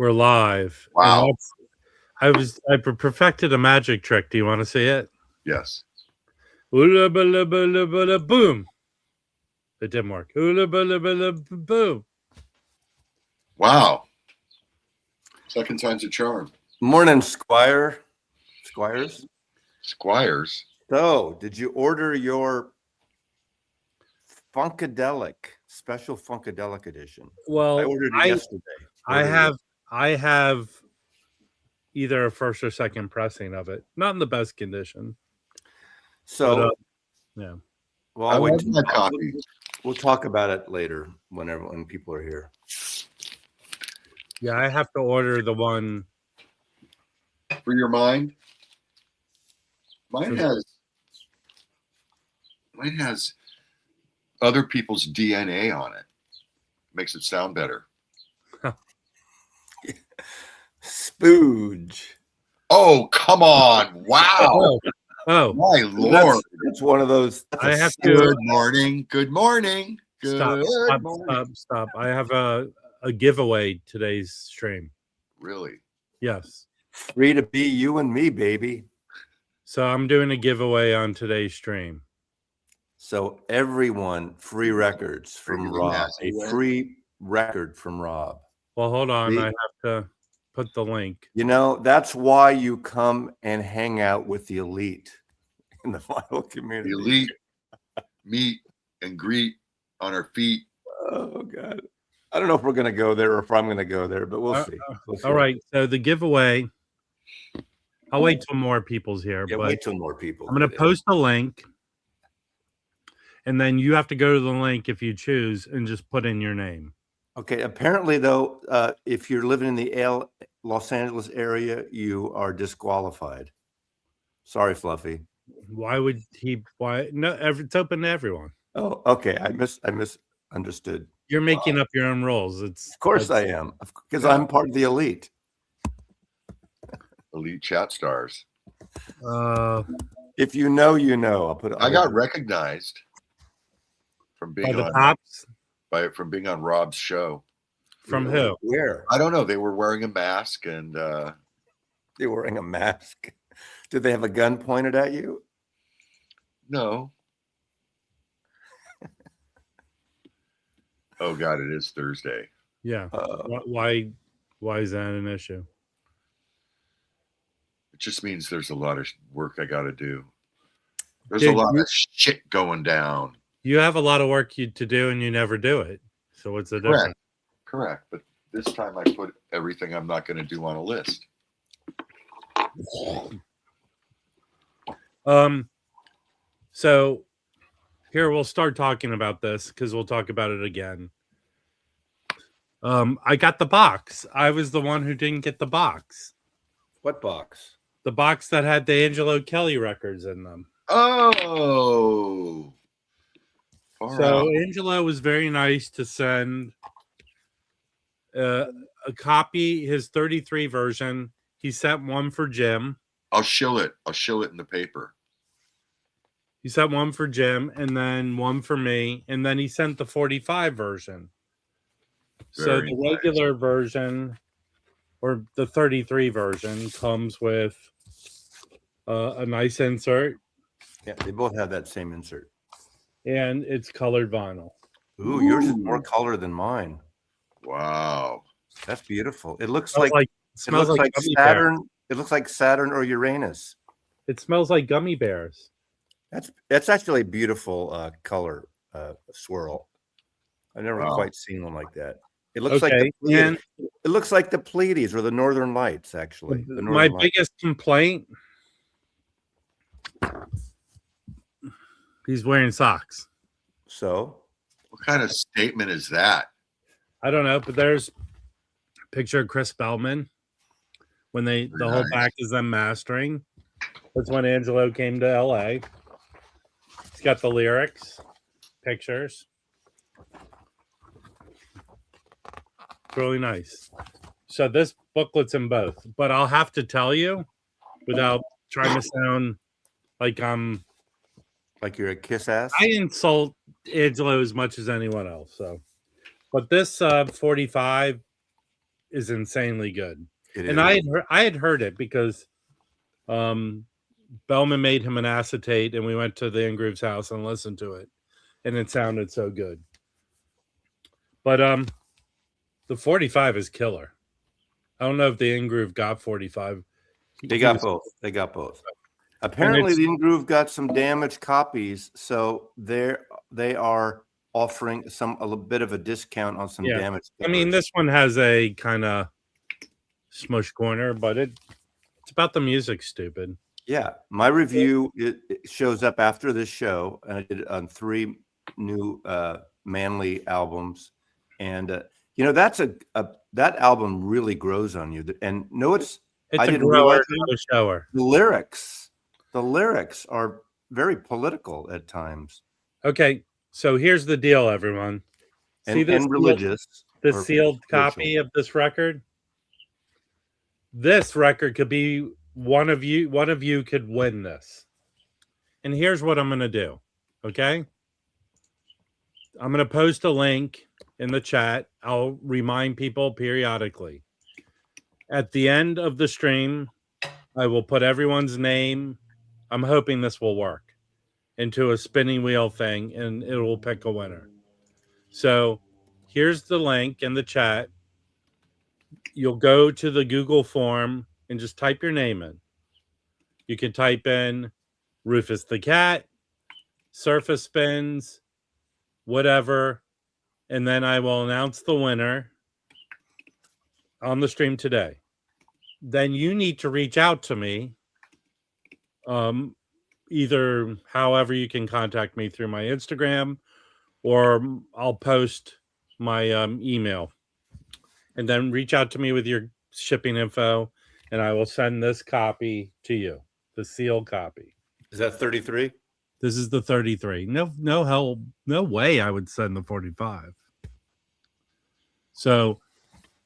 We're live. Wow. And I perfected a magic trick. Do you want to see it? Yes. Boom. It didn't work. Boom. Wow. Second time's a charm. Morning, Squires. Squires. So, did you order your Funkadelic, special Funkadelic edition? Well, I ordered it yesterday. I have either a first or second pressing of it. Not in the best condition. So, but, yeah. Well, we'll talk about it later when people are here. Yeah, I have to order the one for your mind. Mine has other people's DNA on it. Makes it sound better. Spooge. Oh, come on. Wow. Oh, my Lord. It's one of those. I have to. Good morning. Good morning. Stop. I have a giveaway today's stream. Really? Yes. Free to be you and me, baby. So I'm doing a giveaway on today's stream. So everyone, free records from Rob. A free record from Rob. Well, hold on. I have to put the link. You know, that's why you come and hang out with the elite in the vinyl community. The elite meet and greet on our feet. Oh, God. I don't know if we're going to go there or if I'm going to go there, but we'll see. All right. So the giveaway, I'll wait till more people's here. Yeah, wait till more people. I'm going to post a link. And then you have to go to the link if you choose and just put in your name. Okay. Apparently, though, if you're living in the Los Angeles area, you are disqualified. Sorry, Fluffy. Why would he? Why? No, it's open to everyone. Oh, okay. I misunderstood. You're making up your own rules. Of course I am, because I'm part of the elite. Elite chat stars. If you know, you know. I got recognized from being by the cops. From being on Rob's show. From who? Where? I don't know. They were wearing a mask and they were wearing a mask. Did they have a gun pointed at you? No. Oh God, it is Thursday. Yeah. Why is that an issue? It just means there's a lot of work I got to do. There's a lot of shit going down. You have a lot of work to do and you never do it. So what's the difference? Correct. But this time I put everything I'm not going to do on a list. So here we'll start talking about this because we'll talk about it again. I got the box. I was the one who didn't get the box. What box? The box that had the Angelo Kelly records in them. Oh. So Angelo was very nice to send a copy, his 33 version. He sent one for Jim. I'll show it in the paper. He sent one for Jim and then one for me. And then he sent the 45 version. So the regular version or the 33 version comes with a nice insert. Yeah, they both have that same insert. And it's colored vinyl. Ooh, yours is more color than mine. Wow. That's beautiful. It looks like Saturn. It looks like Saturn or Uranus. It smells like gummy bears. That's actually a beautiful color swirl. I've never quite seen one like that. It looks it looks like the Pleiades or the Northern Lights, actually. My biggest complaint, he's wearing socks. So? What kind of statement is that? I don't know, but there's a picture of Chris Bellman when the whole back is them mastering. That's when Angelo came to LA. He's got the lyrics, pictures. It's really nice. So this booklet's in both, but I'll have to tell you without trying to sound like I'm like you're a kiss ass. I insult Angelo as much as anyone else. So, but this 45 is insanely good. It And is. I had heard it because Bellman made him an acetate, and we went to the Ingroove's house and listened to it, and it sounded so good. But the 45 is killer. I don't know if the Ingroove got 45. They got both. They got both. Apparently, the Ingroove got some damaged copies, so they are offering a bit of a discount on some damaged. I mean, this one has a kind of smush corner, but it's about the music, stupid. Yeah, my review it shows up after this show, and I did it on 3 new Manly albums, and you know that album really grows on you. And it's a grower, not a shower. The lyrics are very political at times. Okay, so here's the deal, everyone. See this religious. The sealed copy of this record. This record could be one of you could win this. And here's what I'm going to do. Okay? I'm going to post a link in the chat. I'll remind people periodically. At the end of the stream, I will put everyone's name. I'm hoping this will work into a spinning wheel thing, and it will pick a winner. So here's the link in the chat. You'll go to the Google form and just type your name in. You can type in Rufus the Cat, Surface Spins, whatever, and then I will announce the winner on the stream today. Then you need to reach out to me, either however you can contact me through my Instagram, or I'll post my email, and then reach out to me with your shipping info, and I will send this copy to you, the sealed copy. Is that 33? This is the 33. No way I would send the 45. So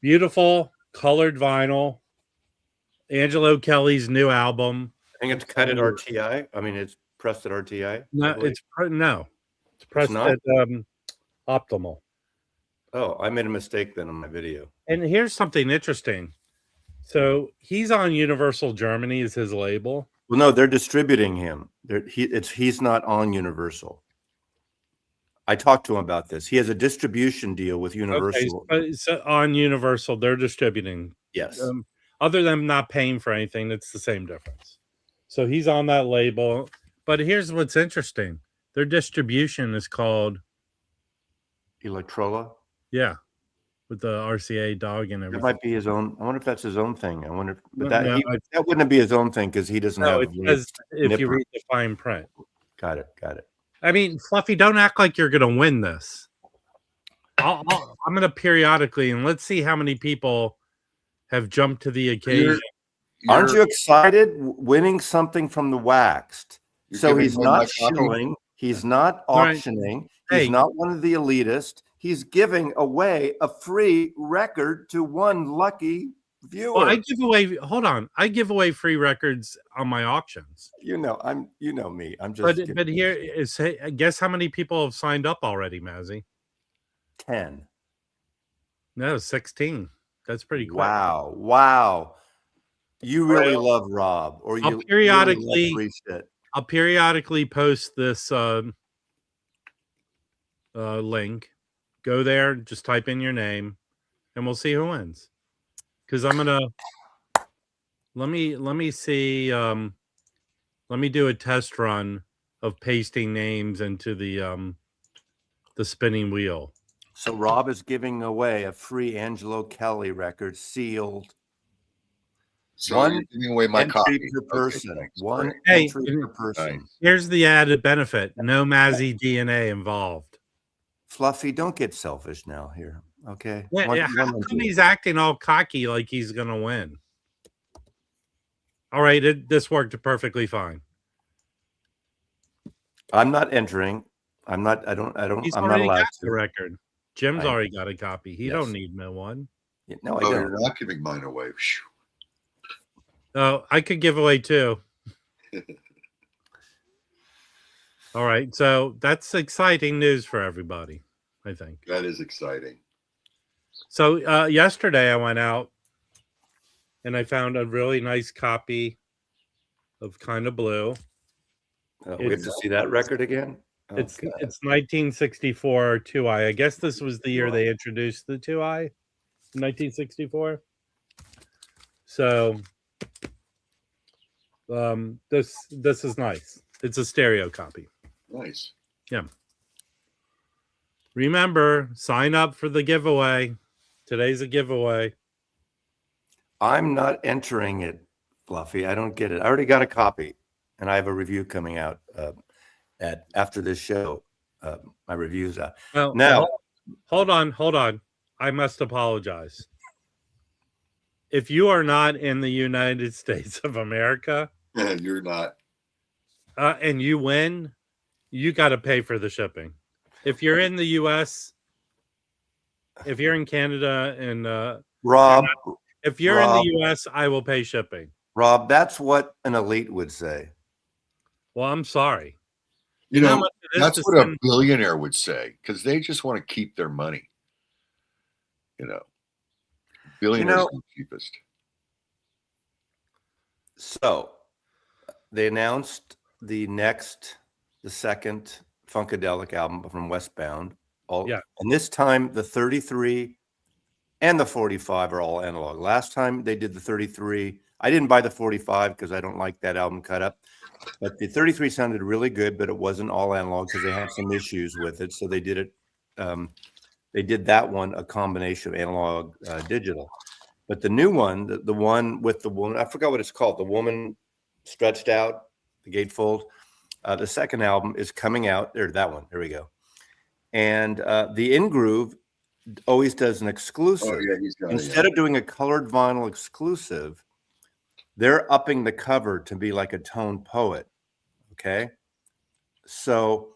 beautiful colored vinyl. Angelo Kelly's new album. I think it's cut at RTI. I mean, it's pressed at RTI. No, it's pressed at Optimal. Oh, I made a mistake then on my video. And here's something interesting. So he's on Universal Germany is his label. Well, no, they're distributing him. He's not on Universal. I talked to him about this. He has a distribution deal with Universal. Okay, so on Universal, they're distributing. Yes. Other than not paying for anything, it's the same difference. So he's on that label. But here's what's interesting. Their distribution is called Electrola. Yeah. With the RCA dog and everything. That might be his own. I wonder if that's his own thing. I wonder, but that wouldn't be his own thing because he doesn't have. It says if you read the fine print. Got it. I mean, Fluffy, don't act like you're going to win this. I'm going to periodically, and let's see how many people have jumped to the occasion. Aren't you excited winning something from the Waxed? So he's not shilling. He's not auctioning. Right. He's not one of the elitists. He's giving away a free record to one lucky viewer. Well, I give away free records on my auctions. You know me. I'm just. But here is, guess how many people have signed up already, Mazzy? 10. No, 16. That's pretty quick. Wow. You really love Rob, or you periodically really love I'll periodically post this link. Go there, just type in your name, and we'll see who wins. Because I'm gonna let me see. Let me do a test run of pasting names into the spinning wheel. So Rob is giving away a free Angelo Kelly record, sealed. So one giving away my copy per person. Okay, one entry per person. Nice. Here's the added benefit: no Mazzy DNA involved. Fluffy, don't get selfish now here. Okay. Yeah, how come he's acting all cocky like he's gonna win? All right, this worked perfectly fine. I'm not entering. I'm not allowed got the record. Jim's already got a copy. He don't need no one. No, I don't. You're not giving mine away. Oh, I could give away two. All right, so that's exciting news for everybody, I think. That is exciting. So yesterday I went out and I found a really nice copy of Kind of Blue. We have to see that record again. It's 1964 2i. I guess this was the year they introduced the 2i, 1964. So this is nice. It's a stereo copy. Nice. Yeah. Remember, sign up for the giveaway. Today's a giveaway. I'm not entering it, Fluffy. I don't get it. I already got a copy, and I have a review coming out after this show. My review's out. Well, now, hold on. I must apologize. If you are not in the United States of America, you're not, and you win, you got to pay for the shipping. If you're in the U.S., if you're in Canada, and Rob, if you're in the U.S., I will pay shipping. Rob, that's what an elite would say. Well, I'm sorry. You know, that's what a billionaire would say, because they just want to keep their money. You know, billionaires are the cheapest. So they announced the second Funkadelic album from Westbound. And this time the 33 and the 45 are all analog. Last time they did the 33. I didn't buy the 45 because I don't like that album cut up. But the 33 sounded really good, but it wasn't all analog because they had some issues with it. So they did it. They did that one, a combination of analog, digital. But the new one, the one with the woman, I forgot what it's called, the woman stretched out, the gatefold. The second album is coming out. That one. There we go. And the In Groove always does an exclusive. Oh, yeah, Instead of doing a colored vinyl exclusive, they're upping the cover to be like a tone poet. Okay. So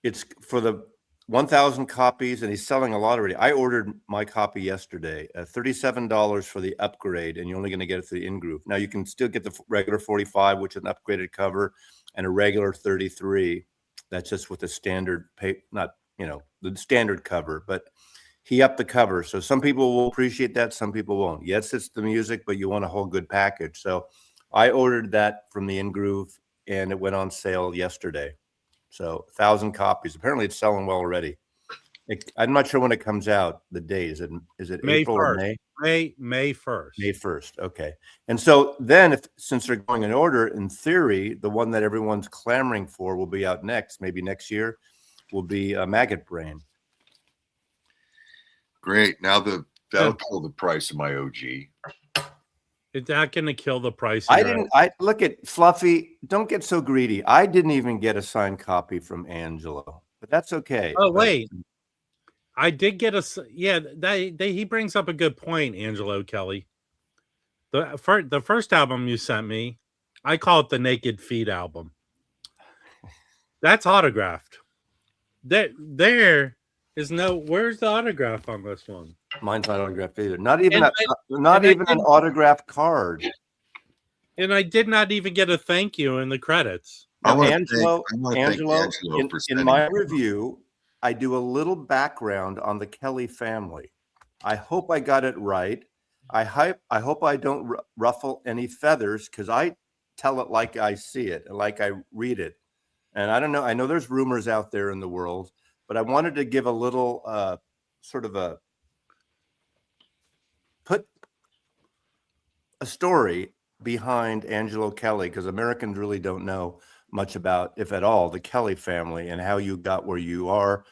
it's for the 1,000 copies, and he's selling a lot already. I ordered my copy yesterday, $37 for the upgrade, and you're only going to get it through the In Groove. Now you can still get the regular 45, which is an upgraded cover, and a regular 33. That's just with the standard the standard cover, but he upped the cover. So some people will appreciate that. Some people won't. Yes, it's the music, but you want a whole good package. So I ordered that from the In Groove, and it went on sale yesterday. So 1,000 copies. Apparently it's selling well already. I'm not sure when it comes out, the date. Is it May April 1st. or May? May 1st. May 1st. Okay. And so then since they're going in order, in theory, the one that everyone's clamoring for will be out next, maybe next year, will be Maggot Brain. Great. Now that'll kill the price of my OG. Is that going to kill the price? I look at Fluffy. Don't get so greedy. I didn't even get a signed copy from Angelo, but that's okay. Oh, wait. I did get he brings up a good point, Angelo Kelly. The first album you sent me, I call it the Naked Feet album. That's autographed. There is where's the autograph on this one? Mine's not autographed either. Not even an autographed card. And I did not even get a thank you in the credits. Angelo, in my review, I do a little background on the Kelly family. I hope I got it right. I hope I don't ruffle any feathers, because I tell it like I see it and like I read it. And I don't know. I know there's rumors out there in the world, but I wanted to give a little put a story behind Angelo Kelly, because Americans really don't know much about, if at all, the Kelly family and how you got where you are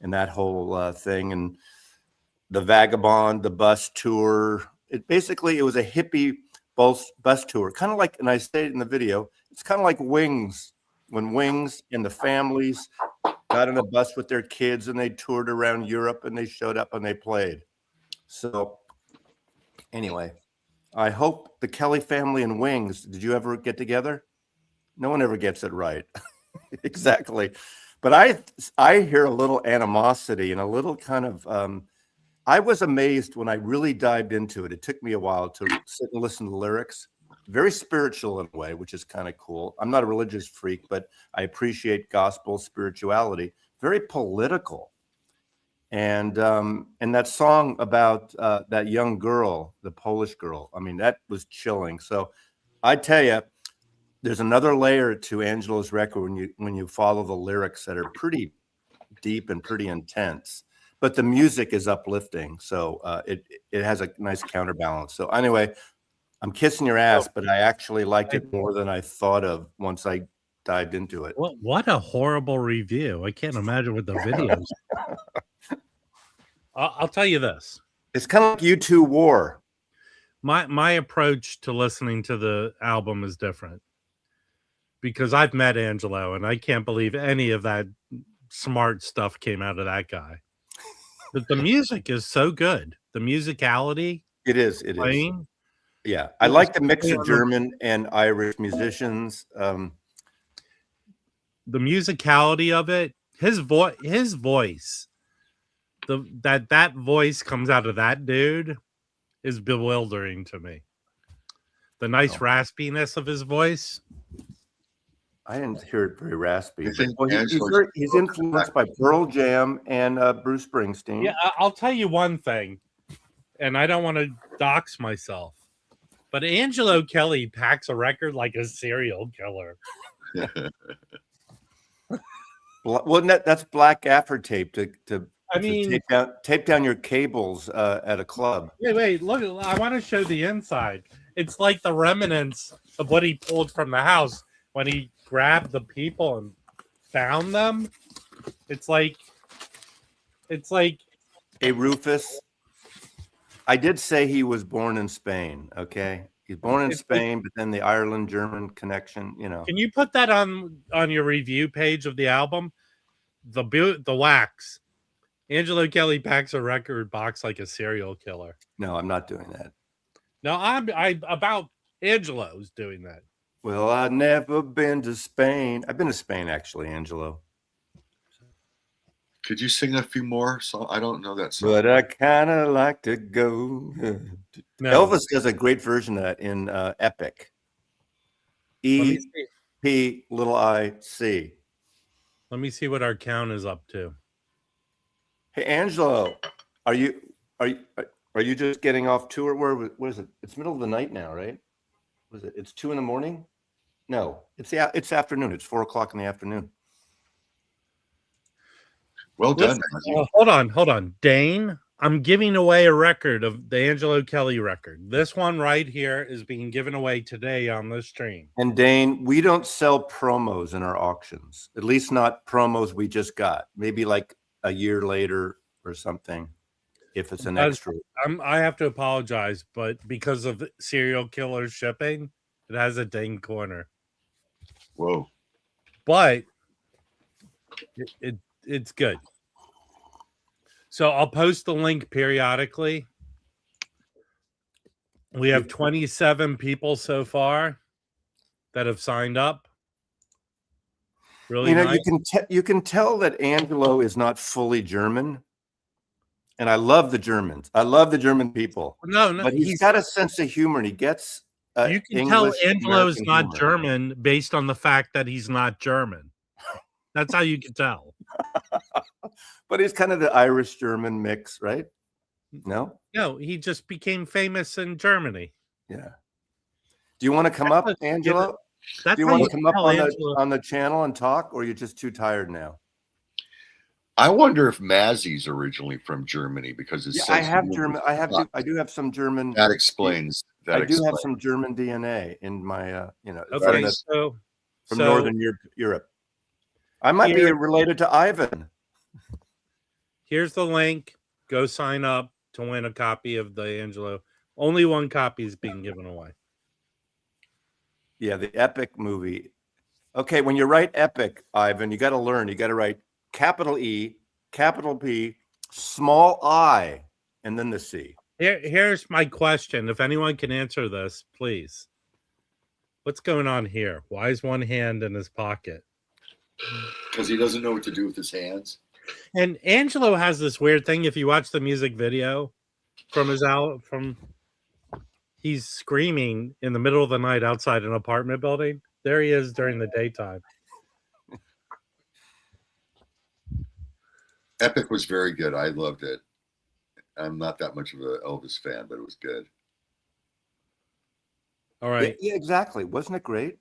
and that whole thing. And the Vagabond, the bus tour. It was a hippie bus tour, kind of like, and I stated in the video, it's kind of like Wings, when Wings and the families got on a bus with their kids and they toured around Europe and they showed up and they played. So anyway, I hope the Kelly family and Wings, did you ever get together? No one ever gets it right. Exactly. But I hear a little animosity and a little kind of, I was amazed when I really dived into it. It took me a while to sit and listen to the lyrics. Very spiritual in a way, which is kind of cool. I'm not a religious freak, but I appreciate gospel spirituality. Very political. And that song about that young girl, the Polish girl, I mean, that was chilling. So I tell you, there's another layer to Angelo's record when you follow the lyrics that are pretty deep and pretty intense, but the music is uplifting. So it has a nice counterbalance. So anyway, I'm kissing your ass, but I actually liked it more than I thought of once I dived into it. What a horrible review. I can't imagine what the videos. I'll tell you this. It's kind of like U2 War. My approach to listening to the album is different because I've met Angelo and I can't believe any of that smart stuff came out of that guy. But the music is so good. The musicality. It is. Yeah. I like the mix of German and Irish musicians. The musicality of it, his voice. That voice comes out of that dude is bewildering to me. The nice raspiness of his voice. I didn't hear it very raspy. He's influenced by Pearl Jam and Bruce Springsteen. Yeah, I'll tell you one thing, and I don't want to dox myself, but Angelo Kelly packs a record like a serial killer. Well, that's black gaffer tape to tape down your cables at a club. Wait, look! I want to show the inside. It's like the remnants of what he pulled from the house when he grabbed the people and found them. It's like Hey, Rufus, I did say he was born in Spain. Okay, he's born in Spain, but then the Ireland-German connection. You know. Can you put that on your review page of the album? The wax. Angelo Kelly packs a record box like a serial killer. No, I'm not doing that. No, I about Angelo's doing that. Well, I've never been to Spain. I've been to Spain, actually, Angelo. Could you sing a few more? So I don't know that song. But I kind of like to go. No. Elvis does a great version of that in Epic. E-P-I-C. Let me see what our count is up to. Hey, Angelo, are you just getting off tour? What is it? It's middle of the night now, right? Was it? It's 2 a.m? No, it's afternoon. It's 4 o'clock in the afternoon. Well done. Hold on. Dane, I'm giving away a record of the Angelo Kelly record. This one right here is being given away today on this stream. And Dane, we don't sell promos in our auctions, at least not promos we just got. Maybe like a year later or something, if it's an extra. I have to apologize, but because of serial killer shipping, it has a ding corner. Whoa. But it's good. So I'll post the link periodically. We have 27 people so far that have signed up. Really, nice. You can tell that Angelo is not fully German, and I love the Germans. I love the German people. No, but he's got a sense of humor, and he gets. You can tell Angelo is not humor. German based on the fact that he's not German. That's how you can tell. But he's kind of the Irish-German mix, right? No, he just became famous in Germany. Yeah. Do you want to come up, Angelo? Do you want to come up on the channel and talk, or you're just too tired now? I wonder if Mazzy's originally from Germany because it's. Yeah, I have German. I do have some German. That explains. I do have some German DNA in my. Okay, from Northern Europe. I might be related to Ivan. Here's the link. Go sign up to win a copy of the Angelo. Only one copy is being given away. Yeah, the Epic movie. Okay, when you write Epic, Ivan, you got to learn. You got to write capital E, capital P, small I, and then the C. Here's my question. If anyone can answer this, please. What's going on here? Why is one hand in his pocket? Because he doesn't know what to do with his hands. And Angelo has this weird thing. If you watch the music video he's screaming in the middle of the night outside an apartment building. There he is during the daytime. Epic was very good. I loved it. I'm not that much of an Elvis fan, but it was good. All right. Yeah, exactly. Wasn't it great?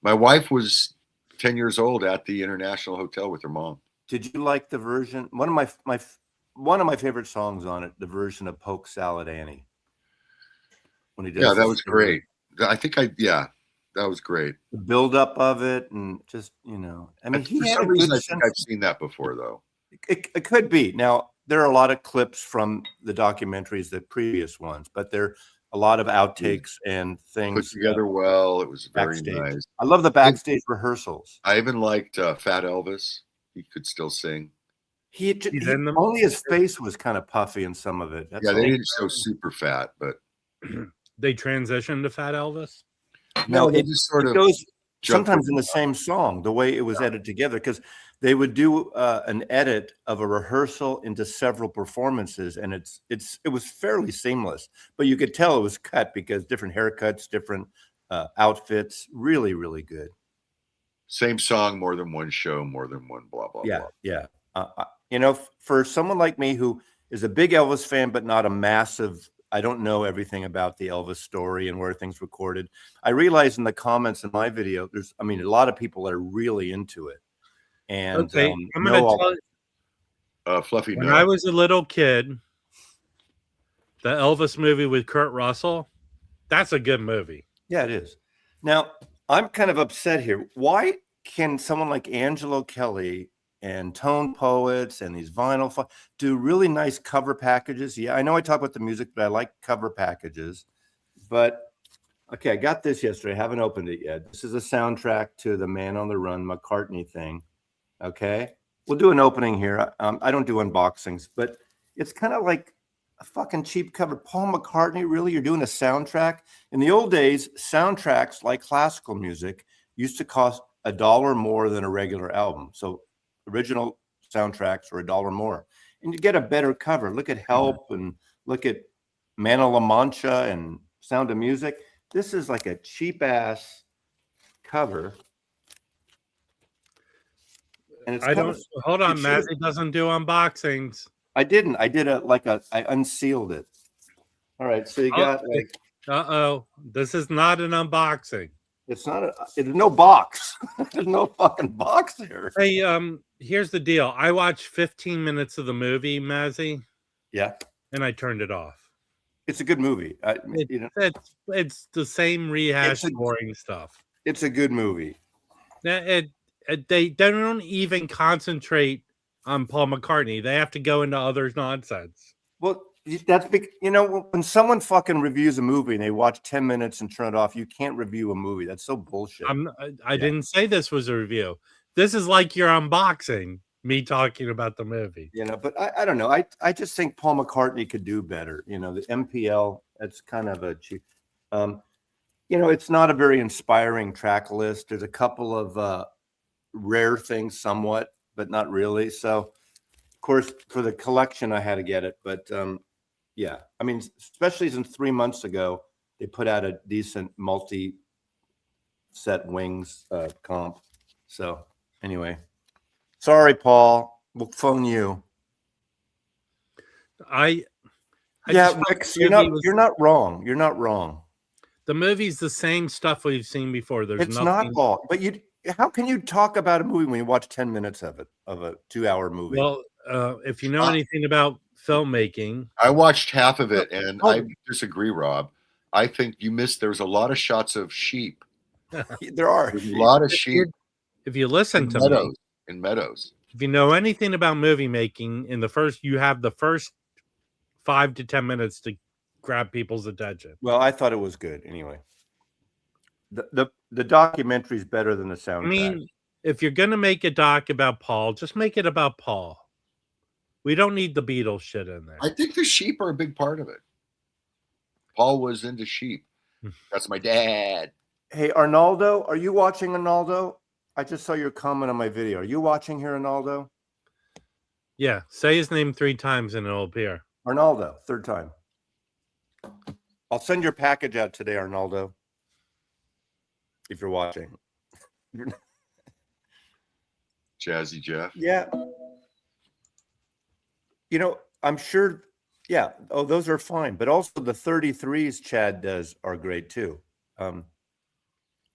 My wife was 10 years old at the International Hotel with her mom. Did you like the version? One of my favorite songs on it, the version of Polk Salad Annie. When he does, yeah, that was great. I think that was great. The buildup of it, and just I mean, For some reason, I think I've seen that before, though. It could be. Now there are a lot of clips from the documentaries, the previous ones, but there are a lot of outtakes and things put together well. It was very backstage. nice. I love the backstage rehearsals. I even liked Fat Elvis. He could still sing. Only his face was kind of puffy in some of it. They didn't show super fat, but they transitioned to Fat Elvis. No, they just sort of goes sometimes in the same song, the way it was edited together, because they would do an edit of a rehearsal into several performances, and it was fairly seamless. But you could tell it was cut because different haircuts, different outfits, really, really good. Same song, more than one show, more than one blah blah blah. Yeah. For someone like me who is a big Elvis fan, but not a massive, I don't know everything about the Elvis story and where things recorded. I realize in the comments in my video, a lot of people are really into it. And okay, I'm going to tell you, Fluffy. When I was a little kid, the Elvis movie with Kurt Russell, that's a good movie. Yeah, it is. Now, I'm kind of upset here. Why can someone like Angelo Kelly and Tone Poets and these vinyl do really nice cover packages? Yeah, I know I talk about the music, but I like cover packages. But okay, I got this yesterday. I haven't opened it yet. This is a soundtrack to the Man on the Run McCartney thing. Okay, we'll do an opening here. I don't do unboxings, but it's kind of like a fucking cheap cover. Paul McCartney, really? You're doing a soundtrack? In the old days, soundtracks like classical music used to cost $1 more than a regular album. So original soundtracks are $1 more, and you get a better cover. Look at Help and look at Man of La Mancha and Sound of Music. This is like a cheap ass cover. And it's hold on, Mazzy doesn't do unboxings. I didn't. I did I unsealed it. All right. So you got this is not an unboxing. It's not there's no box. There's no fucking box here. Hey, here's the deal. I watched 15 minutes of the movie, Mazzy. Yeah. And I turned it off. It's a good movie. It's the same rehashed boring stuff. It's a good movie. They don't even concentrate on Paul McCartney. They have to go into others' nonsense. Well, that's when someone fucking reviews a movie and they watch 10 minutes and turn it off, you can't review a movie. That's so bullshit. I didn't say this was a review. This is like your unboxing, me talking about the movie. But I don't know. I just think Paul McCartney could do better. The MPL, that's kind of a cheap. It's not a very inspiring track list. There's a couple of rare things somewhat, but not really. So, of course, for the collection, I had to get it. But yeah, I mean, especially since 3 months ago, they put out a decent multi-set Wings comp. So anyway, sorry, Paul. We'll phone you. Rex, you're not wrong. You're not wrong. The movie's the same stuff we've seen before. It's not all, but how can you talk about a movie when you watch 10 minutes of it, of a 2-hour movie? Well, if you know anything about filmmaking, I watched half of it, and I disagree, Rob. I think you missed. There's a lot of shots of sheep. There's a lot of sheep. If you listen to me, in meadows. If you know anything about movie making, you have the first 5 to 10 minutes to grab people's attention. Well, I thought it was good anyway. The documentary is better than the soundtrack. I mean, if you're going to make a doc about Paul, just make it about Paul. We don't need the Beatles shit in there. I think the sheep are a big part of it. Paul was into sheep. That's my dad. Hey, Arnaldo, are you watching, Arnaldo? I just saw your comment on my video. Are you watching here, Arnaldo? Yeah, say his name 3 times and it'll appear. Arnaldo, 3rd time. I'll send your package out today, Arnaldo. If you're watching. Jazzy Jeff. Yeah. I'm sure. Yeah. Oh, those are fine. But also the 33s Chad does are great too.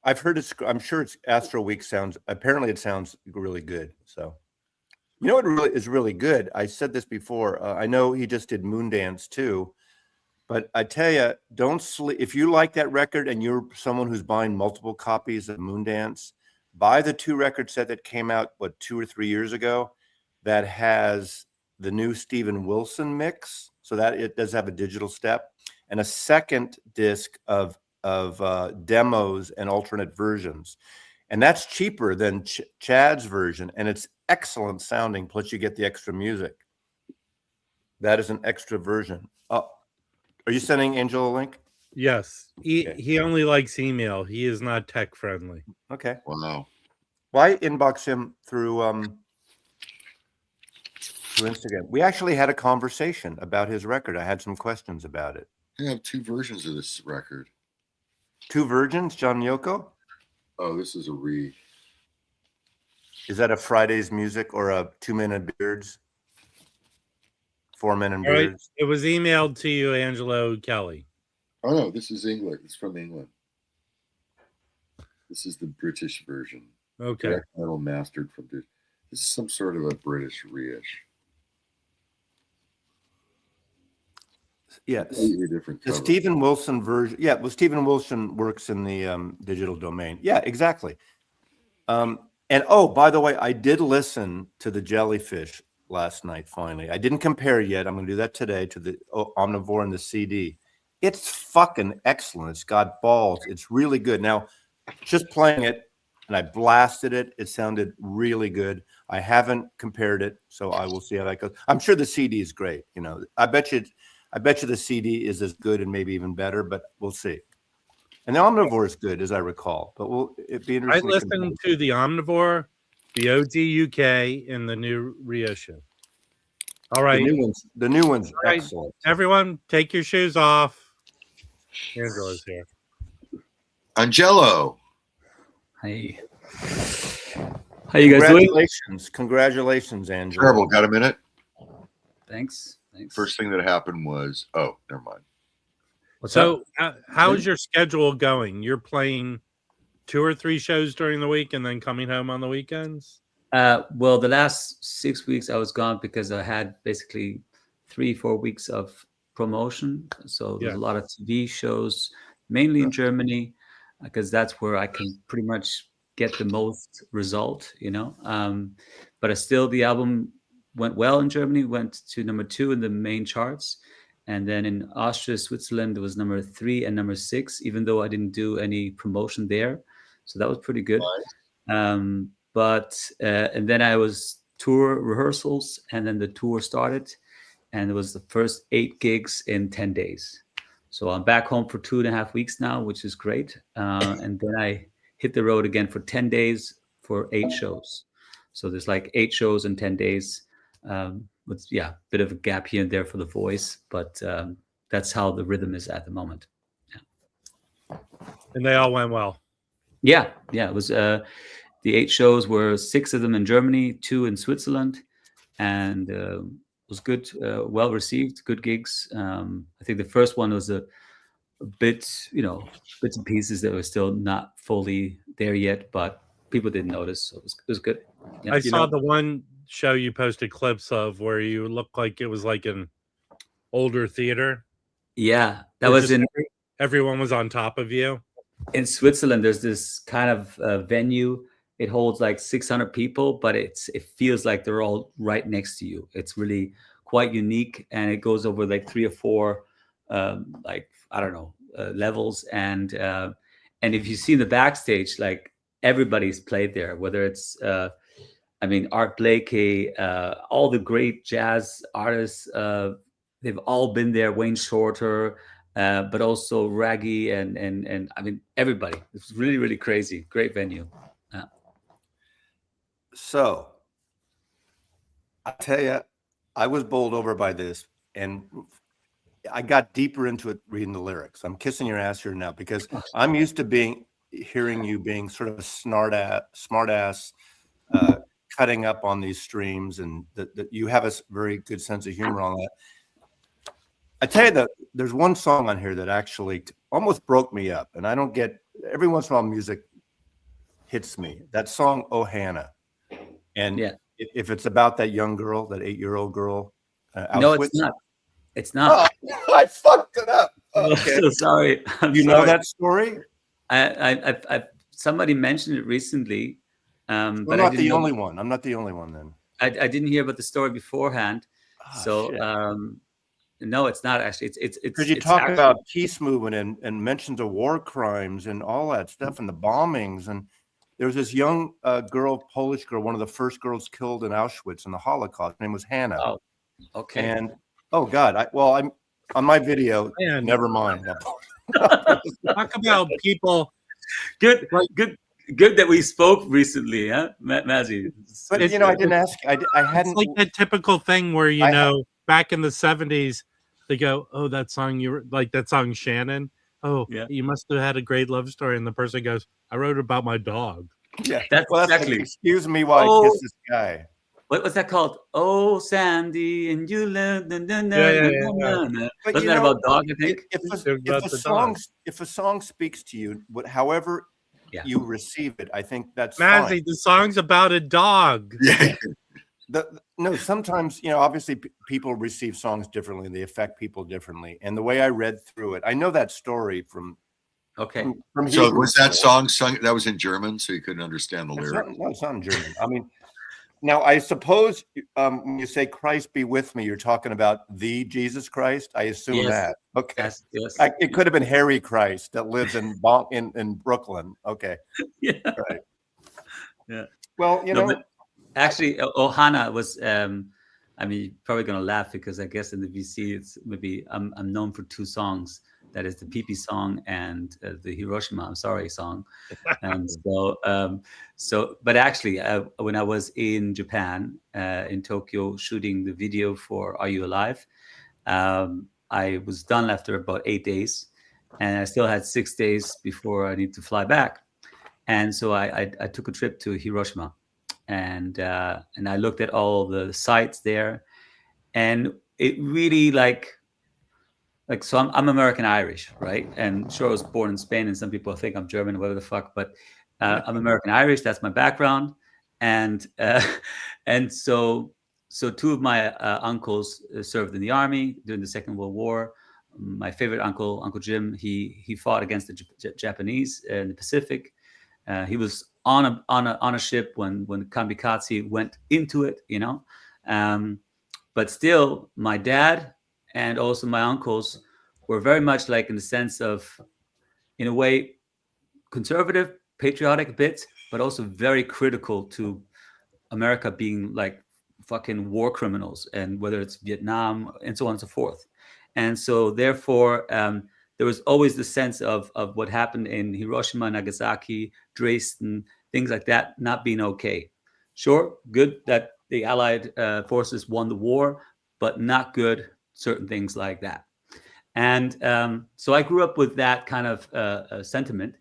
I've heard it's. I'm sure it's Astro Week sounds. Apparently, it sounds really good. So, what really is really good. I said this before. I know he just did Moondance too, but I tell you, don't sleep. If you like that record and you're someone who's buying multiple copies of Moondance, buy the 2-record set that came out 2 or 3 years ago, that has the new Steven Wilson mix. So that it does have a digital step, and a second disc of demos and alternate versions, and that's cheaper than Chad's version, and it's excellent sounding. Plus, you get the extra music. That is an extra version. Oh, are you sending Angelo a link? Yes, he only likes email. He is not tech friendly. Okay. Wow. Why inbox him through Instagram? We actually had a conversation about his record. I had some questions about it. I have 2 versions of this record. 2 versions, John Yoko? Oh, this is a re. Is that a Friday's Music or a 2 Men and Beards? 4 Men and Beards? Right. It was emailed to you, Angelo Kelly. Oh, no, this is England. It's from England. This is the British version. Okay. Direct metal mastered from this. This is some sort of a British reish. Yeah, different the Steven Wilson version. Yeah, well, Steven Wilson works in the digital domain. Yeah, exactly. And oh, by the way, I did listen to the Jellyfish last night. Finally, I didn't compare yet. I'm going to do that today to the Omnivore and the CD. It's fucking excellent. It's got balls. It's really good. Now, just playing it, and I blasted it. It sounded really good. I haven't compared it, so I will see how that goes. I'm sure the CD is great. I bet you the CD is as good and maybe even better, but we'll see. And the Omnivore is good, as I recall. But it'd be interesting. I listened to the Omnivore, the OG UK, and the new reissue. All right. The new one's excellent. Everyone, take your shoes off. Angela's here. Angelo. Hey. How you guys doing? Congratulations, Angelo. Terrible. Got a minute? Thanks. First thing that happened was, never mind. So, how's your schedule going? You're playing 2 or 3 shows during the week and then coming home on the weekends? Well, the last 6 weeks I was gone because I had basically 3-4 weeks of promotion. So there's a lot of TV shows, mainly in Germany, because that's where I can pretty much get the most result, But the album went well in Germany, went to number 2 in the main charts. And then in Austria, Switzerland, it was number 3 and number 6, even though I didn't do any promotion there. So that was pretty good. Nice. And then I was tour rehearsals, and then the tour started, and it was the first 8 gigs in 10 days. So I'm back home for 2.5 weeks now, which is great. And then I hit the road again for 10 days for 8 shows. So there's like 8 shows in 10 days. With bit of a gap here and there for the voice, but that's how the rhythm is at the moment. Yeah. And they all went well. Yeah. It was the 8 shows were 6 of them in Germany, 2 in Switzerland, and it was good, well received, good gigs. I think the first one was a bit, bits and pieces that were still not fully there yet, but people didn't notice, so it was good. Yeah. I saw the one show you posted clips of where you looked like it was like an older theater. Yeah, that was everyone was on top of you. In Switzerland, there's this kind of venue. It holds like 600 people, but it feels like they're all right next to you. It's really quite unique, and it goes over like 3 or 4 levels. And if you see the backstage, like everybody's played there, whether it's Art Blakey, all the great jazz artists, they've all been there. Wayne Shorter, but also Raggy and everybody. It's really, really crazy. Great venue. So I tell you, I was bowled over by this, and I got deeper into it reading the lyrics. I'm kissing your ass here now because I'm used to hearing you being sort of a smart ass cutting up on these streams, and that you have a very good sense of humor on that. I tell you that there's one song on here that actually almost broke me up, and I don't get, every once in a while music hits me. That song, Oh Hannah. And if it's about that young girl, that 8-year-old girl, no, it's not. It's not. Oh, I fucked it up. Okay. I'm so sorry. You know that story? I somebody mentioned it recently. I'm not the only one. I'm not the only one then. I didn't hear about the story beforehand. So no, it's not actually. It's because you talk about peace movement and mentions of war crimes and all that stuff and the bombings. And there was this young girl, Polish girl, one of the first girls killed in Auschwitz in the Holocaust. Her name was Hannah. Oh, okay. And oh God, I'm on my video. Man. Never mind. Talk about people. Good that we spoke recently, huh, Mazzy? But I didn't ask. I hadn't. It's like that typical thing where back in the 70s, they go, "Oh, that song that song Shannon. Oh, you must have had a great love story." And the person goes, "I wrote about my dog." Yeah, that's exactly. Like, excuse me while I kiss this guy. What was that called? Oh, Sandy, and you live. Wasn't that about dog? I think. If a song speaks to you, however you receive it, I think that's Mazzy, fine. the song's about a dog. Yeah. No, sometimes obviously people receive songs differently. They affect people differently. And the way I read through it, I know that story from. Okay. From so was that song sung? That was in German, so you couldn't understand the lyrics. No, it's not in German. I mean. Now, I suppose when you say Christ be with me, you're talking about the Jesus Christ. I assume that. Okay. Yes. It could have been Harry Christ that lives in Brooklyn. Okay. Yeah. Right. Yeah. Well, actually, Ohana was. I mean, you're probably gonna laugh because I guess in the VC, it's maybe I'm known for 2 songs. That is the Pee song and the Hiroshima I'm sorry song. And but actually when I was in Japan, in Tokyo, shooting the video for Are You Alive, I was done after about 8 days, and I still had 6 days before I need to fly back. And so I took a trip to Hiroshima, and I looked at all the sites there, and it really like so I'm American Irish, right? And sure, I was born in Spain, and some people think I'm German, whatever the fuck. But I'm American Irish. That's my background, and so 2 of my uncles served in the army during the Second World War. My favorite uncle, Uncle Jim, he fought against the Japanese in the Pacific. He was on a ship when kamikaze went into it, but still, my dad and also my uncles were very much like in the sense of, in a way, conservative, patriotic a bit, but also very critical to America being like fucking war criminals, and whether it's Vietnam and so on and so forth. And so therefore, there was always the sense of what happened in Hiroshima, Nagasaki, Dresden, things like that, not being okay. Sure, good that the Allied forces won the war, but not good certain things like that. And so I grew up with that kind of sentiment.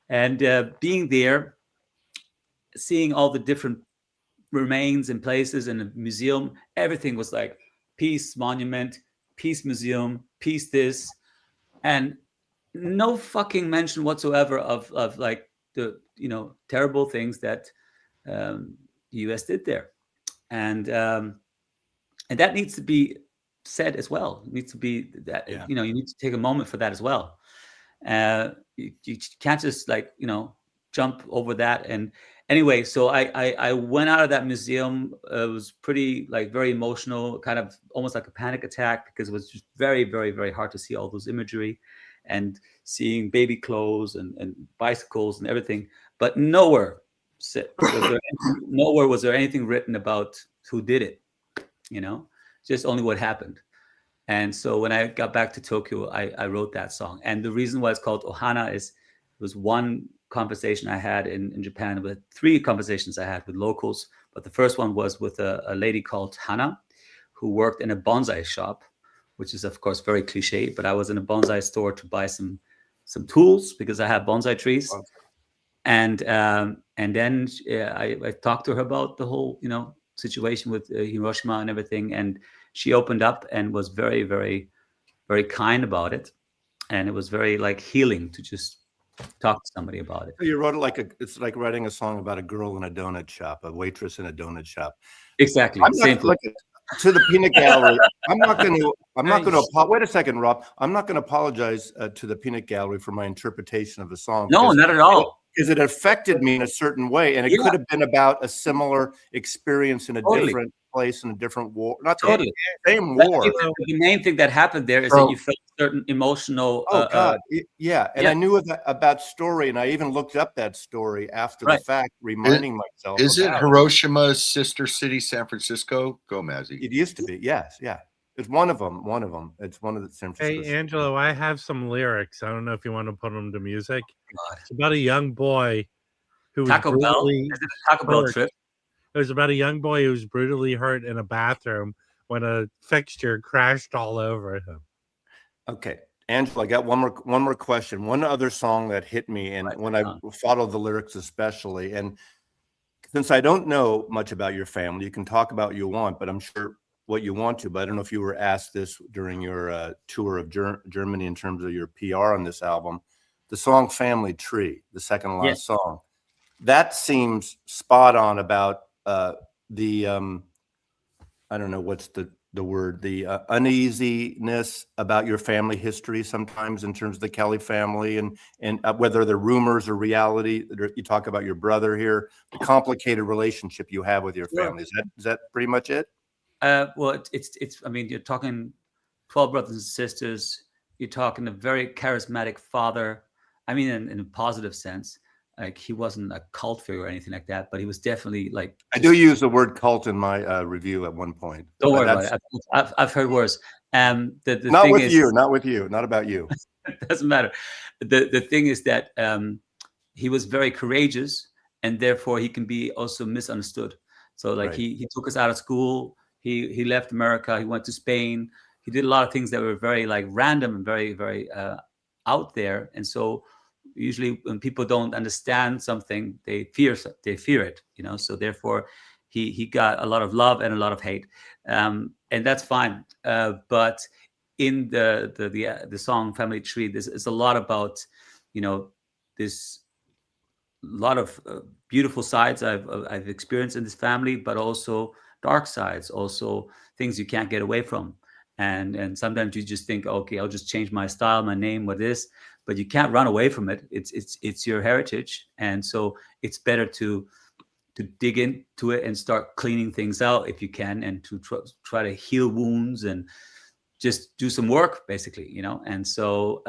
And being there, seeing all the different remains and places in the museum, everything was like peace monument, peace museum, peace this, and no fucking mention whatsoever of like the terrible things that the U.S. did there. And that needs to be said as well. It needs to be that, you need to take a moment for that as well. You can't just jump over that. And anyway, so I went out of that museum. It was pretty very emotional, kind of almost like a panic attack, because it was just very, very, very hard to see all those imagery and seeing baby clothes and bicycles and everything. But nowhere was there anything written about who did it, just only what happened. And so when I got back to Tokyo, I wrote that song. And the reason why it's called Ohana is it was one conversation I had in Japan, with 3 conversations I had with locals. But the first one was with a lady called Hana, who worked in a bonsai shop, which is, of course, very cliche. But I was in a bonsai store to buy some tools because I have bonsai trees. And then I talked to her about the whole, situation with Hiroshima and everything. And she opened up and was very, very, very kind about it. And it was very like healing to just talk to somebody about it. So you wrote it it's like writing a song about a girl in a donut shop, a waitress in a donut shop. Exactly. Same thing. To the peanut gallery. I'm not going to. Wait a second, Rob. I'm not going to apologize to the peanut gallery for my interpretation of the song. No, not at all. Because it affected me in a certain way, and it could have been about a similar experience in a different place in a different war. Not the same war. The main thing that happened there is that you felt certain emotional. Oh God, yeah. And I knew about story, and I even looked up that story after the fact, reminding myself. Isn't Hiroshima sister city San Francisco? Go, Mazzy. It used to be. Yes, yeah. It's one of them. It's one of the San Francisco. Hey, Angelo, I have some lyrics. I don't know if you want to put them to music. It's about a young boy who was Taco Bell. Is it a Taco Bell trip? It was about a young boy who was brutally hurt in a bathroom when a fixture crashed all over him. Okay, Angelo, I got one more question. One other song that hit me, and when I followed the lyrics especially, and since I don't know much about your family, you can talk about what you want, but I'm sure what you want to, but I don't know if you were asked this during your tour of Germany in terms of your PR on this album. The song Family Tree, the second to last song, that seems spot on about the I don't know what's the word, the uneasiness about your family history sometimes in terms of the Kelly family and whether they're rumors or reality. You talk about your brother here, the complicated relationship you have with your family. Is that pretty much it? Well, it's. I mean, you're talking 12 brothers and sisters. You're talking a very charismatic father. I mean, in a positive sense. Like he wasn't a cult figure or anything like that, but he was definitely like. I do use the word cult in my review at one point. Don't worry about it. I've heard worse. The not thing with is, you, not about you. It doesn't matter. The thing is that he was very courageous, and therefore he can be also misunderstood. So like he took us out of school. He left America. He went to Spain. He did a lot of things that were very like random and very, very out there. And so usually when people don't understand something, they fear it, So therefore he got a lot of love and a lot of hate. And that's fine. But in the song Family Tree, there's a lot about, this lot of beautiful sides I've experienced in this family, but also dark sides, also things you can't get away from. And sometimes you just think, okay, I'll just change my style, my name, what this, but you can't run away from it. It's your heritage. And so it's better to dig into it and start cleaning things out if you can, and to try to heal wounds and just do some work basically, And so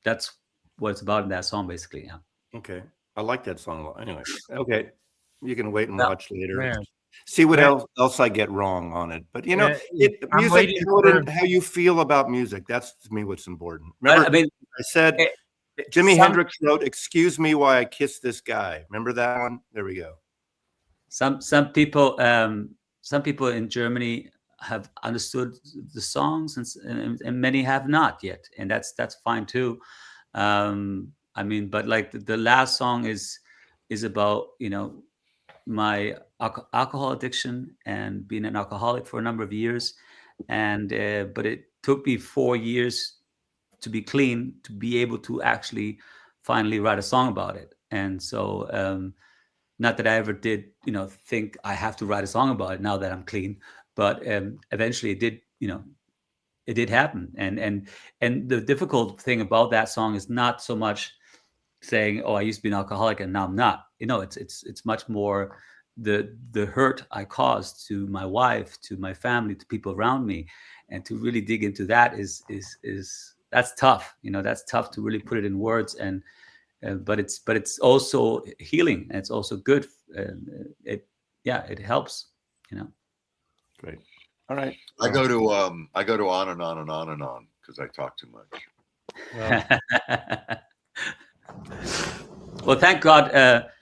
that's what it's about in that song basically. Yeah. Okay. I like that song. Anyway, okay. You can wait and watch later. Man. See what else I get wrong on it. But music, how you feel about music, that's to me what's important. Remember, I said Jimi Hendrix wrote, "Excuse me why I kissed this guy." Remember that one? There we go. Some people in Germany have understood the songs, and many have not yet, and that's fine too. But like the last song is about my alcohol addiction and being an alcoholic for a number of years, and but it took me 4 years to be clean to be able to actually finally write a song about it. And so not that I ever did think I have to write a song about it now that I'm clean, but eventually it did it did happen. And the difficult thing about that song is not so much saying, oh, I used to be an alcoholic and now I'm not. It's much more the hurt I caused to my wife, to my family, to people around me, and to really dig into that is that's tough. That's tough to really put it in words, and but it's also healing, and it's also good. It helps. Great. All right. I go to on and on and on and on because I talk too much. Well, thank God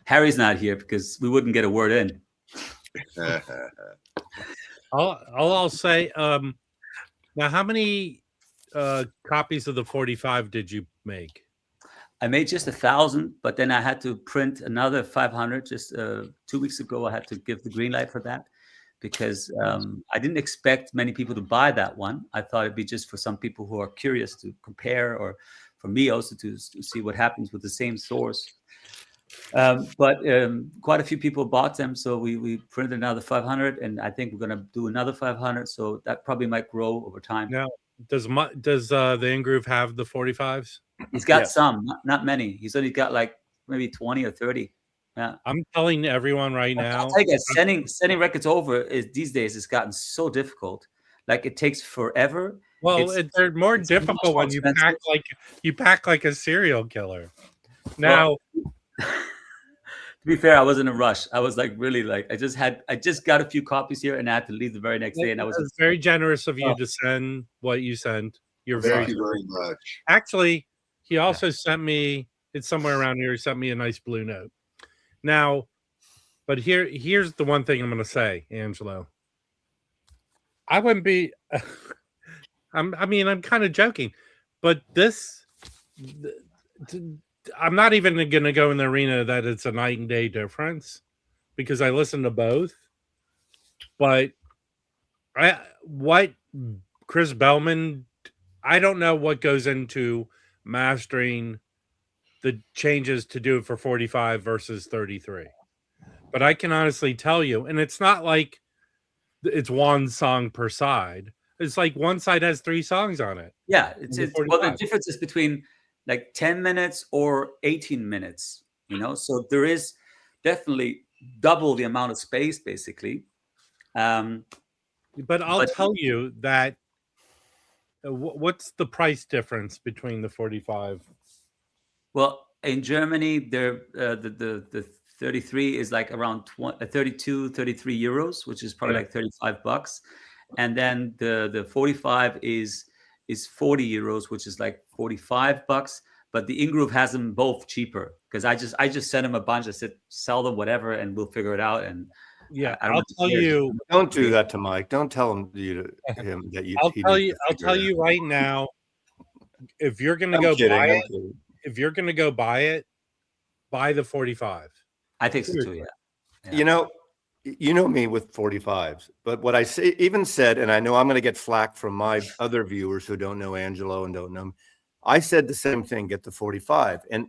Harry's not here, because we wouldn't get a word in. I'll say, now how many copies of the 45 did you make? I made just 1,000, but then I had to print another 500. Just 2 weeks ago, I had to give the green light for that because I didn't expect many people to buy that one. I thought it'd be just for some people who are curious to compare, or for me also to see what happens with the same source. But quite a few people bought them, so we printed another 500, and I think we're going to do another 500. So that probably might grow over time. Now, does the In-Groove have the 45s? He's got some, not many. He's only got like maybe 20 or 30. Yeah, I'm telling everyone right now. I'll tell you guys, sending records over these days has gotten so difficult. Like it takes forever. Well, they're more difficult when you pack like a serial killer. Now, to be fair, I was in a rush. I was like really like I just got a few copies here, and I had to leave the very next day. And I was very generous of you to send what you sent. Thank you very much. Actually, he also sent me. It's somewhere around here. He sent me a nice blue note. Now, but here's the one thing I'm going to say, Angelo. I wouldn't be. I'm kind of joking, but this. I'm not even going to go in the arena that it's a night and day difference because I listen to both. But what Chris Bellman, I don't know what goes into mastering the changes to do it for 45 versus 33. But I can honestly tell you, and it's not like it's one song per side. It's like one side has 3 songs on it. Yeah, well, the difference is between like 10 minutes or 18 minutes, so there is definitely double the amount of space basically. But I'll tell you that what's the price difference between the 45? Well, in Germany, the 33 is like around 32, 33 euros, which is probably like $35. And then the 45 is 40 euros, which is like $45. But the In-Groove has them both cheaper because I just sent him a bunch. I said, sell them, whatever, and we'll figure it out. And yeah, I'll tell you. Don't do that to Mike. Don't tell him that you. I'll tell you right now. If you're gonna go buy it, if you're gonna go buy it, buy the 45. I think so too. Yeah. You know me with 45s, but what I even said, and I know I'm going to get flack from my other viewers who don't know Angelo and don't know him. I said the same thing, get the 45. And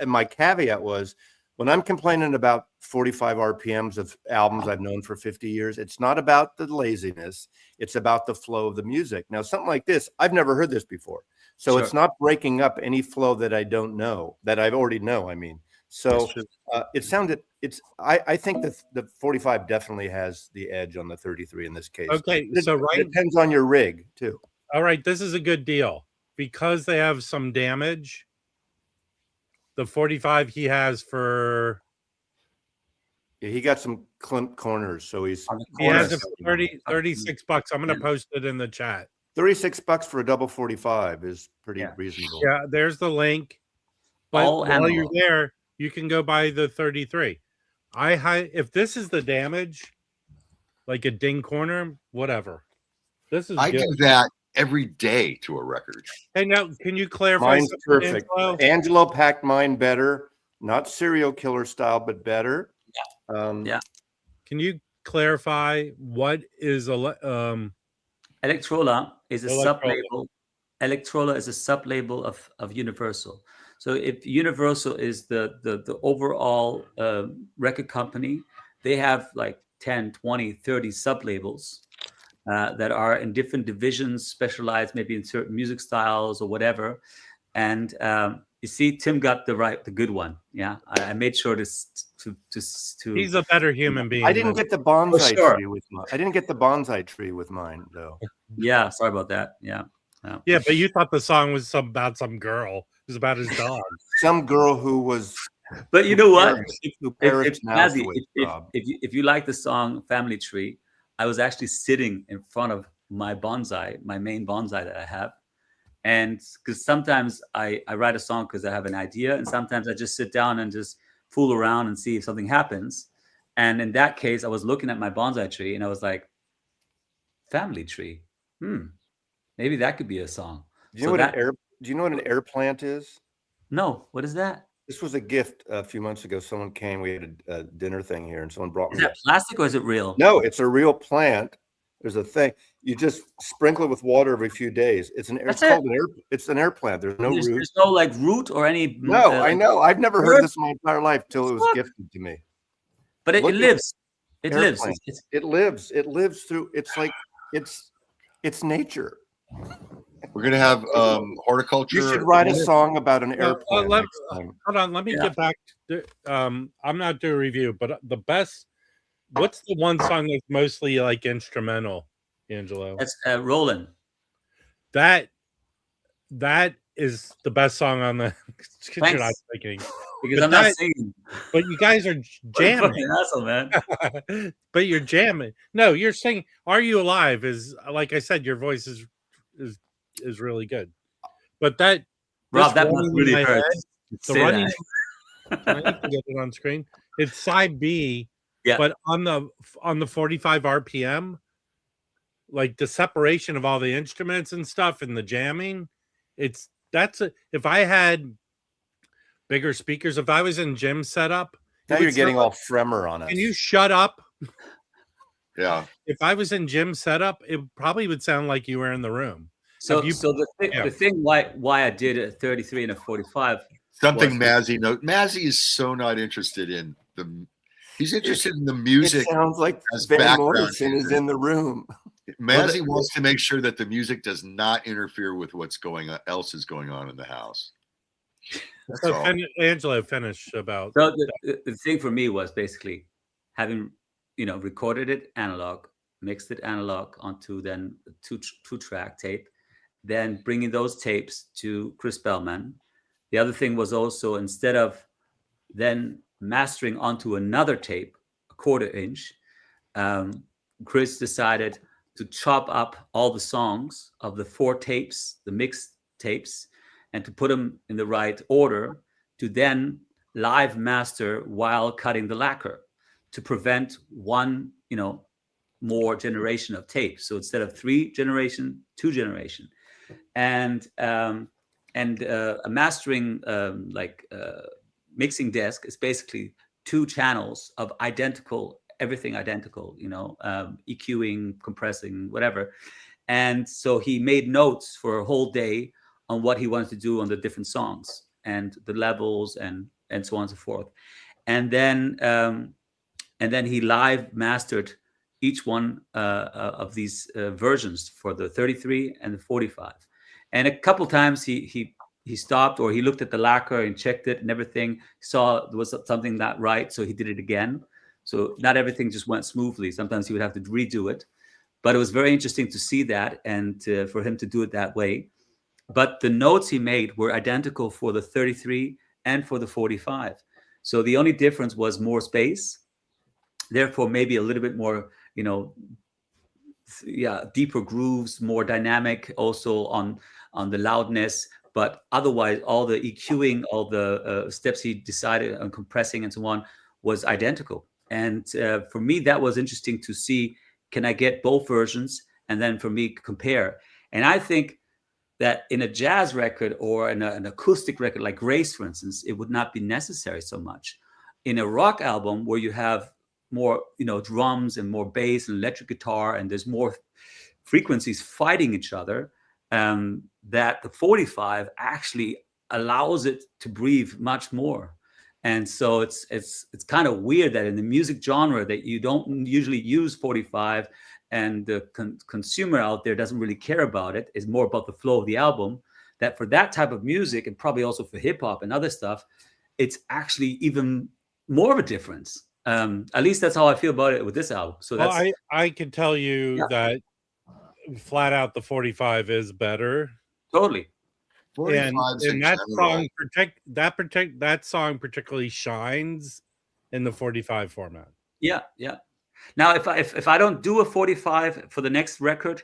my caveat was, when I'm complaining about 45 RPMs of albums I've known for 50 years, it's not about the laziness. It's about the flow of the music. Now, something like this, I've never heard this before. So It's not breaking up any flow that I don't know, that I already know, I mean. So I think that the 45 definitely has the edge on the 33 in this case. Okay, it depends on your rig too. All right, this is a good deal because they have some damage. The 45 he has for he got some clump corners, so he has it for $36. I'm going to post it in the chat. $36 for a double 45 is pretty reasonable. Yeah, there's the link. But while you're there, you can go buy the 33. If this is the damage, like a ding corner, whatever. This is I do that every day to a record. Hey, now can you clarify? Mine's perfect. Angelo packed mine better, not serial killer style, but better. Yeah. Can you clarify what is Electrola is a sub-label. Electrola is a sub-label of Universal. So if Universal is the overall record company, they have like 10, 20, 30 sub-labels that are in different divisions, specialized maybe in certain music styles or whatever. And you see, Tim got the good one. Yeah, I made sure to. He's a better human being. I didn't get the bonsai tree with mine. I didn't get the bonsai tree with mine though. Yeah, sorry about that. Yeah. Yeah, but you thought the song was about some girl. It was about his dog. Some girl who was. But you know what? If you like the song Family Tree, I was actually sitting in front of my bonsai, my main bonsai that I have. And because sometimes I write a song because I have an idea, and sometimes I just sit down and just fool around and see if something happens. And in that case, I was looking at my bonsai tree and I was like, Family Tree. Maybe that could be a song. Do you know what an air plant is? No, what is that? This was a gift a few months ago. Someone came. We had a dinner thing here, and someone brought me. Is that plastic or is it real? No, it's a real plant. There's a thing. You just sprinkle it with water every few days. It's an air. It's called an air. It's an air plant. There's no root. There's no like root or any. No, I know. I've never heard this my entire life till it was gifted to me. But it lives. It lives. It lives. It lives through. It's like it's nature. We're gonna have horticulture. You should write a song about an airplane. Hold on, let me get back to I'm not doing a review, but the best, what's the one song that's mostly like instrumental, Angelo? That's Roland. That is the best song on the you're not thinking. Because I'm not singing. But you guys are jamming. Asshole, man. But you're jamming. No, you're singing. Are You Alive is, like I said, your voice is really good. But that Rob, that must really hurt. The running, I need to get it on screen. It's side B, but on the 45 RPM, like the separation of all the instruments and stuff and the jamming, if I had bigger speakers, if I was in gym setup. Now you're getting all Fremer on us. Can you shut up? Yeah. If I was in gym setup, it probably would sound like you were in the room. So the thing why I did a 33 and a 45. Something Mazzy knows. Mazzy is so not interested in he's interested in the music. It sounds like Van Morrison is in the room. Mazzy wants to make sure that the music does not interfere with what's else is going on in the house. So Angelo, finish about. So the thing for me was basically having, recorded it analog, mixed it analog onto then a two-track tape, then bringing those tapes to Chris Bellman. The other thing was also, instead of then mastering onto another tape, a 1/4 inch, Chris decided to chop up all the songs of the 4 tapes, the mixed tapes, and to put them in the right order to then live master while cutting the lacquer to prevent one, more generation of tape. So instead of 3 generation, 2 generation, and a mastering mixing desk is basically 2 channels of everything identical, EQing, compressing, whatever. And so he made notes for a whole day on what he wanted to do on the different songs and the levels and so on and so forth. And then he live mastered each one of these versions for the 33 and the 45. And a couple times he stopped, or he looked at the lacquer and checked it and everything, saw there was something not right, so he did it again. So not everything just went smoothly. Sometimes he would have to redo it. But it was very interesting to see that and for him to do it that way. But the notes he made were identical for the 33 and for the 45. So the only difference was more space. Therefore, maybe a little bit more, deeper grooves, more dynamic also on the loudness. But otherwise, all the EQing, all the steps he decided on compressing and so on was identical. And for me, that was interesting to see, can I get both versions? And then for me, compare. And I think that in a jazz record or an acoustic record like Grace, for instance, it would not be necessary so much. In a rock album where you have more, drums and more bass and electric guitar, and there's more frequencies fighting each other, that the 45 actually allows it to breathe much more. And so it's kind of weird that in the music genre that you don't usually use 45, and the consumer out there doesn't really care about it. It's more about the flow of the album. That for that type of music, and probably also for hip hop and other stuff, it's actually even more of a difference. At least that's how I feel about it with this album. So that's, I can tell you that flat out the 45 is better. Totally. And that song particularly shines in the 45 format. Yeah. Now, if I don't do a 45 for the next record,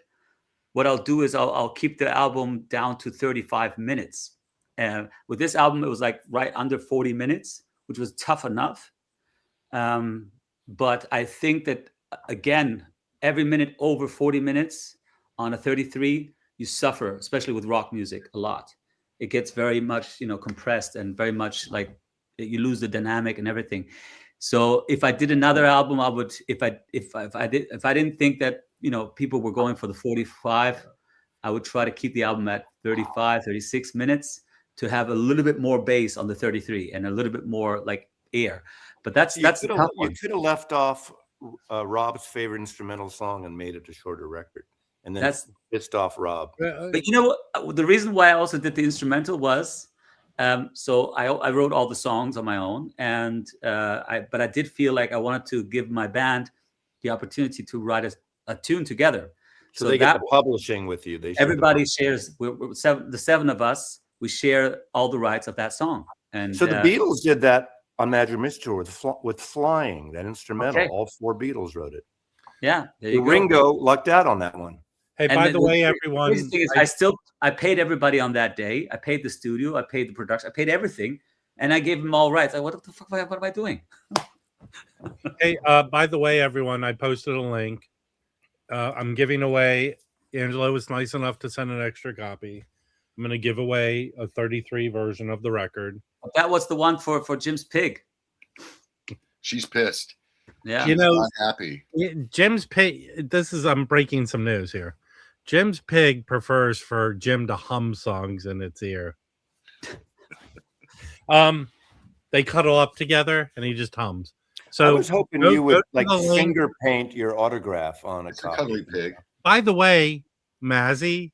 what I'll do is I'll keep the album down to 35 minutes. With this album, it was like right under 40 minutes, which was tough enough. But I think that, again, every minute over 40 minutes on a 33, you suffer, especially with rock music, a lot. it gets very much, compressed and very much like you lose the dynamic and everything. So if I did another album, I would, if I didn't think that, people were going for the 45, I would try to keep the album at 35, 36 minutes to have a little bit more bass on the 33 and a little bit more like air. But that's the tough one. You could have left off Rob's favorite instrumental song and made it a shorter record, and then that's pissed off Rob. But you know what? The reason why I also did the instrumental was, so I wrote all the songs on my own, and but I did feel like I wanted to give my band the opportunity to write a tune together. So they get the publishing with you. Everybody shares. The seven of us. We share all the rights of that song. And so the Beatles did that on Magic Mystery with Flying, that instrumental. Okay. All 4 Beatles wrote it. Yeah, Ringo lucked out on that one. Hey, by the way, everyone, the thing is, I paid everybody on that day. I paid the studio, I paid the production, I paid everything, and I gave them all rights. Like, what the fuck? What am I doing? Hey, by the way, everyone, I posted a link. I'm giving away. Angelo was nice enough to send an extra copy. I'm going to give away a 33 version of the record. That was the one for Jim's pig. She's pissed. Yeah, she's not happy. Jim's pig. I'm breaking some news here. Jim's pig prefers for Jim to hum songs in its ear. They cuddle up together and he just hums. So I was hoping you would like finger paint your autograph on a copy. Cuddly pig. By the way, Mazzy.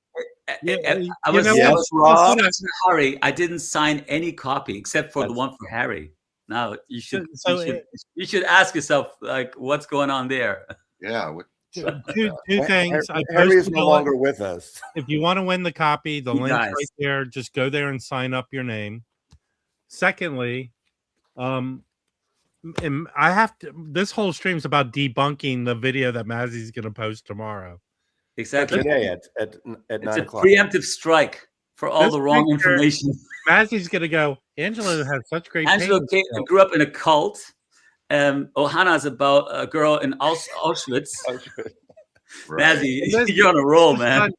I was in a hurry. I didn't sign any copy except for the one for Harry. Now you should ask yourself, like, what's going on there? Yeah. Two things. Harry is no longer with us. If you want to win the copy, the link's right there. Just go there and sign up your name. Secondly, I have to. This whole stream's about debunking the video that Mazzy's going to post tomorrow. Exactly. Today at 9 o'clock. It's a preemptive strike for all the wrong information. Mazzy's going to go, Angelo has such great Angelo grew up in a cult. Ohana's about a girl in Auschwitz. Right. Mazzy, you're on a roll, man.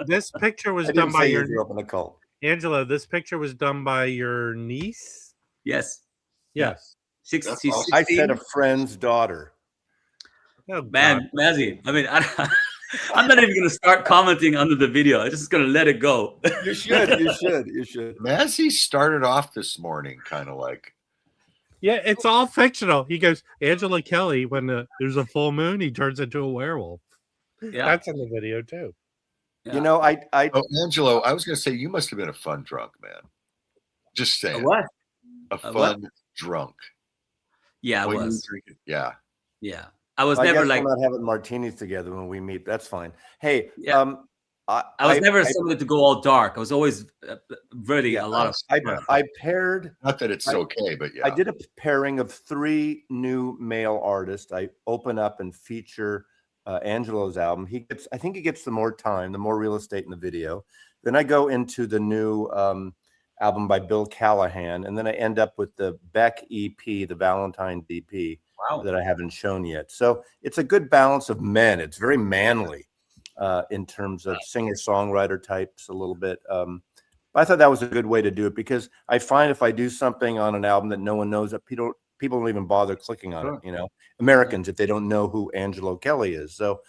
This picture was done by your... grew up in a cult. Angelo, this picture was done by your niece? Yes. Yes. 16. I said a friend's daughter. Oh, man, Mazzy, I mean, I'm not even going to start commenting under the video. I'm just going to let it go. You should. Mazzy started off this morning kind of like. Yeah, it's all fictional. He goes, Angelo Kelly, when there's a full moon, he turns into a werewolf. Yeah. That's in the video, too. Yeah. You know, Angelo, I was going to say, you must have been a fun drunk, man. Just saying. A what? A fun drunk. Yeah, I was. Yeah. Yeah. I was never like. We're not having martinis together when we meet. That's fine. Hey, yeah. I was never somebody to go all dark. I was always really a lot of. I paired. Not that it's okay, but yeah. I did a pairing of 3 new male artists. I open up and feature Angelo's album. I think he gets the more time, the more real estate in the video. Then I go into the new album by Bill Callahan, and then I end up with the Beck EP, the Valentine EP. Wow. That I haven't shown yet. So it's a good balance of men. It's very manly in terms of singer-songwriter types a little bit. But I thought that was a good way to do it because I find if I do something on an album that no one knows, that people don't even bother clicking on it, you know, Americans, if they don't know who Angelo Kelly is. So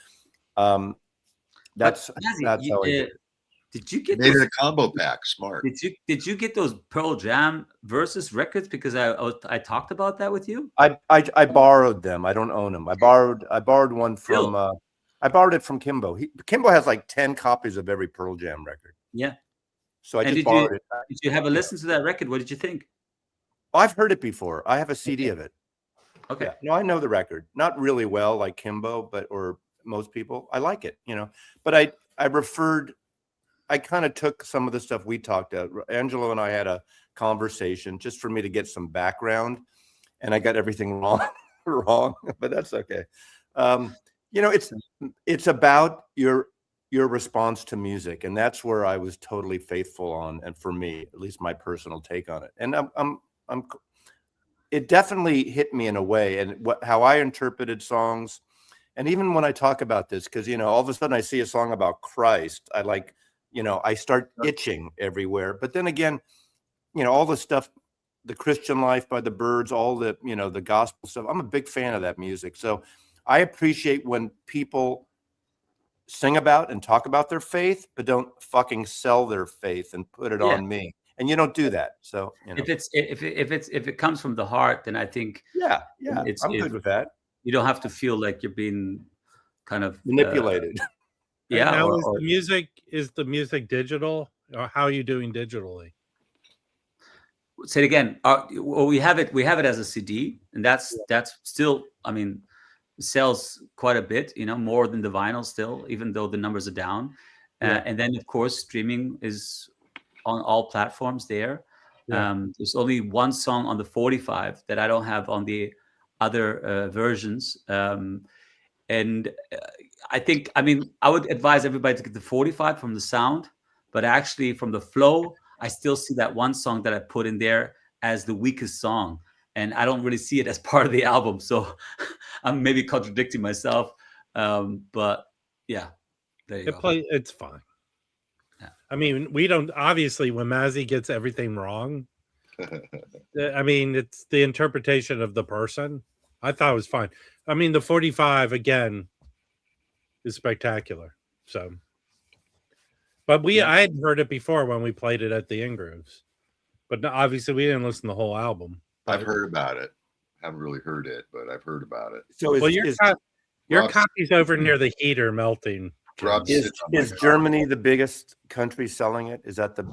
that's how I do it. Did you get made it a combo pack? Smart. Did you get those Pearl Jam versus records? Because I talked about that with you. I borrowed them. I don't own them. I borrowed one from. I borrowed it from Kimbo. Kimbo has like 10 copies of every Pearl Jam record. Yeah. So I just borrowed it. Did you have a listen to that record? What did you think? Oh, I've heard it before. I have a CD of it. Okay. Yeah. No, I know the record. Not really well, like Kimbo, or most people. I like it, you know. But I kind of took some of the stuff we talked about. Angelo and I had a conversation just for me to get some background, and I got everything wrong, but that's okay. You know, it's about your response to music, and that's where I was totally faithful on, and for me, at least my personal take on it. And it definitely hit me in a way, and how I interpreted songs, and even when I talk about this, because you know, all of a sudden I see a song about Christ, I like I start itching everywhere. But then again, all the stuff, the Christian Life by the Byrds, all the, the gospel stuff. I'm a big fan of that music. So I appreciate when people sing about and talk about their faith, but don't fucking sell their faith and put it on me. And you don't do that. So if it comes from the heart, then I think I'm good with that. You don't have to feel like you're being kind of manipulated. Now is the music digital, or how are you doing digitally? Say it again. Well, we have it as a CD, and that's still, I mean, sells quite a bit, more than the vinyl still, even though the numbers are down. And then of course streaming is on all platforms there. There's only one song on the 45 that I don't have on the other versions. And I would advise everybody to get the 45 from the sound, but actually from the flow, I still see that one song that I put in there as the weakest song. And I don't really see it as part of the album. So I'm maybe contradicting myself. But yeah, there you go. It's fine. Yeah. I mean, we don't, obviously, when Mazzy gets everything wrong, I mean, it's the interpretation of the person. I thought it was fine. I mean, the 45, again, is spectacular. So, but I had heard it before when we played it at the In-Grooves. But obviously, we didn't listen to the whole album. I've heard about it. Haven't really heard it, but I've heard about it. So your copy's over near the heater melting. Is Germany the biggest country selling it? Is that the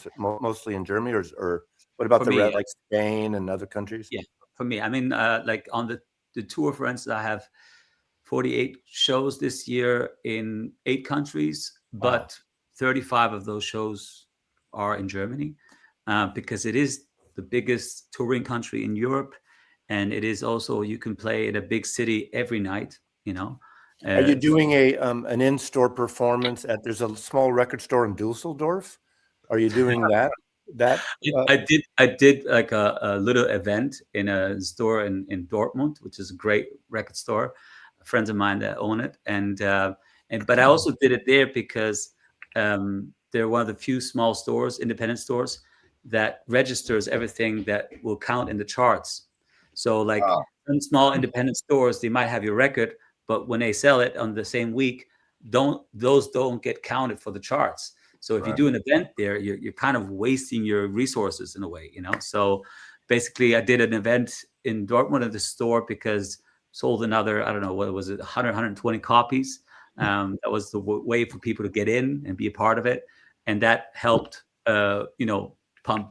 mostly in Germany, or what about like Spain and other countries? Yeah, for me, I mean, like on the tour, for instance, I have 48 shows this year in 8 countries, but 35 of those shows are in Germany, because it is the biggest touring country in Europe, and it is also, you can play in a big city every night. Are you doing an in-store performance there's a small record store in Dusseldorf? Are you doing that? I did like a little event in a store in Dortmund, which is a great record store. Friends of mine that own it, but I also did it there because they're one of the few small stores, independent stores, that registers everything that will count in the charts. So like some small independent stores, they might have your record, but when they sell it on the same week, those don't get counted for the charts. So if you do an event there, you're kind of wasting your resources in a way, So basically, I did an event in Dortmund at the store because sold another, I don't know, what was it, 100, 120 copies. That was the way for people to get in and be a part of it, and that helped,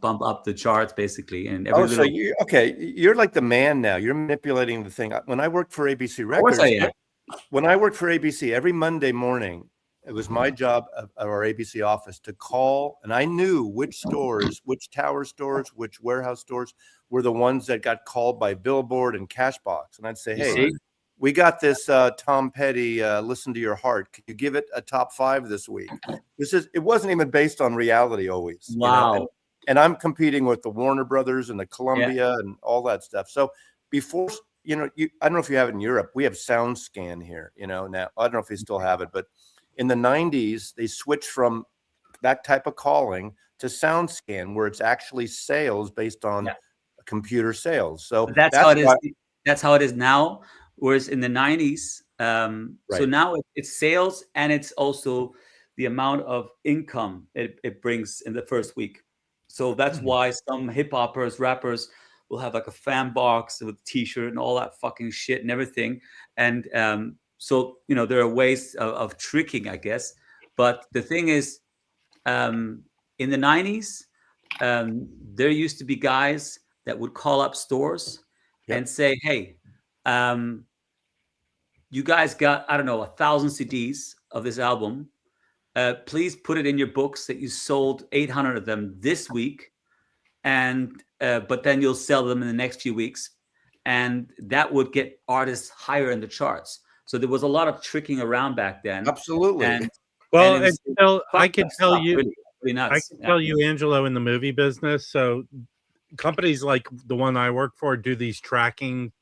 bump up the charts basically. And so you're like the man now. You're manipulating the thing. When I worked for ABC Records, when I worked for ABC, every Monday morning, it was my job at our ABC office to call, and I knew which stores, which tower stores, which warehouse stores were the ones that got called by Billboard and Cashbox. And I'd say, hey, we got this Tom Petty, Listen to Your Heart. Can you give it a top 5 this week? It wasn't even based on reality always. Wow. And I'm competing with the Warner Brothers and the Columbia and all that stuff. So before, I don't know if you have it in Europe. We have SoundScan here, now. I don't know if you still have it, but in the 90s, they switched from that type of calling to SoundScan, where it's actually sales based on computer sales. So that's how it is. That's how it is now. Whereas in the 90s, so now it's sales, and it's also the amount of income it brings in the first week. So that's why some hip hoppers, rappers will have like a fan box with a t-shirt and all that fucking shit and everything. And so, there are ways of tricking, I guess. But the thing is, in the 90s, there used to be guys that would call up stores and say, hey, you guys got, I don't know, 1,000 CDs of this album. Please put it in your books that you sold 800 of them this week, and but then you'll sell them in the next few weeks, and that would get artists higher in the charts. So there was a lot of tricking around back then. Absolutely. I can tell you, really nuts. I can tell you, Angelo, in the movie business. So companies like the one I work for do these tracking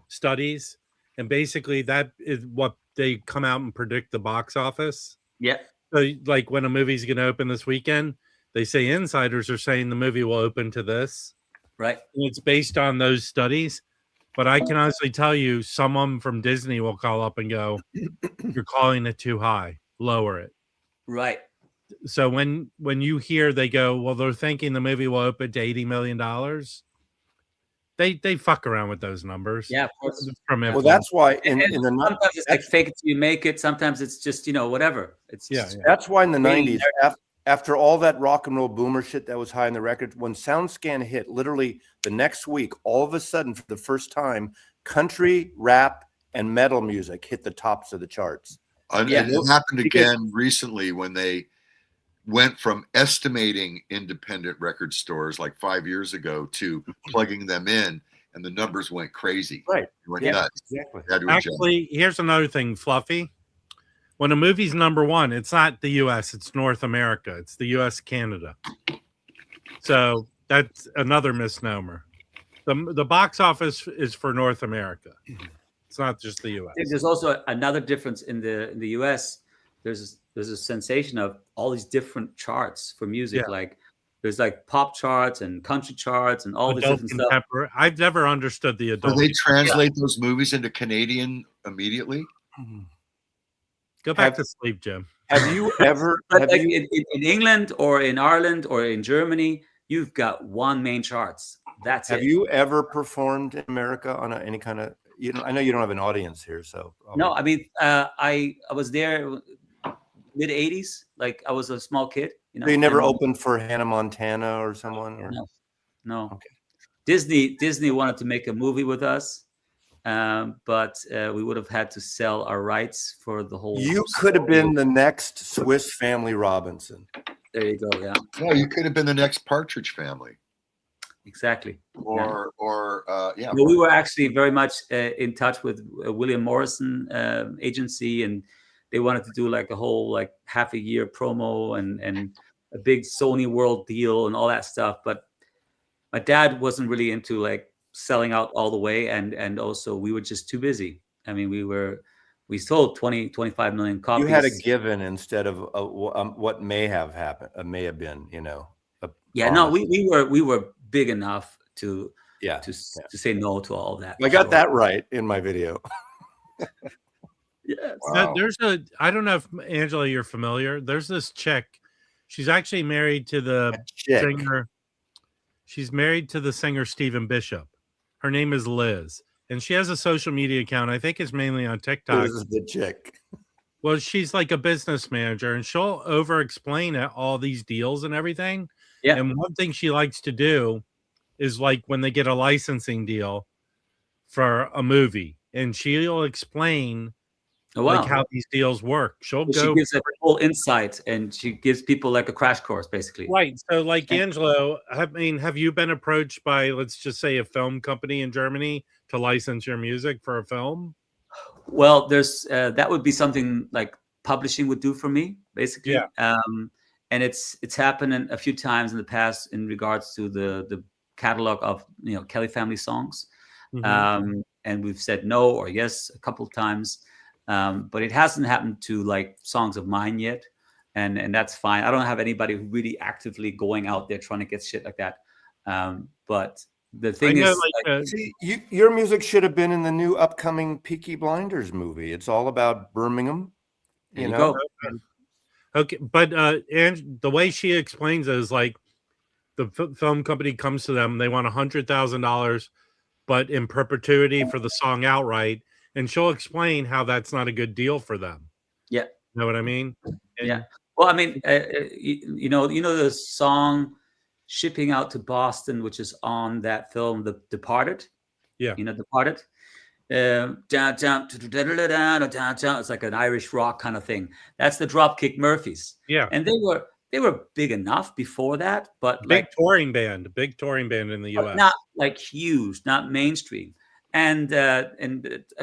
studies, and basically that is what they come out and predict the box office. Yeah. So, like when a movie's going to open this weekend, they say insiders are saying the movie will open to this. Right. And it's based on those studies. But I can honestly tell you, someone from Disney will call up and go, "You're calling it too high. Lower it." Right. So when you hear they go, "Well, they're thinking the movie will open to $80 million," they fuck around with those numbers. Yeah, of course. Well, that's why in the sometimes it's like fake it till you make it. Sometimes it's just whatever. It's just, That's why in the 90s, after all that rock and roll boomer shit that was high in the records, when SoundScan hit, literally the next week, all of a sudden, for the first time, country, rap, and metal music hit the tops of the charts. And it happened again recently when they went from estimating independent record stores like 5 years ago to plugging them in, and the numbers went crazy. Right. It went nuts. Exactly. Actually, here's another thing, Fluffy. When a movie's number one, it's not the U.S., it's North America. It's the U.S., Canada. So that's another misnomer. The box office is for North America. It's not just the U.S. There's also another difference in the U.S. There's a sensation of all these different charts for music. Yeah. Like there's like pop charts and country charts and all Adult these different stuff. I've never understood the adult. Do they translate those movies into Canadian immediately? Go back to sleep, Jim. Have you ever? In England or in Ireland or in Germany, you've got one main charts. That's Have you ever performed in America on any kind of? I know you don't have an audience here, so no. I mean, I was there mid '80s. Like I was a small kid. So you never opened for Hannah Montana or someone? Or? No. Okay. Disney wanted to make a movie with us. But we would have had to sell our rights for the whole. You could have been the next Swiss Family Robinson. There you go. Yeah. Yeah, you could have been the next Partridge Family. Exactly. Or Well, we were actually very much in touch with William Morrison agency, and they wanted to do like a whole like half a year promo and a big Sony World deal and all that stuff. But my dad wasn't really into like selling out all the way, and also we were just too busy. I mean, we sold 25 million copies. You had a given instead of what may have happened, may have been, no, we were big enough to say no to all that. I got that right in my video. Yes. Wow. I don't know if Angela, you're familiar. There's this chick. She's actually married to the singer. She's married to the singer Stephen Bishop. Her name is Liz, and she has a social media account. I think it's mainly on TikTok. This is the chick. Well, she's like a business manager, and she'll over-explain all these deals and everything. Yeah. And one thing she likes to do is like when they get a licensing deal for a movie, and she'll explain like how these deals work. She gives a full insight, and she gives people like a crash course, basically. Right. So, like Angelo, I mean, have you been approached by, let's just say, a film company in Germany to license your music for a film? Well, there's that would be something like publishing would do for me, basically. Yeah. And it's happened a few times in the past in regards to the catalog of Kelly family songs, and we've said no or yes a couple of times. But it hasn't happened to like songs of mine yet, and that's fine. I don't have anybody really actively going out there trying to get shit like that. But the thing is, see, your music should have been in the new upcoming Peaky Blinders movie. It's all about Birmingham. You know. Okay, but and the way she explains it is like the film company comes to them, they want $100,000, but in perpetuity for the song outright. And she'll explain how that's not a good deal for them. Yeah. You know what I mean? Yeah. Well, I mean, you know the song Shipping Out to Boston, which is on that film, The Departed? Yeah. Departed? It's like an Irish rock kind of thing. That's the Dropkick Murphys. Yeah. And they were big enough before that, but big touring band in the US. Not like huge, not mainstream. And a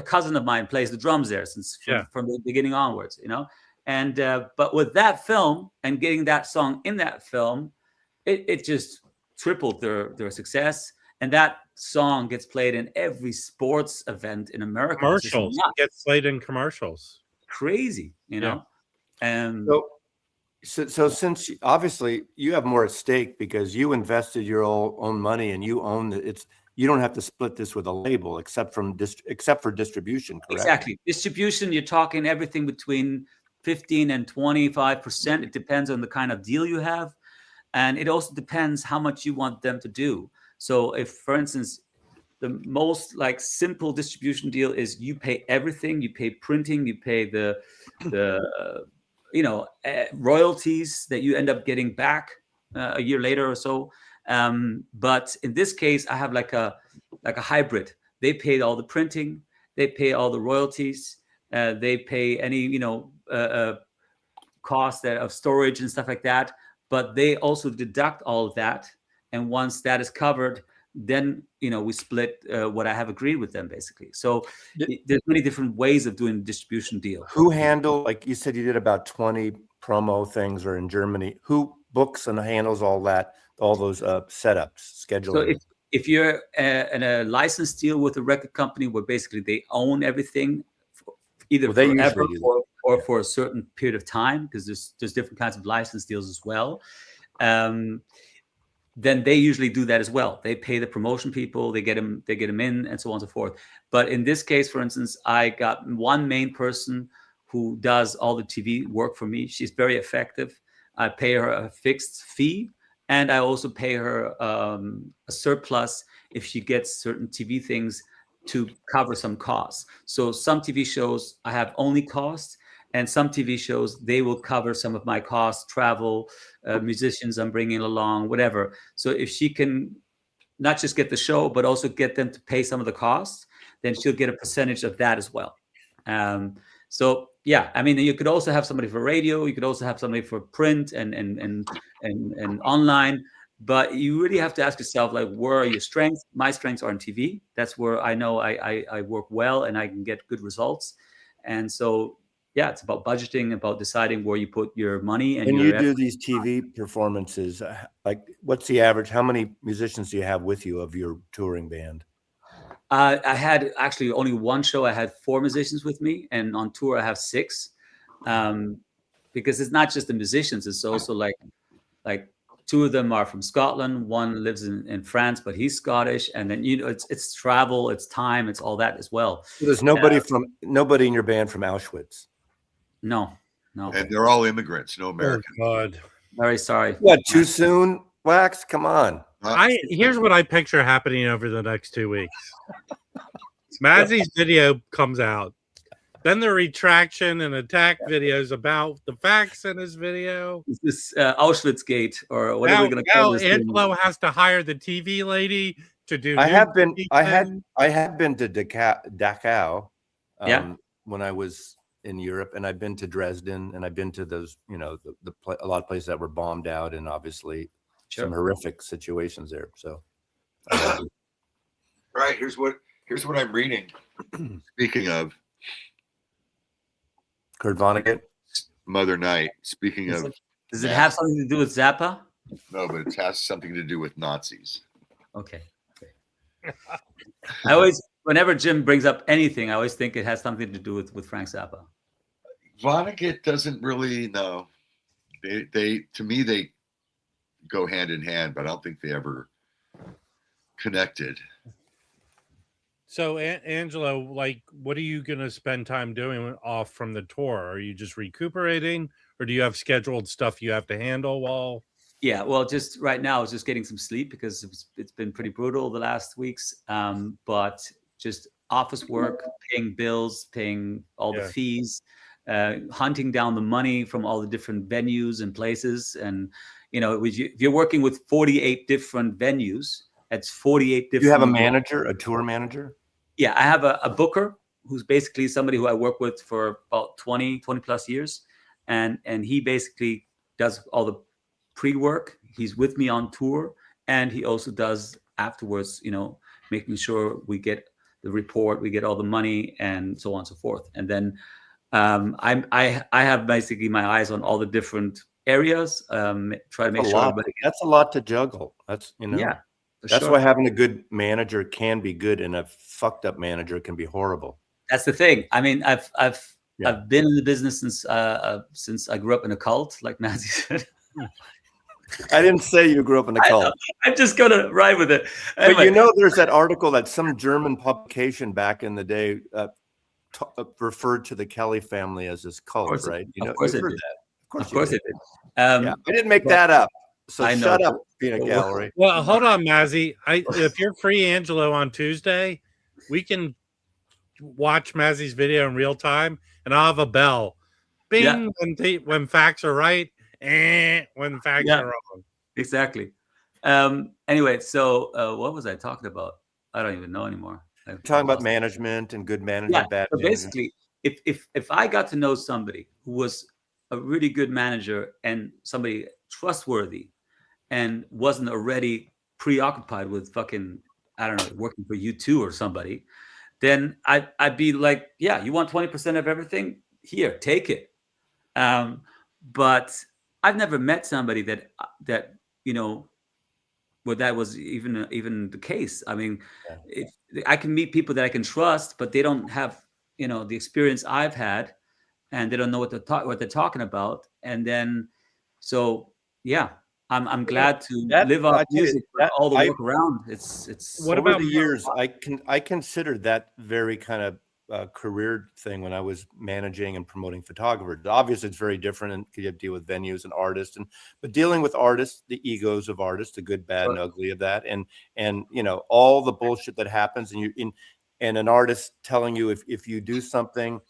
cousin of mine plays the drums there since from the beginning onwards, And but with that film and getting that song in that film, it just tripled their success. And that song gets played in every sports event in America. Commercials. It gets played in commercials. Crazy, And so So since obviously you have more at stake because you invested your own money and you own it, you don't have to split this with a label except for distribution, correct? Exactly. Distribution, you're talking everything between 15 and 25%. It depends on the kind of deal you have. And it also depends how much you want them to do. So if, for instance, the most like simple distribution deal is you pay everything, you pay printing, you pay the royalties that you end up getting back a year later or so. But in this case, I have like a hybrid. They paid all the printing, they pay all the royalties, they pay any cost of storage and stuff like that. But they also deduct all of that, and once that is covered, then we split what I have agreed with them, basically. So there's many different ways of doing a distribution deal. Who handle, like you said, you did about 20 promo things, or in Germany, who books and handles all those setups, scheduling? So if you're in a license deal with a record company where basically they own everything, either forever or for a certain period of time, because there's different kinds of license deals as well. Then they usually do that as well. They pay the promotion people, they get them in, and so on and so forth. But in this case, for instance, I got one main person who does all the TV work for me. She's very effective. I pay her a fixed fee, and I also pay her a surplus if she gets certain TV things to cover some costs. So some TV shows I have only costs, and some TV shows, they will cover some of my costs, travel, musicians I'm bringing along, whatever. So if she can not just get the show, but also get them to pay some of the costs, then she'll get a percentage of that as well. So yeah, I mean, you could also have somebody for radio. You could also have somebody for print and online. But you really have to ask yourself, like, where are your strengths? My strengths are in TV. That's where I know I work well and I can get good results. And so, yeah, it's about budgeting, about deciding where you put your money. And when you do these TV performances, like, what's the average? How many musicians do you have with you of your touring band? I had actually only one show. I had 4 musicians with me, and on tour I have 6, because it's not just the musicians. It's also like 2 of them are from Scotland. One lives in France, but he's Scottish. And then it's travel, it's time, it's all that as well. So there's nobody in your band from Auschwitz. No. And they're all immigrants, no Americans. Oh, God. Very sorry. What, too soon, Wax? Come on. Here's what I picture happening over the next 2 weeks. Mazzy's video comes out. Then the retraction and attack videos about the facts in his video. Is this Auschwitz Gate, or what are we going to call this? Angelo has to hire the TV lady to do. I have been to Dachau. When I was in Europe, and I've been to Dresden, and I've been to those, a lot of places that were bombed out, and obviously some horrific situations there. So, right, here's what I'm reading. Speaking of Kurt Vonnegut, Mother Night. Speaking of, does it have something to do with Zappa? No, but it has something to do with Nazis. Okay. I always, whenever Jim brings up anything, I always think it has something to do with Frank Zappa. Vonnegut doesn't really know. They to me they go hand in hand, but I don't think they ever connected. So, Angelo, like, what are you going to spend time doing off from the tour? Are you just recuperating, or do you have scheduled stuff you have to handle while? Yeah, well, just right now, I was just getting some sleep because it's been pretty brutal the last weeks. But just office work, paying bills, paying all the fees, hunting down the money from all the different venues and places. And, if you're working with 48 different venues, that's 48 different. You have a manager, a tour manager? Yeah, I have a booker who's basically somebody who I work with for about 20 plus years. And he basically does all the pre-work. He's with me on tour, and he also does afterwards, making sure we get the report, we get all the money, and so on and so forth. And then I have basically my eyes on all the different areas, try to make sure everybody gets. That's a lot to juggle. That's yeah. That's why having a good manager can be good, and a fucked up manager can be horrible. That's the thing. I mean, I've I've been in the business since I grew up in a cult, like Mazzy said. I didn't say you grew up in a cult. I'm just gonna ride with it. Anyway. But there's that article that some German publication back in the day referred to the Kelly family as this cult, right? Of course it did. Of course it did. I didn't make that up. So I know. Shut up, peanut gallery. Well, hold on, Mazzy. If you're free, Angelo, on Tuesday, we can watch Mazzy's video in real time, and I'll have a bell. Bing, when facts are right, when facts are wrong. Exactly. Anyway, so what was I talking about? I don't even know anymore. Talking about management and good management, bad so management. Basically, if I got to know somebody who was a really good manager and somebody trustworthy and wasn't already preoccupied with fucking, I don't know, working for U2 or somebody, then I'd be like, yeah, you want 20% of everything? Here, take it. But I've never met somebody that where that was even the case. I mean, if I can meet people that I can trust, but they don't have the experience I've had, and they don't know what they're talking about, and then so yeah. I'm glad to live off music, all the work around. It's what about the years? I considered that very kind of career thing when I was managing and promoting photographers. Obviously, it's very different, and you have to deal with venues and artists, but dealing with artists, the egos of artists, the good, bad, and ugly of that, and all the bullshit that happens, and an artist telling you if you do something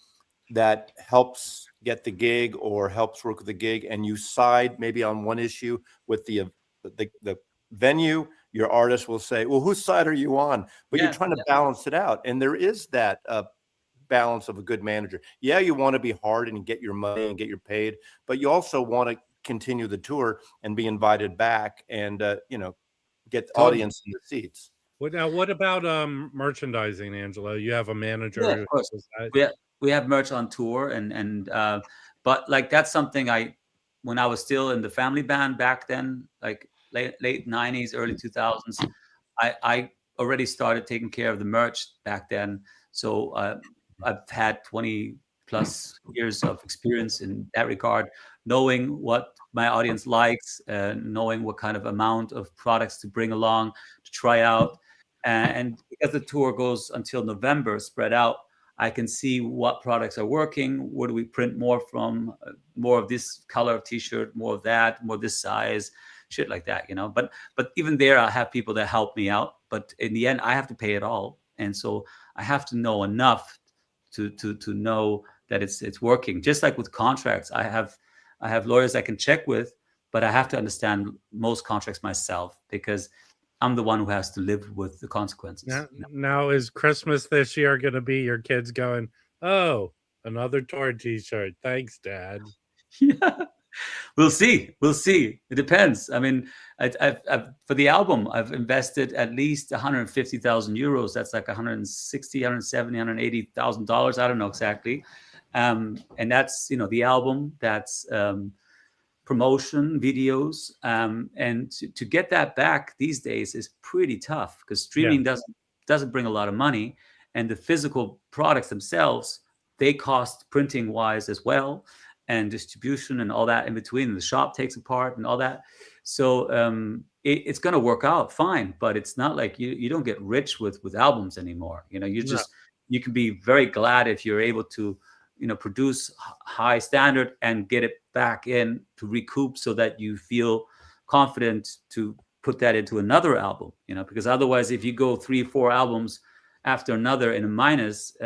that helps get the gig or helps work with the gig, and you side maybe on one issue with the venue, your artist will say, well, whose side are you on? But you're trying to balance it out. And there is that balance of a good manager. Yeah, you want to be hard and get your money and get your paid, but you also want to continue the tour and be invited back and get the audience in the seats. What about merchandising, Angelo? You have a manager. Yeah, of course. We have merch on tour, and but like that's something when I was still in the family band back then, like late 90s, early 2000s, I already started taking care of the merch back then. So I've had 20 plus years of experience in that regard, knowing what my audience likes, knowing what kind of amount of products to bring along to try out. And because the tour goes until November, spread out, I can see what products are working. Where do we print more from? More of this color of T-shirt, more of that, more this size, shit like that, But even there, I have people that help me out. But in the end, I have to pay it all, and so I have to know enough to know that it's working. Just like with contracts, I have lawyers I can check with, but I have to understand most contracts myself because I'm the one who has to live with the consequences. Now is Christmas this year going to be your kids going, oh, another tour T-shirt? Thanks, Dad. Yeah, we'll see. It depends. I mean, I've for the album, I've invested at least 150,000 euros. That's like 160, 170, 180,000 dollars. I don't know exactly. And that's the album. That's promotion videos, and to get that back these days is pretty tough because streaming doesn't bring a lot of money, and the physical products themselves, they cost printing wise as well, and distribution and all that in between. The shop takes a part and all that, so it's going to work out fine, but it's not like you don't get rich with albums anymore. You can be very glad if you're able to produce high standard and get it back in to recoup so that you feel confident to put that into another album, because otherwise if you go 3-4 albums after another in a minus,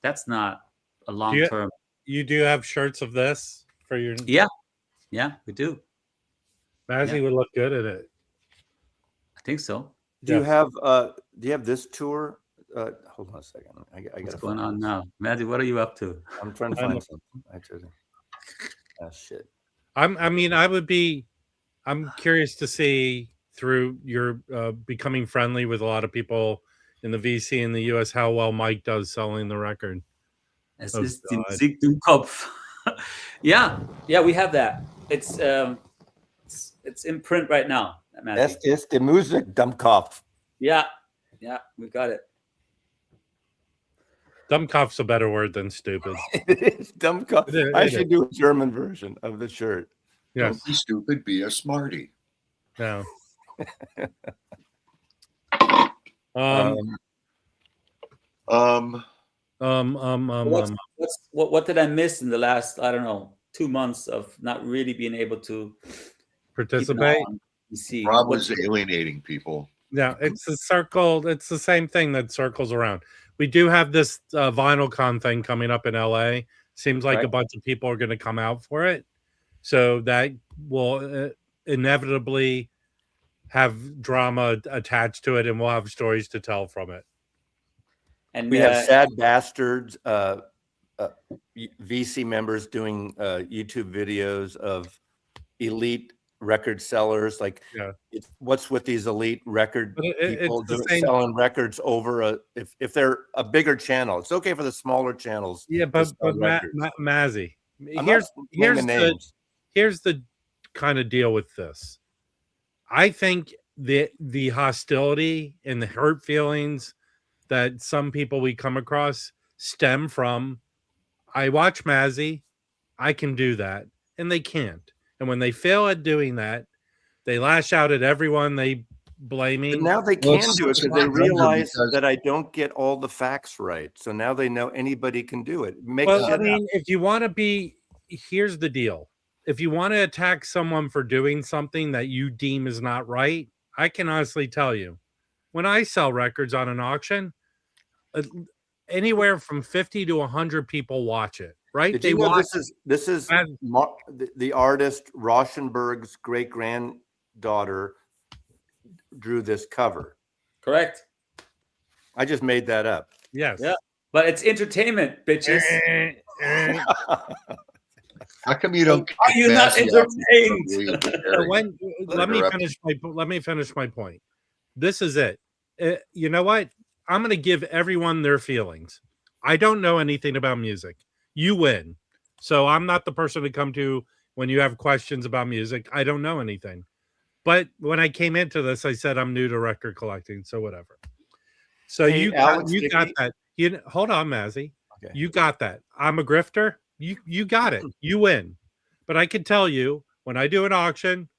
that's not a long term. You do have shirts of this for your... Yeah, we do. Mazzy would look good at it. I think so. Do you have this tour? Hold on a second. I got what's going on now, Mazzy? What are you up to? I'm trying to find something. Shit. I'm curious to see through your becoming friendly with a lot of people in the VC in the US how well Mike does selling the record. Es ist die Musik im Kopf. Yeah, we have that. It's in print right now. Es ist die Musik im Kopf. Yeah, we've got it. Dummkopf's a better word than stupid. It is Dummkopf. I should do a German version of the shirt. Yes. Don't be stupid, be a smarty. No. What did I miss in the last, I don't know, 2 months of not really being able to participate? Rob was alienating people. Yeah, it's a circle. It's the same thing that circles around. We do have this Vinyl Con thing coming up in LA. Seems like a bunch of people are going to come out for it. So that will inevitably have drama attached to it, and we'll have stories to tell from it. And we have Sad Bastards, VC members doing YouTube videos of elite record sellers. Like, what's with these elite record people selling records over if they're a bigger channel? It's okay for the smaller channels. Yeah, but Mazzy, here's the kind of deal with this. I think the hostility and the hurt feelings that some people we come across stem from, I watch Mazzy, I can do that, and they can't. And when they fail at doing that, they lash out at everyone they blaming. But now they can do it because they realize that I don't get all the facts right. So now they know anybody can do it. Well, I mean, if you want to be, here's the deal. If you want to attack someone for doing something that you deem is not right, I can honestly tell you, when I sell records on an auction, anywhere from 50 to 100 people watch it. Right? Did you know this is the artist Rauschenberg's great granddaughter drew this cover. Correct. I just made that up. Yes. Yeah. But it's entertainment, bitches. How come you don't? Are you not entertained? Let me finish my point. This is it. You know what? I'm going to give everyone their feelings. I don't know anything about music. You win. So I'm not the person to come to when you have questions about music. I don't know anything. But when I came into this, I said I'm new to record collecting, so whatever. So you got that. Hold on, Mazzy. Okay. You got that. I'm a grifter. You got it. You win. But I can tell you, when I do an auction,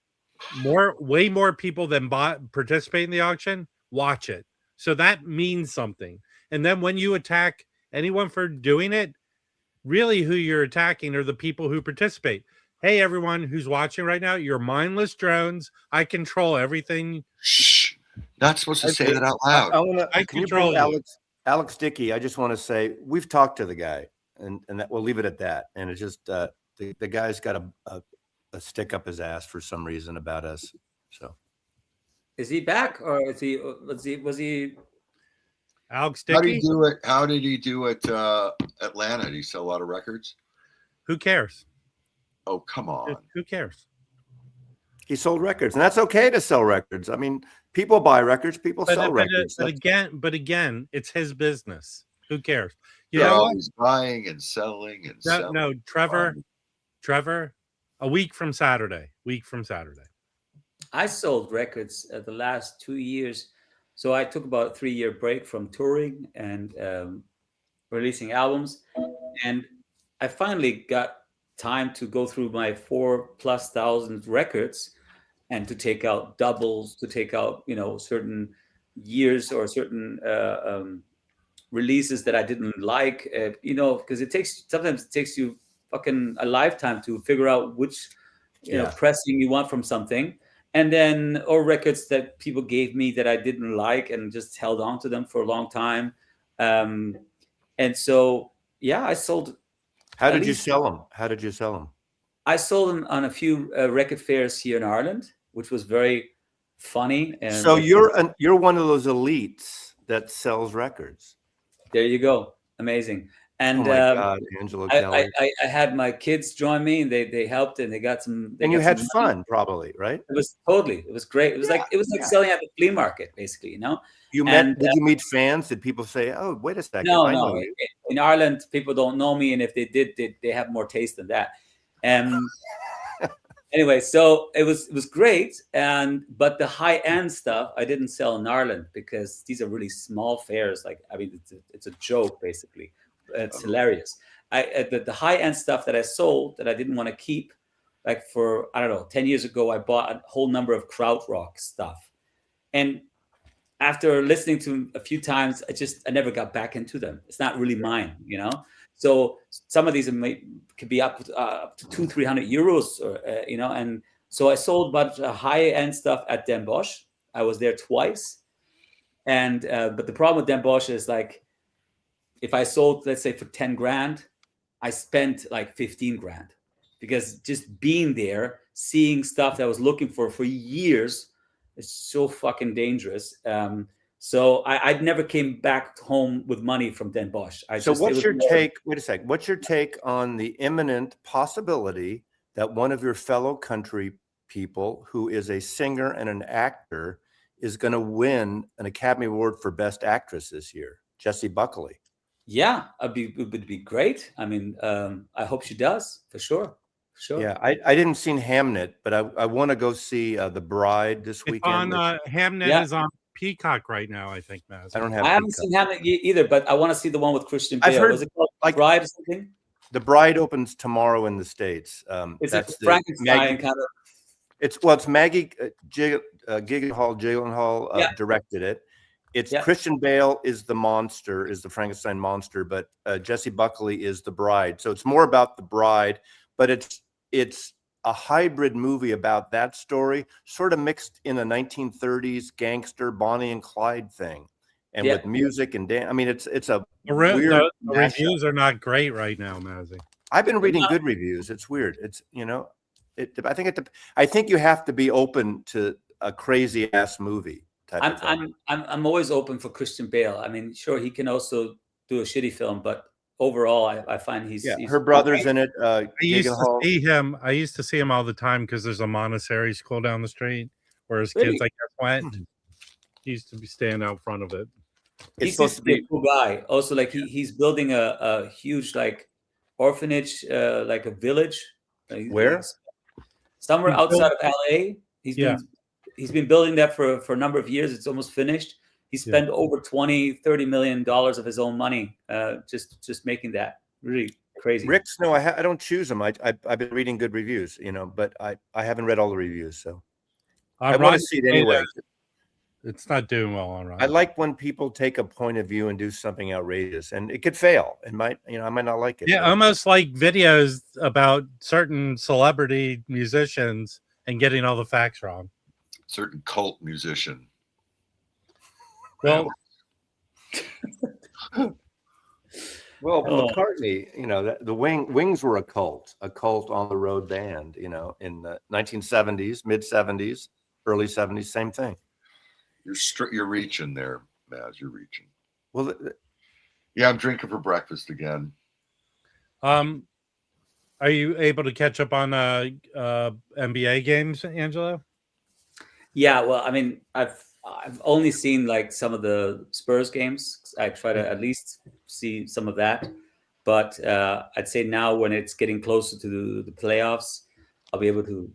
way more people than participate in the auction watch it. So that means something. And then when you attack anyone for doing it, really who you're attacking are the people who participate. Hey, everyone who's watching right now, you're mindless drones. I control everything. Shh. Not supposed to say that out loud. I control Alex Dickey. I just want to say we've talked to the guy, and that we'll leave it at that. And it's just the guy's got a stick up his ass for some reason about us. So is he back, or was he Alex Dickey? How did he do it Atlanta? Did he sell a lot of records? Who cares? Oh, come on. Who cares? He sold records, and that's okay to sell records. I mean, people buy records, people sell records. But again, it's his business. Who cares? You know, always buying and selling and selling. No, Trevor, a week from Saturday. I sold records the last 2 years. So I took about a 3-year break from touring and releasing albums. And I finally got time to go through my 4,000+ records and to take out doubles, to take out, certain years or certain releases that I didn't like, because sometimes it takes you fucking a lifetime to figure out which pressing you want from something. And then, or records that people gave me that I didn't like and just held on to them for a long time. And so, I sold. How did you sell them? I sold them on a few record fairs here in Ireland, which was very funny. And so you're one of those elites that sells records. There you go. Amazing. And oh my God, Angelo Kelly. I had my kids join me, and they helped, and they got some. And you had fun, probably, right? It was great. It was like selling at the flea market, basically. Did you meet fans? Did people say, "Oh, wait a second"? No. In Ireland, people don't know me, and if they did, they have more taste than that. Anyway, so it was great, but the high end stuff I didn't sell in Ireland because these are really small fairs. Like, I mean, it's a joke basically. It's hilarious. The high end stuff that I sold that I didn't want to keep, like for I don't know, 10 years ago, I bought a whole number of krautrock stuff, and after listening to them a few times, I never got back into them. It's not really mine, you know. So some of these could be up to 200-300 euros, or you know. And so I sold a bunch of high end stuff at Den Bosch. I was there twice, and but the problem with Den Bosch is like, if I sold, let's say for 10 grand, I spent like 15 grand because just being there, seeing stuff that I was looking for years. It's so fucking dangerous. So I never came back home with money from Den Bosch. What's your take? Wait a second. What's your take on the imminent possibility that one of your fellow country people who is a singer and an actor is going to win an Academy Award for Best Actress this year? Jessie Buckley. Yeah, it would be great. I mean, I hope she does, for sure. Sure. Yeah, I didn't see Hamnet, but I want to go see The Bride this weekend. Hamnet is on Peacock right now, I think, Maz. I haven't seen Hamnet either, but I want to see the one with Christian Bale. I've heard, was it called like Bride or something? The Bride opens tomorrow in the States. It's a Frankenstein kind of. It's Maggie Gyllenhaal directed it. It's Christian Bale is the monster, is the Frankenstein monster, but Jessie Buckley is the bride. So it's more about the bride, but it's a hybrid movie about that story, sort of mixed in a 1930s gangster Bonnie and Clyde thing, and with music and dance. I mean, it's a weird. The reviews are not great right now, Mazzy. I've been reading good reviews. It's weird. It's I think you have to be open to a crazy ass movie. I'm always open for Christian Bale. I mean, sure, he can also do a shitty film, but overall, I find he's her brother's in it. I used to see him all the time because there's a Montessori school down the street where his kids, I guess, went. He used to be standing out front of it. He's supposed to be a cool guy. Also, like he's building a huge like orphanage, like a village. Where? Somewhere outside of LA. He's been building that for a number of years. It's almost finished. He spent over $20-30 million of his own money just making that. Really crazy. Rick Snow, I don't choose them. I've been reading good reviews, but I haven't read all the reviews, so I want to see it anyway. It's not doing well on Rotten. I like when people take a point of view and do something outrageous, and it could fail. It might, I might not like it. Yeah, almost like videos about certain celebrity musicians and getting all the facts wrong. Certain cult musician. Well, McCartney, the Wings were a cult on the road band, in the 1970s, mid 70s, early 70s, same thing. You're reaching there, Maz. You're reaching. Well, I'm drinking for breakfast again. Are you able to catch up on NBA games, Angelo? Yeah, well, I mean, I've only seen like some of the Spurs games. I try to at least see some of that, but I'd say now when it's getting closer to the playoffs, I'll be able to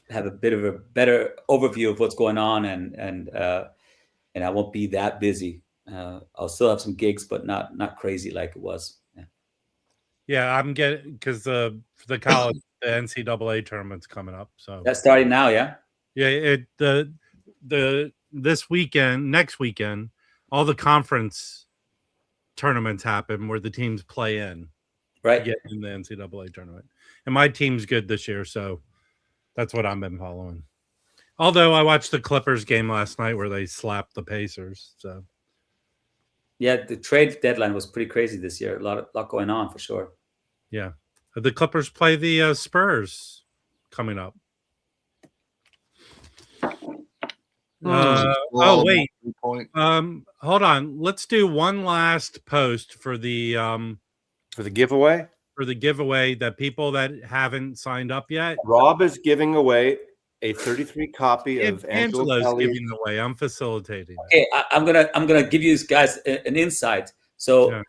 have a bit of a better overview of what's going on, and I won't be that busy. I'll still have some gigs, but not crazy like it was. Yeah, I'm getting because the college, the NCAA tournament's coming up, so that's starting now. Yeah. Yeah, next weekend, all the conference tournaments happen where the teams play in, right? Get in the NCAA tournament, and my team's good this year, so that's what I've been following. Although I watched the Clippers game last night where they slapped the Pacers. So yeah, the trade deadline was pretty crazy this year. A lot going on for sure. Yeah, the Clippers play the Spurs coming up. Wait. Hold on. Let's do one last post for the giveaway. For the giveaway that people that haven't signed up yet. Rob is giving away a 33 copy of Angelo's Kelly. Giving away. I'm facilitating. Okay, I'm gonna give you guys an insight. So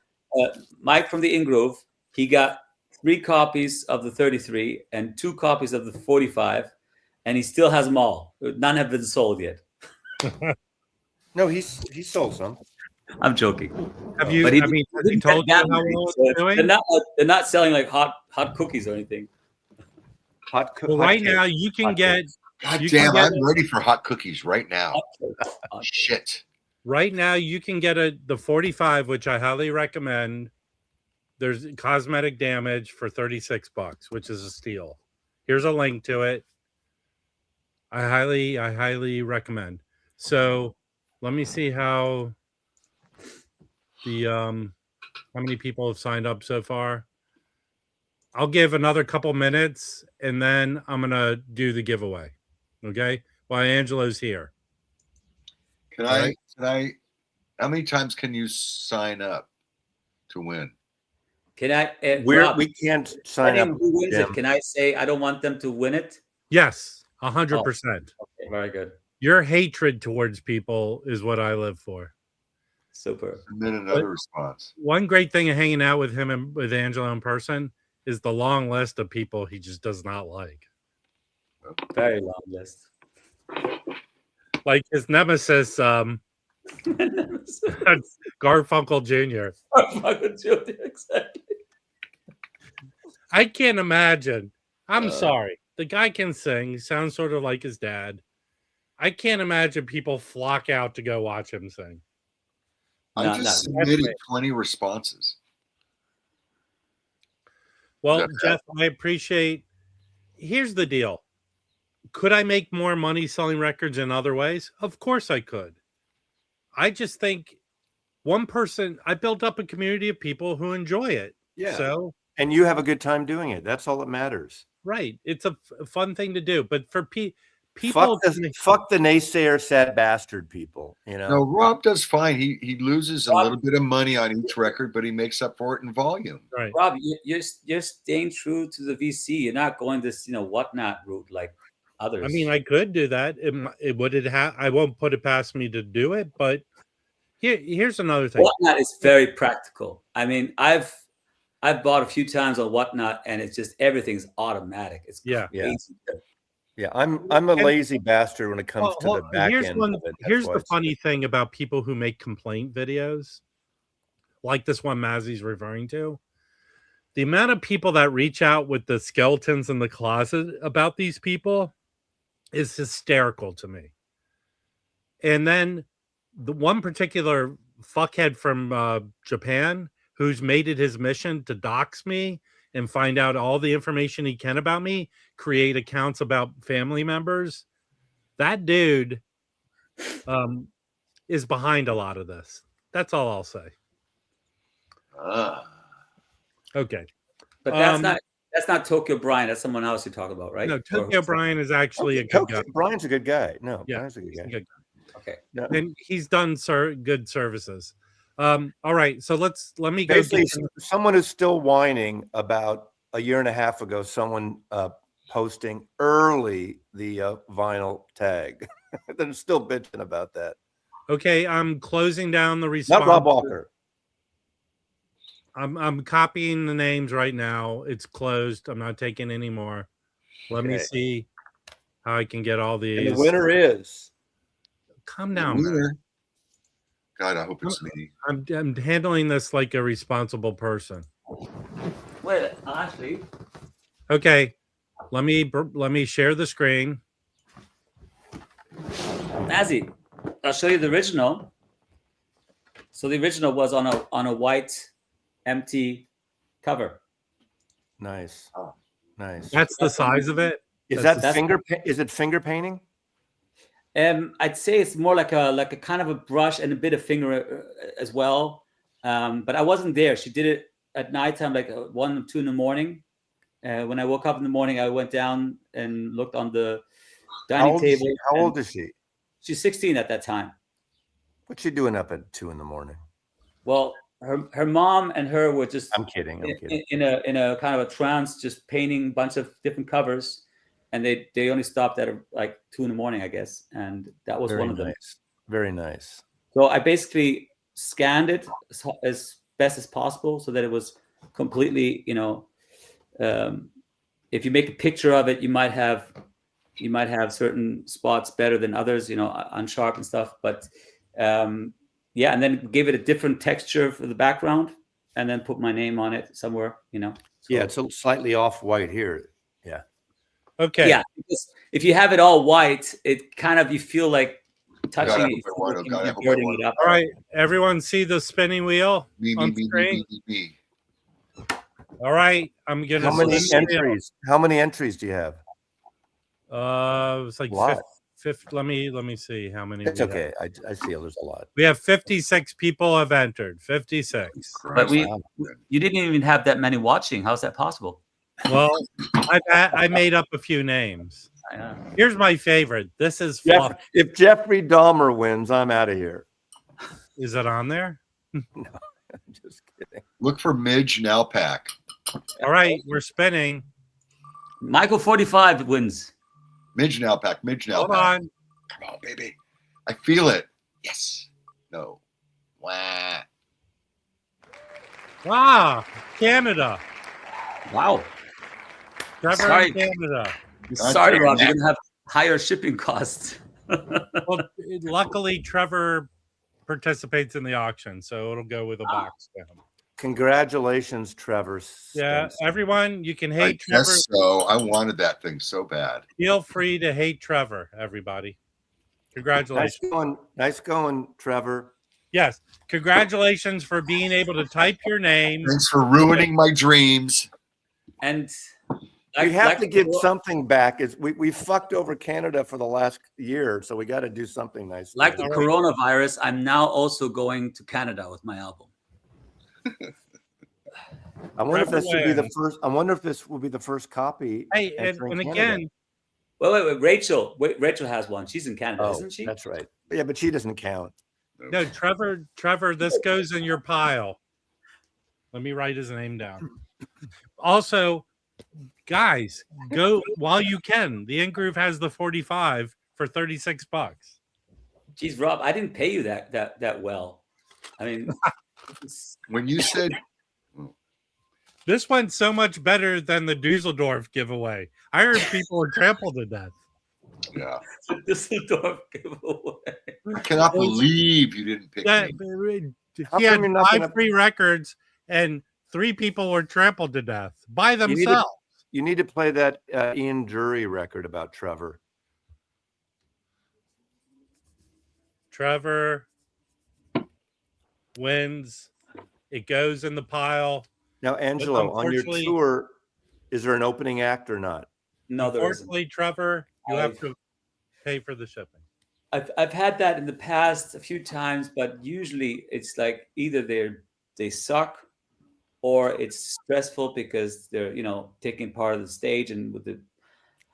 Mike from the Ingrove, he got 3 copies of the 33 and 2 copies of the 45, and he still has them all. None have been sold yet. No, he sold some. I'm joking. Have you? But I mean, has he told you how well it's doing? They're not selling like hot cookies or anything. Well, right now you can get. God damn! I'm ready for hot cookies right now. Shit. Right now you can get the 45, which I highly recommend. There's cosmetic damage for $36, which is a steal. Here's a link to it. I highly recommend. So let me see how many people have signed up so far. I'll give another couple minutes and then I'm gonna do the giveaway. Okay, while Angelo's here. Can I? How many times can you sign up to win? Can I? Rob, we can't sign up. Who wins it? Can I say I don't want them to win it? Yes, 100%. Okay, very good. Your hatred towards people is what I live for. Super. And then another response. One great thing of hanging out with him and with Angelo in person is the long list of people he just does not like. Very long list. Like his nemesis, Garfunkel Jr. Garfunkel Jr. Exactly. I can't imagine. I'm sorry. The guy can sing. He sounds sort of like his dad. I can't imagine people flock out to go watch him sing. I just submitted 20 responses. Well, Jeff, I appreciate. Here's the deal. Could I make more money selling records in other ways? Of course I could. I just think one person, I built up a community of people who enjoy it. Yeah. So, and you have a good time doing it. That's all that matters. Right. It's a fun thing to do. But for people, fuck the naysayer, sad bastard people. You know. No, Rob does fine. He loses a little bit of money on each record, but he makes up for it in volume. Right. Rob, you're staying true to the VC. You're not going this whatnot route like others. I mean, I could do that. I won't put it past me to do it. But here's another thing. Whatnot is very practical. I mean, I've bought a few times on Whatnot, and it's just everything's automatic. It's crazy. Yeah, I'm a lazy bastard when it comes to the back end of it. Here's the funny thing about people who make complaint videos, like this one Mazzy's referring to. The amount of people that reach out with the skeletons in the closet about these people is hysterical to me. And then the one particular fuckhead from Japan who's made it his mission to dox me and find out all the information he can about me, create accounts about family members. That dude is behind a lot of this. That's all I'll say. Okay. But that's not Tokyo Brian. That's someone else you talk about, right? No, Tokyo Brian is actually a good guy. Brian's a good guy. No, yeah, Brian's a good guy. Okay. No. And he's done good services. All right, so let me go. Basically, someone is still whining about a year and a half ago, someone posting early the vinyl tag. They're still bitching about that. Okay, I'm closing down the response. Not Rob Walker. I'm copying the names right now. It's closed. I'm not taking any more. Let me see how I can get all these. And the winner is. Calm down, man. God, I hope it's me. I'm handling this like a responsible person. Wait, actually. Okay, let me share the screen. Mazzy, I'll show you the original. So the original was on a white, empty cover. Nice, nice. That's the size of it. Is it finger painting? I'd say it's more like a kind of a brush and a bit of finger as well. But I wasn't there. She did it at nighttime, like 1 or 2 in the morning. When I woke up in the morning, I went down and looked on the dining table. How old is she? She's 16 at that time. What's she doing up at 2 in the morning? Well, her mom and her were just. I'm kidding. In a kind of a trance, just painting a bunch of different covers. And they only stopped at like 2 in the morning, I guess, and that was one of them. Very nice. So I basically scanned it as best as possible so that it was completely, if you make a picture of it, you might have certain spots better than others, unsharp and stuff. But and then give it a different texture for the background, and then put my name on it somewhere, So, yeah, it's slightly off white here. Yeah. Okay. Yeah, because if you have it all white, it kind of, you feel like touching it, you're burning it up. All right, everyone see the spinning wheel on screen? Me. All right, I'm gonna. How many entries? How many entries do you have? It's like 50. Let me see how many. It's okay. I see there's a lot. We have 56 people have entered. 56. But you didn't even have that many watching. How's that possible? Well, I made up a few names. Here's my favorite. This is if Jeffrey Dahmer wins, I'm out of here. Is it on there? No, I'm just kidding. Look for Midge Now Pack. All right, we're spinning. Michael 45 wins. Midge Now Pack. Midge Now Hold Pack. on. Come on, baby. I feel it. Yes. No. Wah. Wow, Canada. Wow. Trevor Sorry. in Canada. Sorry, Rob. You're gonna have higher shipping costs. Well, luckily, Trevor participates in the auction, so it'll go with a box to him. Congratulations, Trevor. Yeah, everyone, you can hate I guess Trevor. so. I wanted that thing so bad. Feel free to hate Trevor, everybody. Congratulations. Nice going, Trevor. Yes, congratulations for being able to type your name. Thanks for ruining my dreams. And we have to give something back. We fucked over Canada for the last year, so we got to do something nice. Like the coronavirus, I'm now also going to Canada with my album. I wonder if this will be the first. I wonder if this will be the first copy. Hey, and again, wait, Rachel has one. She's in Canada, isn't she? That's right. Yeah, but she doesn't count. No, Trevor, this goes in your pile. Let me write his name down. Also, guys, go while you can. The In Groove has the 45 for $36. Jeez, Rob, I didn't pay you that well. I mean, when you said this went so much better than the Dusseldorf giveaway. I heard people were trampled to death. Yeah. Dusseldorf giveaway. I cannot believe you didn't pick me. He had 5 free records and 3 people were trampled to death by themselves. You need to play that Ian Dury record about Trevor. Trevor wins. It goes in the pile. Now, Angelo, on your tour, is there an opening act or not? No, there isn't. Unfortunately, Trevor, you have to pay for the shipping. I've had that in the past a few times, but usually it's like either they suck or it's stressful because they're taking part of the stage and with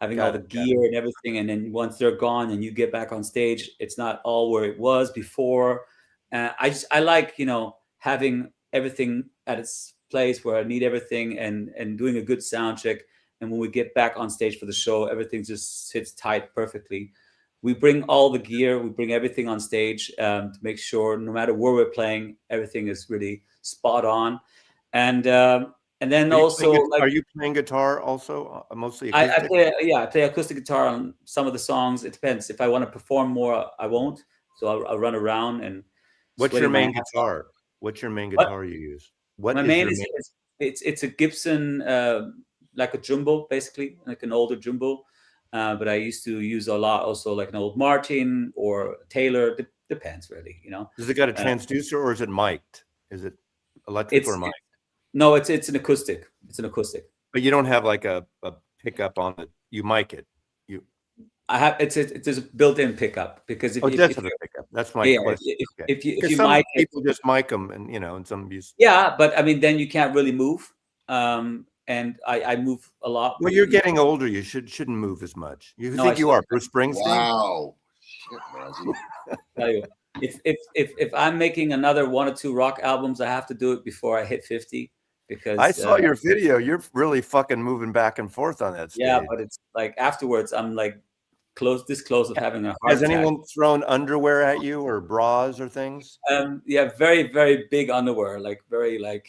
having all the gear and everything, and then once they're gone and you get back on stage, it's not all where it was before. I like having everything at its place where I need everything and doing a good sound check, and when we get back on stage for the show, everything just sits tight perfectly. We bring all the gear, we bring everything on stage to make sure no matter where we're playing, everything is really spot on. And then are you playing guitar also? Mostly acoustic? I play acoustic guitar on some of the songs. It depends. If I want to perform more, I won't. So I'll run around and. What's your main guitar? What's your main guitar you use? My main is it's a Gibson, like a jumbo, basically, like an older jumbo. But I used to use a lot also like an old Martin or Taylor. Depends really, Has it got a transducer or is it mic'd? Is it electric or mic'd? No, it's an acoustic. It's an acoustic. But you don't have like a pickup on it. You mic it. I have it's a built-in pickup because if a pickup. That's my question. If you some mic people just mic them and some use. Yeah, but I mean then you can't really move. And I move a lot. Well, you're getting older. You shouldn't move as much. You are Bruce Springsteen? Wow. Shit, if I'm making another 1 or 2 rock albums, I have to do it before I hit 50 because I saw your video. You're really fucking moving back and forth on that stage. Yeah, but it's like afterwards, I'm like this close of having a heart Has anyone thrown underwear at you or bras or things? Yeah, very, very big underwear, like very like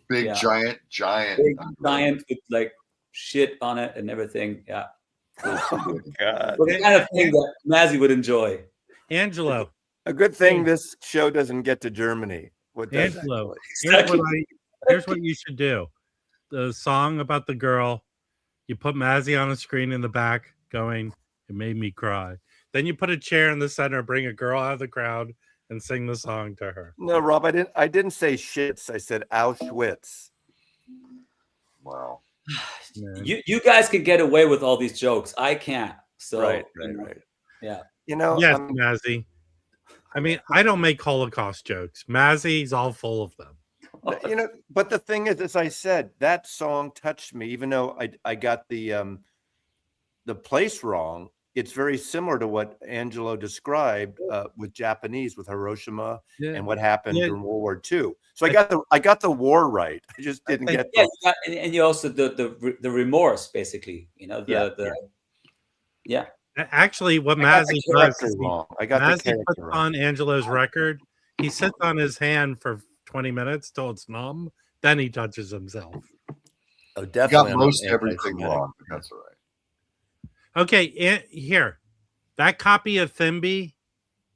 Big giant big, giant with like shit on it and everything. Yeah. Oh, God. But the kind of thing that Mazzy would enjoy. Angelo. A good thing this show doesn't get to Germany. What does Angelo, actually? here's what you should do. The song about the girl, you put Mazzy on a screen in the back going, "It made me cry." Then you put a chair in the center, bring a girl out of the crowd, and sing the song to her. No, Rob, I didn't say shits. I said Auschwitz. Wow. You guys can get away with all these jokes. I can't. So right. Yeah. Yes, Mazzy. I mean, I don't make Holocaust jokes. Mazzy's all full of them. But the thing is, as I said, that song touched me, even though I got the place wrong. It's very similar to what Angelo described with Japanese, with Hiroshima and what happened during World War II. So I got the war right. I just didn't get. And you also the remorse, basically. Actually, what Mazzy does is Mazzy puts on Angelo's record. He sits on his hand for 20 minutes till it's numb. Then he touches himself. Oh, definitely. He got most everything wrong, but that's all right. Okay, here. That copy of Thimby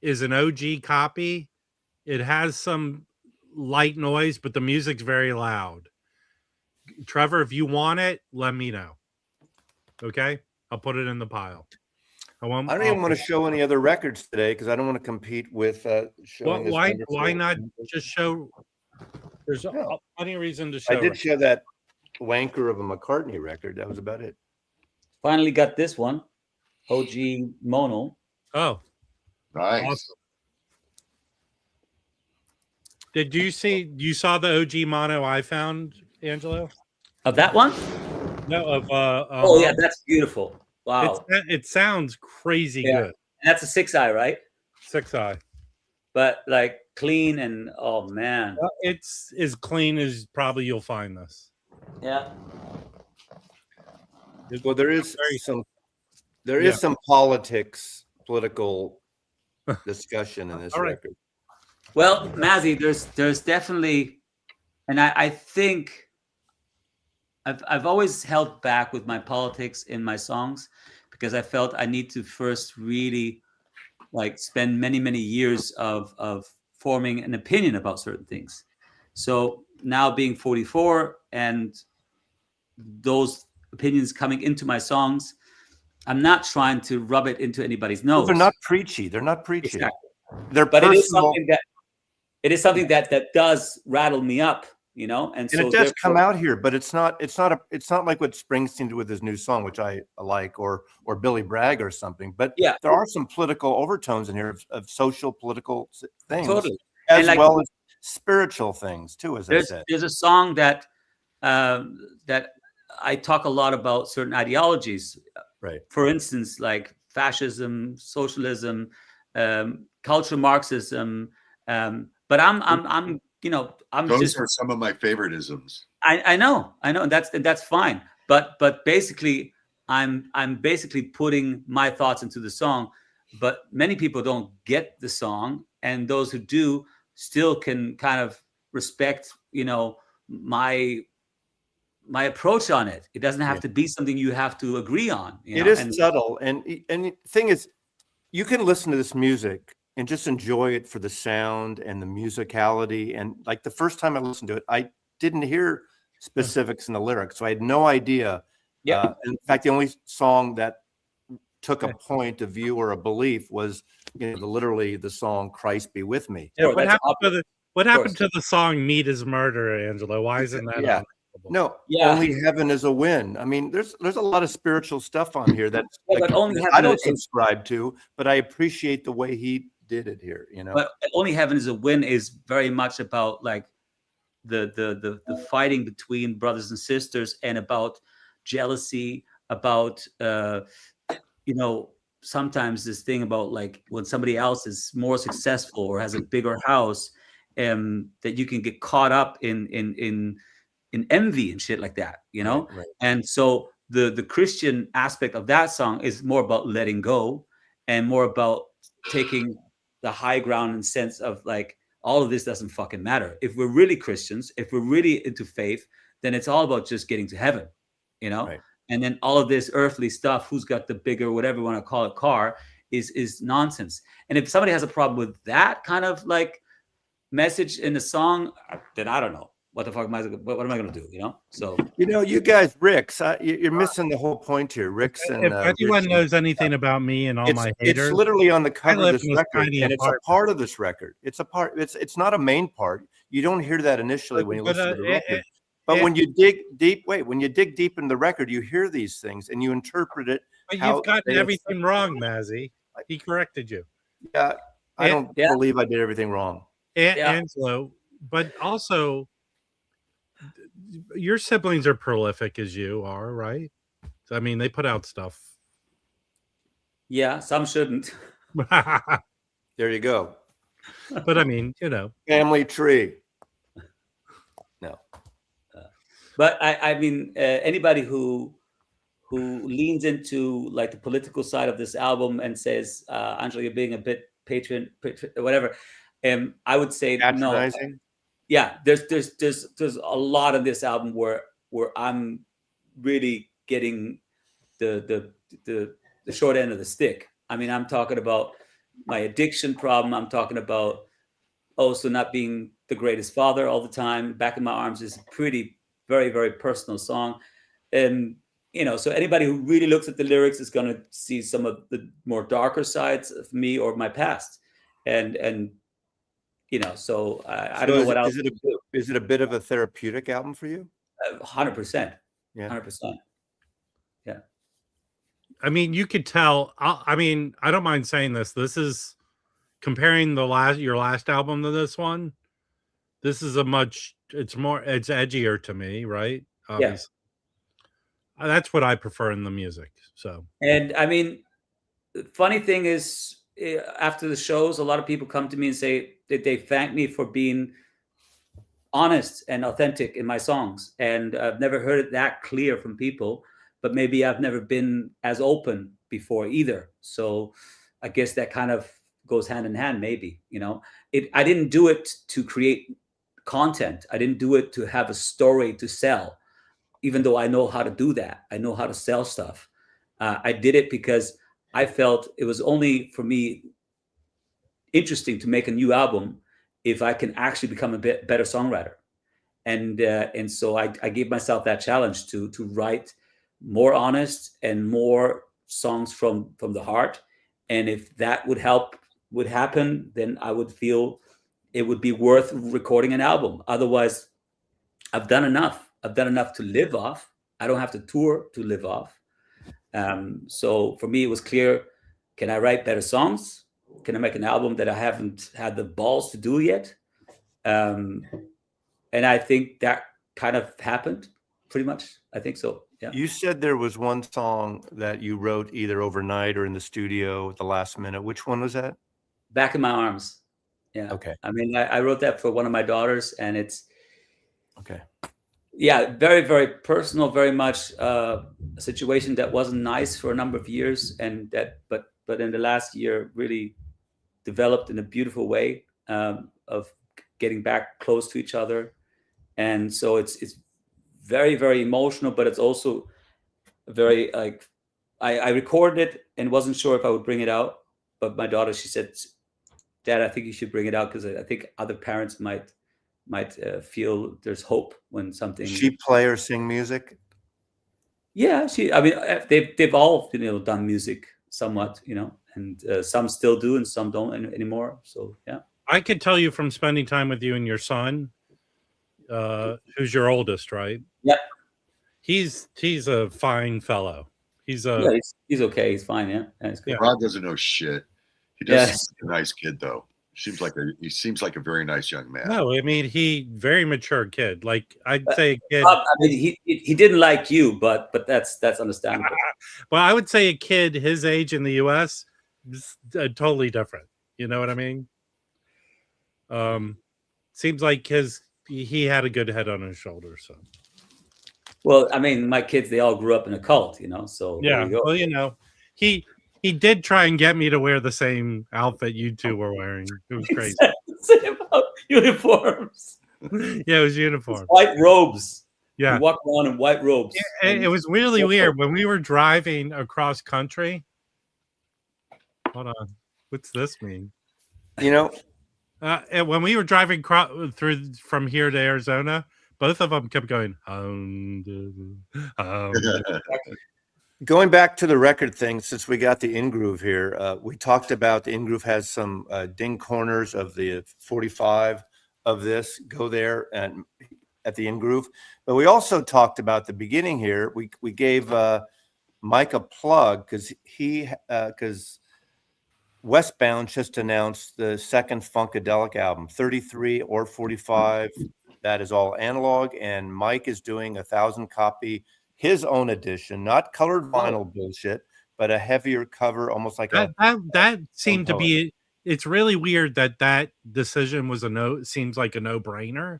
is an OG copy. It has some light noise, but the music's very loud. Trevor, if you want it, let me know. Okay? I'll put it in the pile. I don't even want to show any other records today because I don't want to compete with showing this. Why not just show? There's plenty of reason to show. I did show that wanker of a McCartney record. That was about it. Finally got this one, OG Mono. Oh, nice. Awesome. Did you see? You saw the OG Mono I found, Angelo? Of that one? No, of oh yeah, that's beautiful. Wow. It sounds crazy good. And that's a 6i, right? 6i. But like clean and oh man. It's as clean as probably you'll find this. Yeah. Well, there is some political discussion in this record. Well, Mazzy, there's definitely, and I think I've always held back with my politics in my songs because I felt I need to first really like spend many years of forming an opinion about certain things. So now being 44 and those opinions coming into my songs, I'm not trying to rub it into anybody's nose. They're not preachy. Exactly. But it is something that does rattle me up. And so it does come out here, but it's not like what Springsteen did with his new song, which I like, or Billy Bragg or something. But there are some political overtones in here of social political things, totally, as well as spiritual things too. As I said, there's a song that I talk a lot about certain ideologies, right? For instance, like fascism, socialism, cultural Marxism. But I'm those are some of my favoritisms. I know, and that's fine. But basically, I'm basically putting my thoughts into the song. But many people don't get the song, and those who do still can kind of respect, my approach on it. It doesn't have to be something you have to agree on. It is subtle, and the thing is, you can listen to this music and just enjoy it for the sound and the musicality. And like the first time I listened to it, I didn't hear specifics in the lyrics, so I had no idea. Yeah. In fact, the only song that took a point of view or a belief was, literally the song "Christ Be With Me." Yeah, what happened to the song "Meat Is Murder," Angelo? Why isn't that? No, Only Heaven Is a Win. I mean, there's a lot of spiritual stuff on here that I don't subscribe to, but I appreciate the way he did it here. But Only Heaven Is a Win is very much about like the fighting between brothers and sisters, and about jealousy, about sometimes this thing about like when somebody else is more successful or has a bigger house, that you can get caught up in envy and shit like that, Right. And so the Christian aspect of that song is more about letting go and more about taking the high ground in sense of like, all of this doesn't fucking matter. If we're really Christians, if we're really into faith, then it's all about just getting to heaven, you know? Right. And then all of this earthly stuff, who's got the bigger, whatever you want to call it, car, is nonsense. And if somebody has a problem with that kind of like message in the song, then I don't know. What the fuck am I going to do? You know? So, you know, you guys, Ricks, you're missing the whole point here. Ricks and if anyone knows anything about me and all my haters, it's literally on the cover of this in this record, tiny and it's a part of this record. It's a part. It's not a main part. You don't hear that initially when you listen to the record. But when you dig deep, when you dig deep in the record, you hear these things and you interpret it. But you've gotten everything wrong, Mazzy. He corrected you. Yeah, I don't believe I did everything wrong. Angelo, but also your siblings are prolific as you are, right? I mean, they put out stuff. Yeah, some shouldn't. There you go. But I mean, you know, family tree. No. But I mean, anybody who leans into like the political side of this album and says, Angelo, you're being a bit patron, whatever. I would say no. Yeah, there's a lot of this album where I'm really getting the short end of the stick. I mean, I'm talking about my addiction problem. I'm talking about also not being the greatest father all the time. Back in My Arms is a pretty, very, very personal song. And, you know, so anybody who really looks at the lyrics is going to see some of the more darker sides of me or my past. And you know, so I don't know what else. Is it a bit of a therapeutic album for you? 100%. Yeah. 100%. Yeah. I mean, you could tell. I mean, I don't mind saying this. This is comparing your last album to this one. This is it's edgier to me, right? Obviously. Yeah. That's what I prefer in the music. So. And I mean, the funny thing is, after the shows, a lot of people come to me and say that they thank me for being honest and authentic in my songs. And I've never heard it that clear from people, but maybe I've never been as open before either. So I guess that kind of goes hand in hand, maybe, you know. I didn't do it to create content. I didn't do it to have a story to sell, even though I know how to do that. I know how to sell stuff. I did it because I felt it was only for me interesting to make a new album if I can actually become a bit better songwriter. And so I gave myself that challenge to write more honest and more songs from the heart. And if that would happen, then I would feel it would be worth recording an album. Otherwise, I've done enough. I've done enough to live off. I don't have to tour to live off. So for me, it was clear, can I write better songs? Can I make an album that I haven't had the balls to do yet? And I think that kind of happened pretty much. I think so. Yeah. You said there was one song that you wrote either overnight or in the studio at the last minute. Which one was that? Back in My Arms. Yeah. Okay. I mean, I wrote that for one of my daughters, and it's okay. Yeah, very, very personal, very much a situation that wasn't nice for a number of years, and but in the last year really developed in a beautiful way of getting back close to each other. And so it's very, very emotional, but it's also very like I recorded it and wasn't sure if I would bring it out, but my daughter, she said, Dad, I think you should bring it out because I think other parents might feel there's hope when something. She play or sing music? Yeah, I mean, they've all done music somewhat, and some still do and some don't anymore. So yeah, I could tell you from spending time with you and your son, who's your oldest, right? Yeah, he's a fine fellow. He's okay. He's fine. Yeah, it's good. Rod doesn't know shit. He does seem like a nice kid though. He seems like a very nice young man. No, I mean he very mature kid. Like I'd say a kid. I mean, he didn't like you, but that's understandable. Well, I would say a kid his age in the U.S. is totally different. You know what I mean? Seems like he had a good head on his shoulders. So. Well, I mean, my kids, they all grew up in a cult, so yeah. Well, he did try and get me to wear the same outfit you two were wearing. It was crazy. Say about uniforms. Yeah, it was uniform. White robes. Yeah. You walk around in white robes. It was really weird when we were driving across country. Hold on. What's this mean? You know, and when we were driving through from here to Arizona, both of them kept going. Going back to the record thing, since we got the in-groove here, we talked about the in-groove has some ding corners of the 45 of this. Go there and at the in-groove. But we also talked about the beginning here. We gave Mike a plug because Westbound just announced the second Funkadelic album, 33 or 45. That is all analog, and Mike is doing 1,000-copy, his own edition, not colored vinyl bullshit, but a heavier cover, almost like that seemed to be. It's really weird that decision was seems like a no-brainer,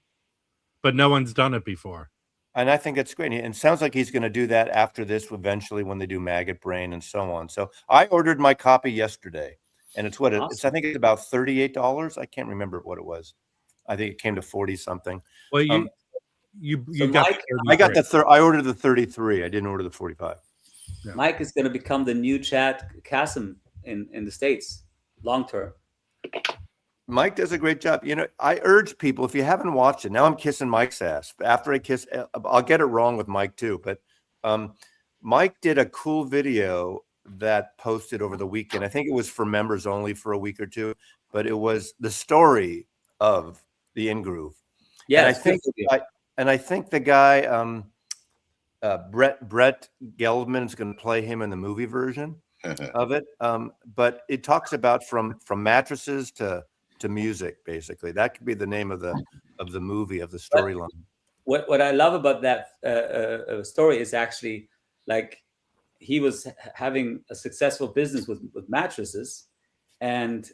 but no one's done it before. And I think it's great. And it sounds like he's going to do that after this eventually when they do Maggot Brain and so on. So I ordered my copy yesterday, and it's what it's. I think it's about $38. I can't remember what it was. I think it came to 40 something. Well, I ordered the 33. I didn't order the 45. Yeah. Mike is going to become the new Chad Kassem in the States long term. Mike does a great job. You know, I urge people, if you haven't watched it, now I'm kissing Mike's ass. After I kiss, I'll get it wrong with Mike too. But Mike did a cool video that posted over the weekend. I think it was for members only for a week or two, but it was the story of the in-groove. Yeah, and I think the guy Brett Geldman is going to play him in the movie version of it. But it talks about from mattresses to music, basically. That could be the name of the movie, of the storyline. What I love about that story is actually, like, he was having a successful business with mattresses, and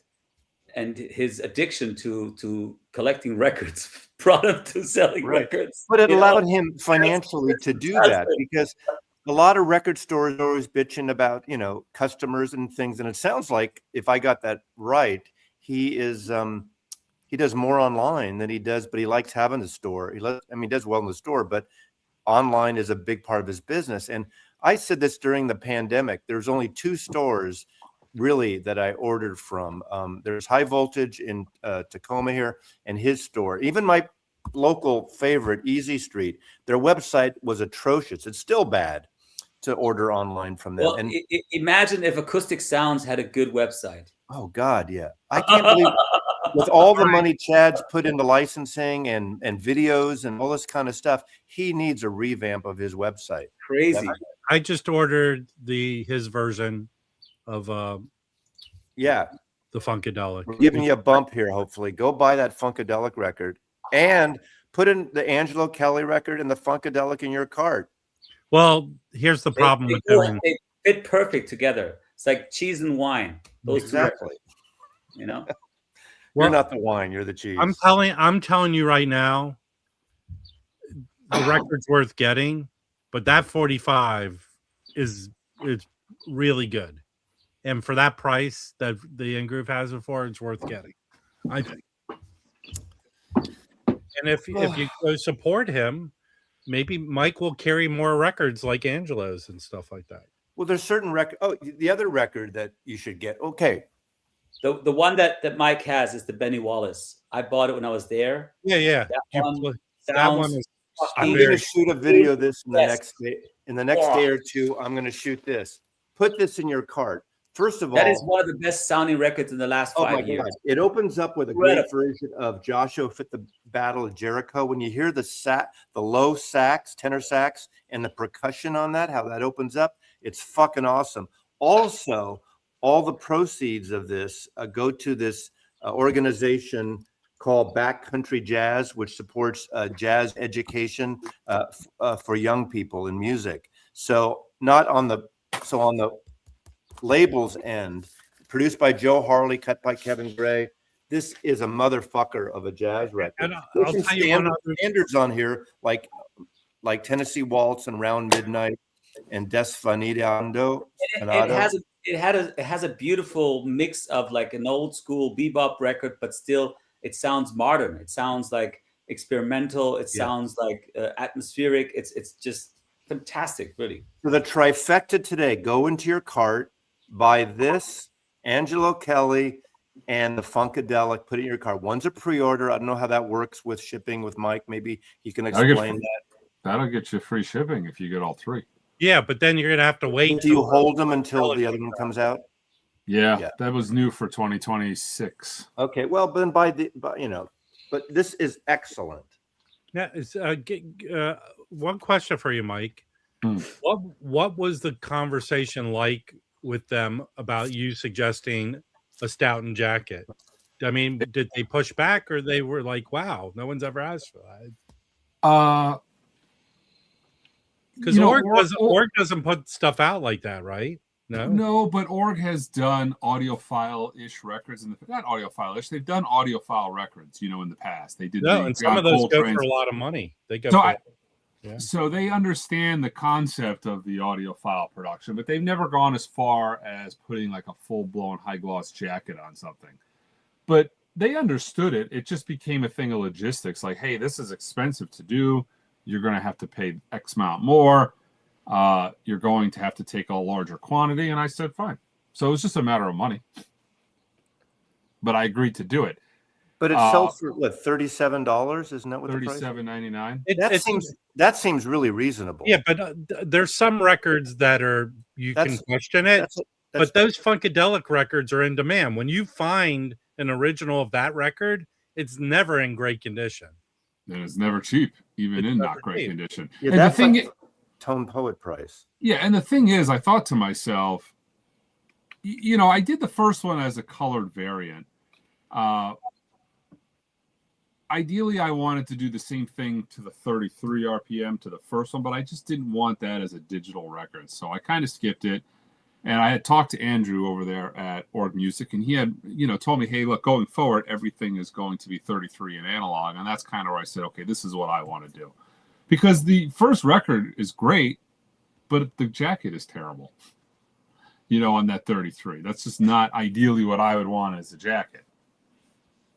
his addiction to collecting records brought him to selling records. But it allowed him financially to do that, because a lot of record stores are always bitching about, customers and things. And it sounds like, if I got that right, he is he does more online than he does, but he likes having the store. He does well in the store, but online is a big part of his business. And I said this during the pandemic. There's only 2 stores really that I ordered from. There's High Voltage in Tacoma here, and his store. Even my local favorite, Easy Street, their website was atrocious. It's still bad to order online from them. Well, imagine if Acoustic Sounds had a good website. Oh God, yeah. I can't believe with all the money Chad's put into licensing and videos and all this kind of stuff, he needs a revamp of his website. Crazy. I just ordered his version of the Funkadelic. We're giving you a bump here, hopefully. Go buy that Funkadelic record and put in the Angelo Kelly record and the Funkadelic in your cart. Well, here's the problem with them. They fit perfect together. It's like cheese and wine. Those exactly. You're not the wine, you're the cheese. I'm telling you right now, the record's worth getting, but that 45 is really good. And for that price that the in-groove has it for, it's worth getting, I think. And if you go support him, maybe Mike will carry more records like Angelo's and stuff like that. Well, there's certain record. Oh, the other record that you should get. Okay. The one that Mike has is the Benny Wallace. I bought it when I was there. Yeah. That one is. I'm going to shoot a video of this in the next day. In the next day or two, I'm going to shoot this. Put this in your cart. First of all, that is one of the best sounding records in the last 5 years. God. It opens up with a great version of Joshua Fit the Battle of Jericho. When you hear the low sax, tenor sax, and the percussion on that, how that opens up, it's fucking awesome. Also, all the proceeds of this go to this organization called Backcountry Jazz, which supports jazz education for young people in music. So on the label's end, produced by Joe Harley, cut by Kevin Gray. This is a motherfucker of a jazz record. And I'll tell you standards on here, like Tennessee Waltz and Round Midnight and Desfanado. It has a beautiful mix of like an old school bebop record, but still it sounds modern. It sounds like experimental. It sounds like atmospheric. It's just fantastic, really. So the trifecta today: go into your cart, buy this, Angelo Kelly, and the Funkadelic. Put it in your cart. One's a pre-order. I don't know how that works with shipping with Mike. Maybe he can explain that. That'll get you free shipping if you get all three. Yeah, but then you're gonna have to wait. Do you hold them until the other one comes out? Yeah, that was new for 2026. Okay, well, then but this is excellent. Yeah, it's one question for you, Mike. What was the conversation like with them about you suggesting a Stoughton jacket? I mean, did they push back, or they were like, "Wow, no one's ever asked for that"? Because Org doesn't put stuff out like that, right? No, but Org has done audiophile-ish records not audiophile-ish. They've done audiophile records, in the past. They did. And some of those go for a lot of money. They go. So they understand the concept of the audiophile production, but they've never gone as far as putting like a full-blown high-gloss jacket on something. But they understood it. It just became a thing of logistics. Like, hey, this is expensive to do. You're going to have to pay X amount more. You're going to have to take a larger quantity. And I said, fine. So it was just a matter of money. But I agreed to do it. But it sells for what, $37? Isn't that what the price? $37.99. That seems really reasonable. Yeah, but there's some records that you can question it. But those Funkadelic records are in demand. When you find an original of that record, it's never in great condition. And it's never cheap, even in not great condition. Yeah, and that's the thing like Tone Poet price. Yeah, and the thing is, I thought to myself, I did the first one as a colored variant. Ideally, I wanted to do the same thing to the 33 RPM to the first one, but I just didn't want that as a digital record. So I kind of skipped it. And I had talked to Andrew over there at Org Music, and he had, told me, hey, look, going forward, everything is going to be 33 in analog. And that's kind of where I said, okay, this is what I want to do. Because the first record is great, but the jacket is terrible, on that 33. That's just not ideally what I would want as a jacket.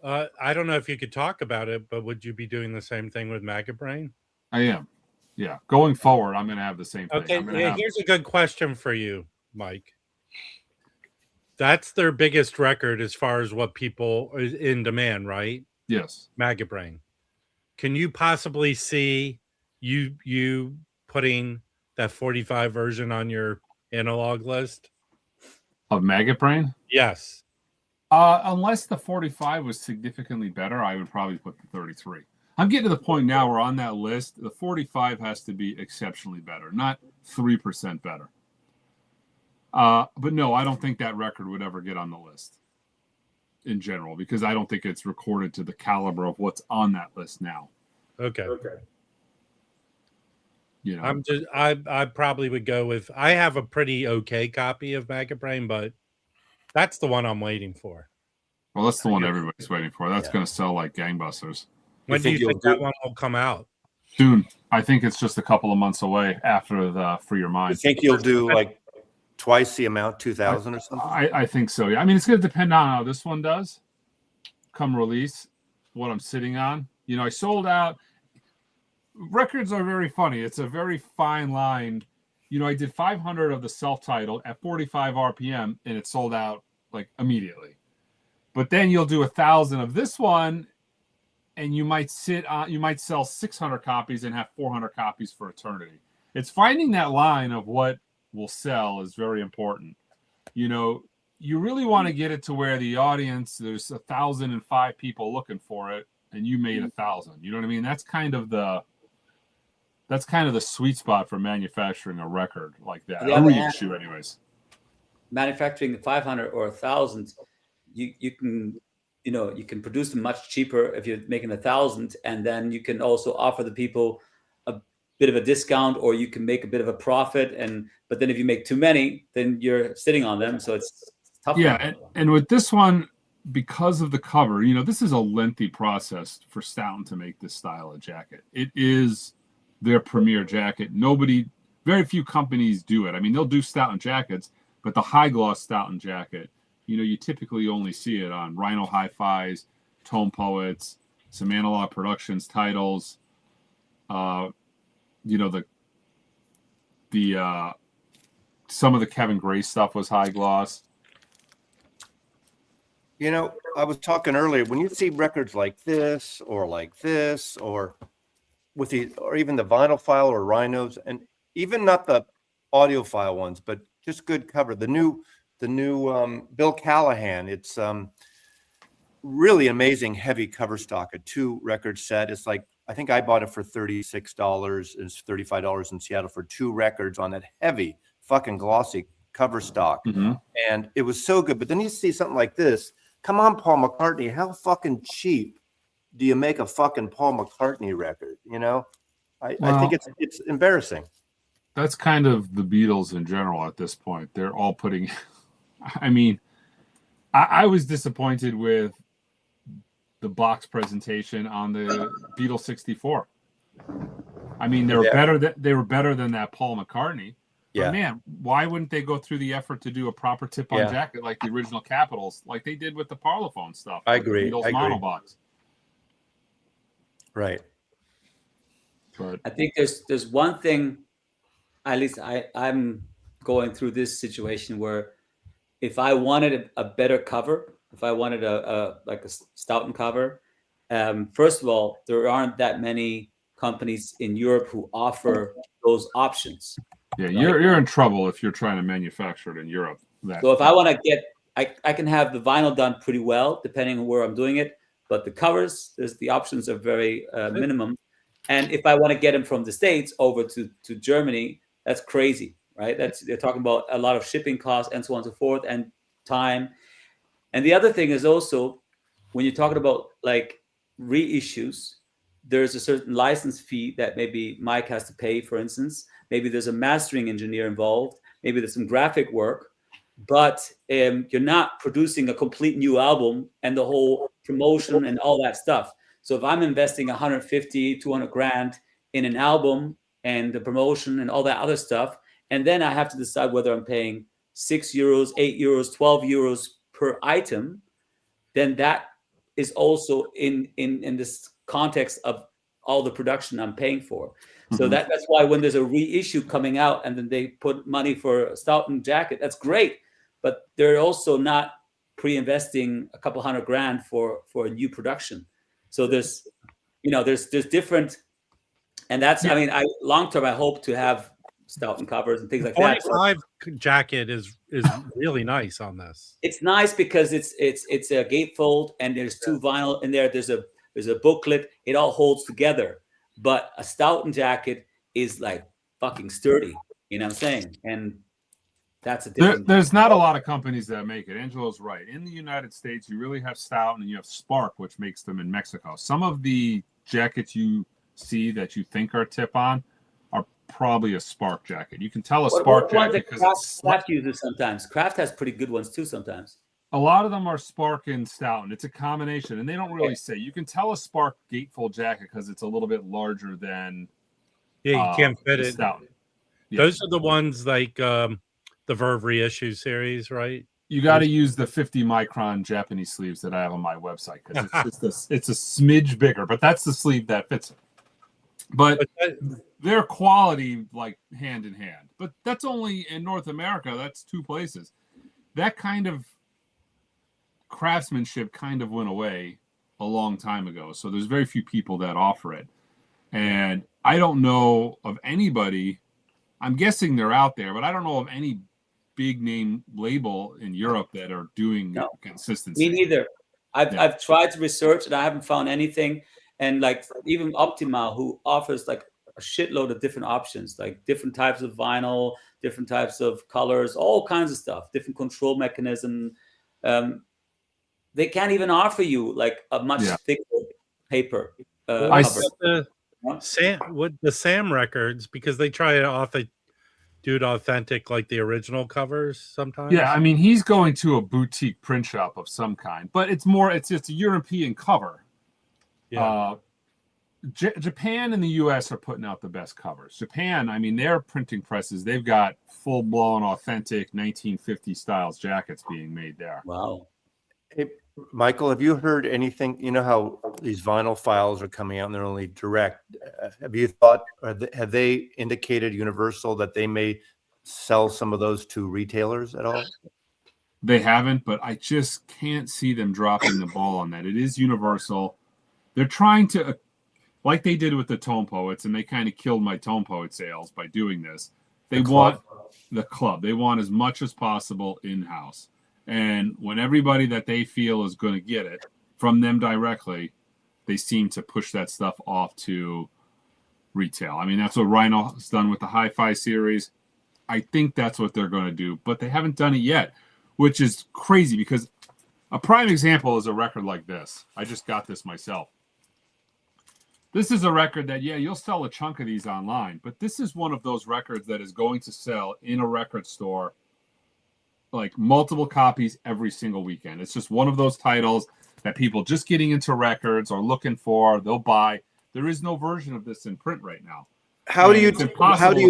I don't know if you could talk about it, but would you be doing the same thing with Maggot Brain? I am. Yeah. Going forward, I'm going to have the same thing. Okay. Here's a good question for you, Mike. That's their biggest record as far as what people is in demand, right? Yes. Maggot Brain. Can you possibly see you putting that 45 version on your analog list of Maggot Brain? Yes. Unless the 45 was significantly better, I would probably put the 33. I'm getting to the point now where on that list, the 45 has to be exceptionally better, not 3% better. But no, I don't think that record would ever get on the list in general, because I don't think it's recorded to the caliber of what's on that list now. Okay. I probably would go with, I have a pretty okay copy of Maggot Brain, but that's the one I'm waiting for. Well, that's the one everybody's waiting for. That's going to sell like gangbusters. When do you think that one will come out? Soon. I think it's just a couple of months away after the Free Your Mind. You think you'll do like twice the amount, 2,000 or something? I think so, yeah. I mean, it's going to depend on how this one does come release, what I'm sitting on. I sold out. Records are very funny. It's a very fine line. I did 500 of the self-titled at 45 RPM, and it sold out like immediately. But then you'll do 1,000 of this one, and you might sell 600 copies and have 400 copies for eternity. It's finding that line of what will sell is very important. You really want to get it to where the audience, there's 1,005 people looking for it, and you made 1,000. You know what I mean? That's kind of the sweet spot for manufacturing a record like that. A reissue, anyways. Manufacturing 500 or 1,000, you can produce them much cheaper if you're making 1,000, and then you can also offer the people a bit of a discount, or you can make a bit of a profit. But then if you make too many, then you're sitting on them, so it's tough. Yeah, and with this one, because of the cover, this is a lengthy process for Stoughton to make this style of jacket. It is their premier jacket. Very few companies do it. I mean, they'll do Stoughton jackets, but the high gloss Stoughton jacket, you typically only see it on Rhino Hi-Fi's, Tone Poets, some Analog Productions titles. You know, the some of the Kevin Gray stuff was high gloss. You know, I was talking earlier, when you see records like this, or with or even the vinyl file or rhinos, and even not the audiophile ones, but just good cover. The new Bill Callahan, it's really amazing heavy cover stock, a 2-record set. It's like, I think I bought it for $36. It's $35 in Seattle for 2 records on that heavy fucking glossy cover stock. Mm-hmm. And it was so good. But then you see something like this. Come on, Paul McCartney, how fucking cheap do you make a fucking Paul McCartney record? You know, I think it's embarrassing. That's kind of the Beatles in general at this point. They're all putting, I mean, I was disappointed with the box presentation on the Beatles 64. I mean, they were better than that Paul McCartney. But Yeah. man, why wouldn't they go through the effort to do a proper tip-on jacket like the original Capitals, like they did with the Parlophone stuff? I agree. The Beatles mono box. Right. But I think there's one thing, at least I'm going through this situation where if I wanted a better cover, if I wanted a Stoughton cover, first of all, there aren't that many companies in Europe who offer those options. Yeah, you're in trouble if you're trying to manufacture it in Europe. So if I want to get, I can have the vinyl done pretty well, depending on where I'm doing it. But the covers, the options are very minimum. And if I want to get them from the States over to Germany, that's crazy, right? They're talking about a lot of shipping costs and so on and so forth, and time. And the other thing is also, when you're talking about like reissues, there's a certain license fee that maybe Mike has to pay, for instance. Maybe there's a mastering engineer involved. Maybe there's some graphic work, but you're not producing a complete new album and the whole promotion and all that stuff. So if I'm investing 150, 200 grand in an album and the promotion and all that other stuff, and then I have to decide whether I'm paying €6, €8, €12 per item, then that is also in this context of all the production I'm paying for. So that's why when there's a reissue coming out and then they put money for a Stoughton jacket, that's great. But they're also not pre-investing a couple $100 grand for a new production. So there's different, and that's, I mean, long term, I hope to have Stoughton covers and things like that. 45 jacket is really nice on this. It's nice because it's a gatefold and there's 2 vinyl in there. There's a booklet. It all holds together. But a Stoughton jacket is like fucking sturdy. You know what I'm saying? And that's a different. There's not a lot of companies that make it. Angelo's right. In the United States, you really have Stoughton and you have Spark, which makes them in Mexico. Some of the jackets you see that you think are tip-on are probably a Spark jacket. You can tell a Spark jacket because Kraft uses sometimes. Kraft has pretty good ones too sometimes. A lot of them are Spark and Stoughton. It's a combination, and they don't really say. You can tell a Spark gatefold jacket because it's a little bit larger than. Yeah, you can't fit it. Stoughton. Yeah. Those are the ones like the Verve reissue series, right? You got to use the 50 micron Japanese sleeves that I have on my website because it's a smidge bigger, but that's the sleeve that fits it. But their quality, like hand in hand. But that's only in North America. That's 2 places. That kind of craftsmanship kind of went away a long time ago. So there's very few people that offer it. And I don't know of anybody, I'm guessing they're out there, but I don't know of any big name label in Europe that are doing consistency. Me neither. I've tried to research and I haven't found anything. And like even Optima, who offers like a shitload of different options, like different types of vinyl, different types of colors, all kinds of stuff, different control mechanism. They can't even offer you like a much thicker paper. I said the Sam records, because they try to do it authentic like the original covers sometimes. Yeah, I mean, he's going to a boutique print shop of some kind, but it's a European cover. Yeah. Japan and the US are putting out the best covers. Japan, I mean, their printing presses, they've got full-blown authentic 1950 styles jackets being made there. Wow. Hey, Michael, have you heard anything? You know how these vinyl files are coming out and they're only direct. Have you thought, or have they indicated Universal that they may sell some of those to retailers at all? They haven't, but I just can't see them dropping the ball on that. It is Universal. They're trying to, like they did with the Tone Poets, and they kind of killed my Tone Poet sales by doing this. They want the club. They want as much as possible in-house. And when everybody that they feel is going to get it from them directly, they seem to push that stuff off to retail. I mean, that's what Rhino has done with the Hi-Fi series. I think that's what they're going to do, but they haven't done it yet, which is crazy because a prime example is a record like this. I just got this myself. This is a record that, yeah, you'll sell a chunk of these online, but this is one of those records that is going to sell in a record store like multiple copies every single weekend. It's just one of those titles that people just getting into records are looking for. They'll buy. There is no version of this in print right now. How do you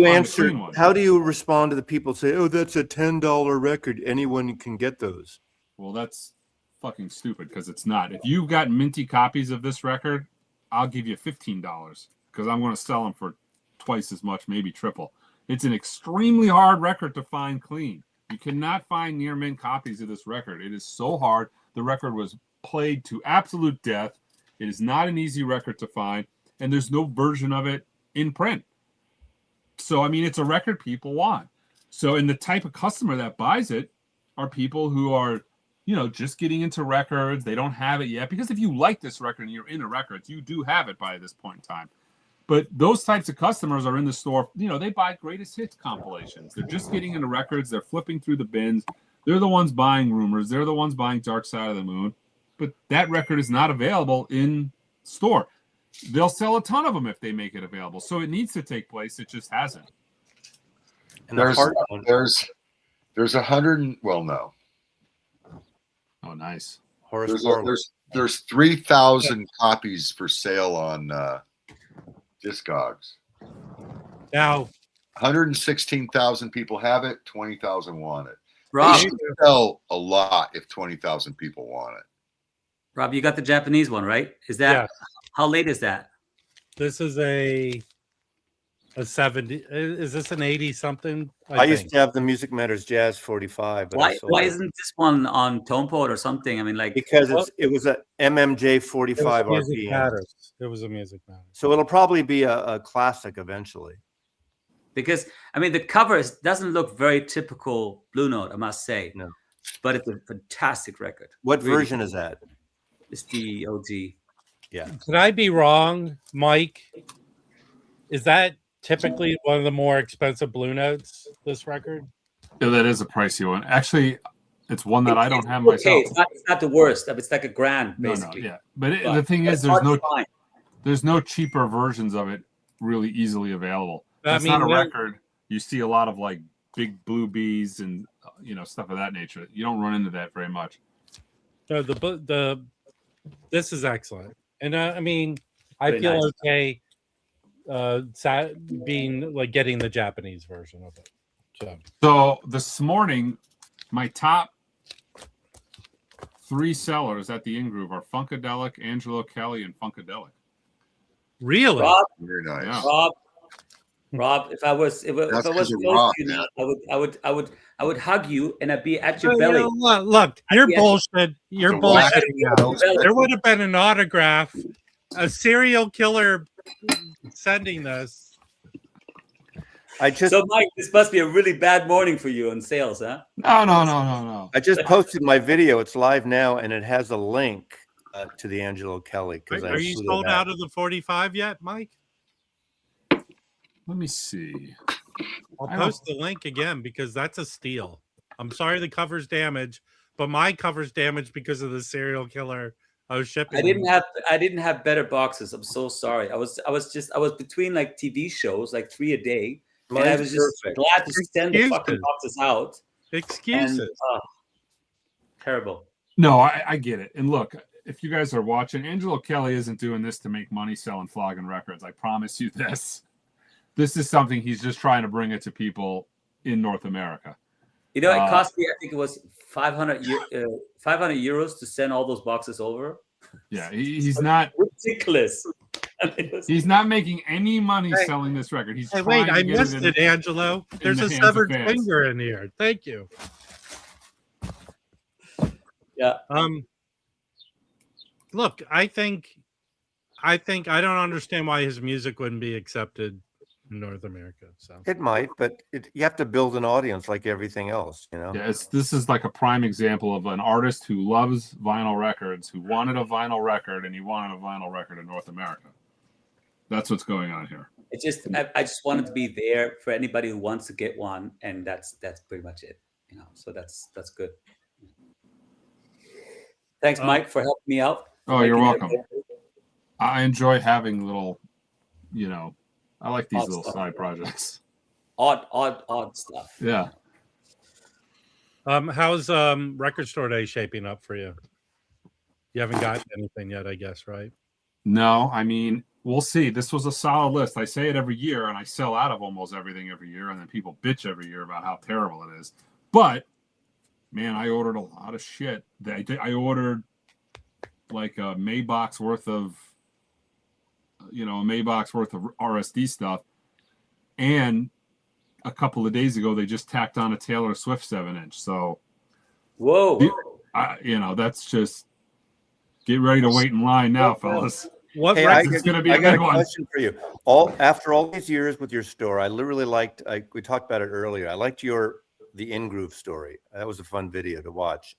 answer? How do you respond to the people say, "Oh, that's a $10 record. Anyone can get those"? Well, that's fucking stupid because it's not. If you've got minty copies of this record, I'll give you $15 because I'm going to sell them for twice as much, maybe triple. It's an extremely hard record to find clean. You cannot find near mint copies of this record. It is so hard. The record was played to absolute death. It is not an easy record to find, and there's no version of it in print. So, I mean, it's a record people want. So, and the type of customer that buys it are people who are, you know, just getting into records. They don't have it yet. Because if you like this record and you're into records, you do have it by this point in time. But those types of customers are in the store. You know, they buy greatest hits compilations. They're just getting into records. They're flipping through the bins. They're the ones buying Rumors. They're the ones buying Dark Side of the Moon. But that record is not available in store. They'll sell a ton of them if they make it available. So it needs to take place. It just hasn't. And there's 100. Well, no. Oh, nice. There's 3,000 copies for sale on Discogs. Now, 116,000 people have it. 20,000 want it. Rob, they should sell a lot if 20,000 people want it. Rob, you got the Japanese one, right? Is that how late is that? This is a 70. Is this an 80 something? I used to have the Music Matters Jazz 45. But why isn't this one on Tone Poet or something? I mean, like because it was a MMJ 45 RPM. It was a Music Matters. So it'll probably be a classic eventually. Because I mean, the cover doesn't look very typical Blue Note, I must say. No, but it's a fantastic record. What version is that? It's the OG. Yeah. Could I be wrong, Mike? Is that typically one of the more expensive Blue Notes, this record? Yeah, that is a pricey one. Actually, it's one that I don't have myself. It's not the worst. It's like $1,000 basically. No, yeah. But the thing is, there's no cheaper versions of it really easily available. That's not a record. You see a lot of like big Blue Bees and stuff of that nature. You don't run into that very much. So this is excellent, and I mean, I Very feel nice. okay being like getting the Japanese version of it. So this morning, my top 3 sellers at the In-Groove are Funkadelic, Angelo Kelly, and Funkadelic. Really? Rob, very nice. Yeah. Rob, if I was close to you, I would hug you and I'd be at your belly. Look, you're bullshit. You're bullshit. There would have been an autograph, a serial killer sending this. So, Mike, this must be a really bad morning for you on sales, huh? No. I just posted my video. It's live now, and it has a link to the Angelo Kelly. Are you sold out of the 45 yet, Mike? Let me see. I'll post the link again because that's a steal. I'm sorry the cover's damaged, but my cover's damaged because of the serial killer I was shipping. I didn't have better boxes. I'm so sorry. I was between like TV shows, like 3 a day. And I was just glad to send the fucking boxes out. Excuses. And, terrible. No, I get it. And look, if you guys are watching, Angelo Kelly isn't doing this to make money selling flogging records. I promise you this. This is something he's just trying to bring it to people in North America. You know, it cost me, I think it was 500 euros to send all those boxes over. Yeah, he's not ridiculous. He's not making any money selling this record. He's wait, I missed it, Angelo. There's a severed finger in here. Thank you. Yeah. Look, I think I don't understand why his music wouldn't be accepted in North America. So it might, but you have to build an audience like everything else, you know. Yeah, this is like a prime example of an artist who loves vinyl records, who wanted a vinyl record, and he wanted a vinyl record in North America. That's what's going on here. It's just I just wanted to be there for anybody who wants to get one, and that's pretty much it. You know, so that's good. Thanks, Mike, for helping me out. Oh, you're welcome. I enjoy having little, you know, I like these little side projects. Odd stuff. Yeah. How's Record Store Day shaping up for you? You haven't gotten anything yet, I guess, right? No, I mean, we'll see. This was a solid list. I say it every year, and I sell out of almost everything every year, and then people bitch every year about how terrible it is. But, man, I ordered a lot of shit. I ordered like a Maybach's worth of RSD stuff. And a couple of days ago, they just tacked on a Taylor Swift 7-inch. So, whoa, that's just get ready to wait in line now, fellas. What record's going to be a big one? Question for you. After all these years with your store, I literally liked. We talked about it earlier. I liked the In-Groove story. That was a fun video to watch.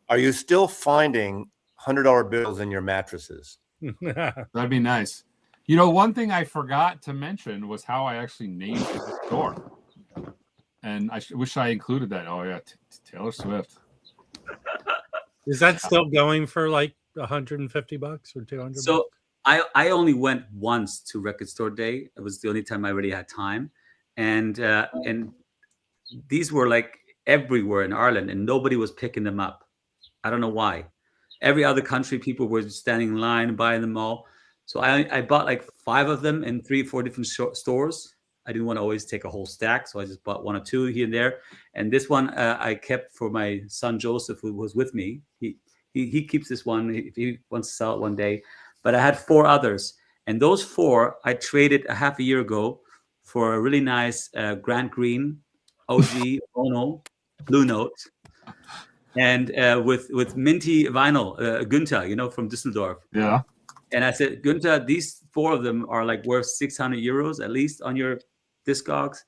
Are you still finding $100 bills in your mattresses? That'd be nice. You know, one thing I forgot to mention was how I actually named the store, and I wish I included that. Oh yeah, Taylor Swift. Is that still going for like $150 or $200? So I only went once to Record Store Day. It was the only time I really had time, and these were like everywhere in Ireland, and nobody was picking them up. I don't know why. Every other country, people were standing in line buying them all. So I bought like 5 of them in 3-4 different stores. I didn't want to always take a whole stack, so I just bought 1 or 2 here and there. And this one I kept for my son Joseph, who was with me. He keeps this one if he wants to sell it one day. But I had 4 others, and those 4 I traded a half a year ago for a really nice Grant Green OG Ono Blue Note. And with minty vinyl, Günther, from Düsseldorf. Yeah. And I said, Günther, these 4 of them are like worth 600 euros at least on your Discogs.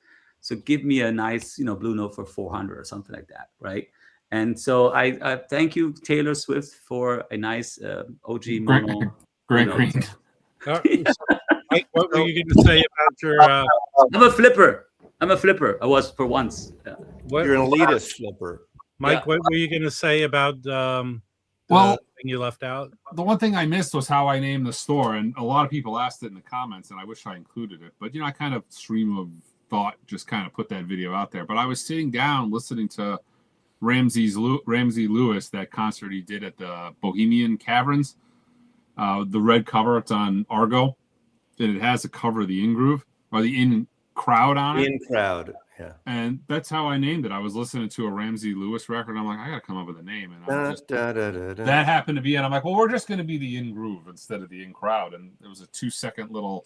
So give me a nice, Blue Note for 400 or something like that, right? And so I thank you, Taylor Swift, for a nice OG mono. Great green. Mike, what were you going to say about your? I'm a flipper. I was for once. You're an elitist flipper. Mike, what were you going to say about the thing you left out? The one thing I missed was how I named the store, and a lot of people asked it in the comments, and I wish I included it. But, I kind of stream of thought just kind of put that video out there. But I was sitting down listening to Ramsey Lewis, that concert he did at the Bohemian Caverns. The red cover, it's on Argo, and it has a cover of the In-Groove, or the In Crowd on it. In Crowd. Yeah. And that's how I named it. I was listening to a Ramsey Lewis record. And I'm like, I got to come up with a name. And that happened to be it. I'm like, well, we're just going to be the In-Groove instead of the In Crowd. And it was a 2-second little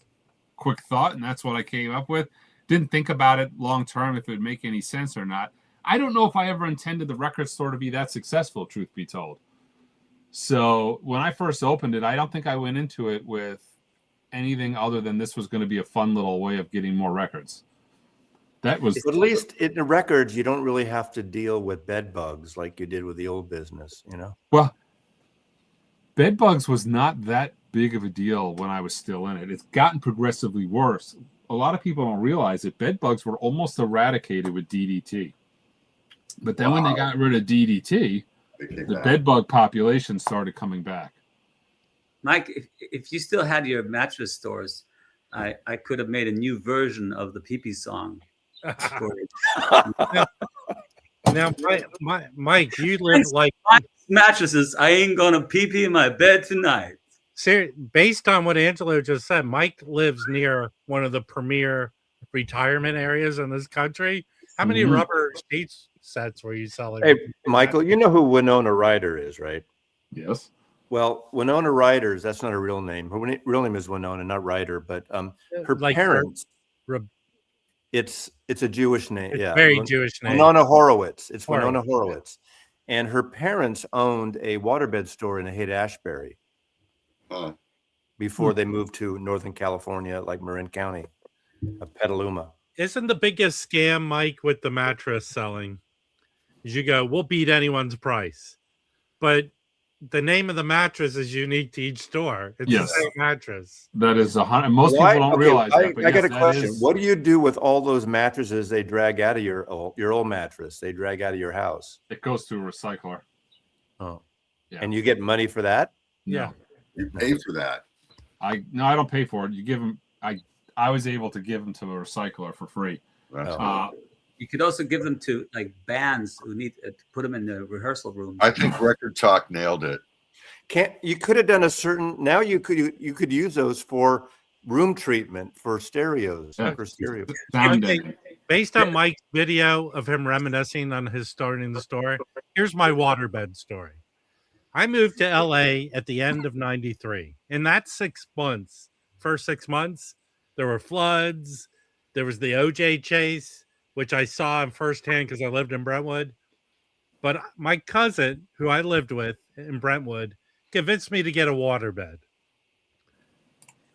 quick thought. And that's what I came up with. Didn't think about it long term if it would make any sense or not. I don't know if I ever intended the record store to be that successful, truth be told. So when I first opened it, I don't think I went into it with anything other than this was going to be a fun little way of getting more records. That was, but at least in the records, you don't really have to deal with bed bugs like you did with the old business, Well, bed bugs was not that big of a deal when I was still in it. It's gotten progressively worse. A lot of people don't realize that bed bugs were almost eradicated with DDT. But then when they got rid of DDT, the bed bug population started coming back. Mike, if you still had your mattress stores, I could have made a new version of the pee-pee song. Now, Mike, you live like mattresses. I ain't gonna pee in my bed tonight. Based on what Angelo just said, Mike lives near one of the premier retirement areas in this country. How many rubber skate sets were you selling? Hey, Michael, you know who Winona Ryder is, right? Yes. Well, Winona Ryder's, that's not her real name. Her real name is Winona, not Ryder, but her Like parents, it's a Jewish name. It's yeah. very Jewish name. Winona Horowitz. It's Horowitz. Winona Horowitz. And her parents owned a waterbed store in Haight-Ashbury before they moved to Northern California, like Marin County of Petaluma. Isn't the biggest scam, Mike, with the mattress selling is you go, we'll beat anyone's price. But the name of the mattress is unique to each store. It's the same mattress. That is 100. Most people don't realize that. But I got a question. What do you do with all those mattresses they drag out of your old mattress? They drag out of your house. It goes to a recycler. Oh, yeah. And you get money for that? Yeah, you pay for that. I don't pay for it. You give them. I was able to give them to a recycler for free. You could also give them to like bands who need to put them in the rehearsal room. I think Record Talk nailed it. You could have done a certain. Now you could use those for room treatment for stereos. Yeah. For stereo. Based on Mike's video of him reminiscing on his starting the store, here's my waterbed story. I moved to LA at the end of '93. In that 6 months, first 6 months, there were floods. There was the OJ chase, which I saw firsthand because I lived in Brentwood. But my cousin, who I lived with in Brentwood, convinced me to get a waterbed.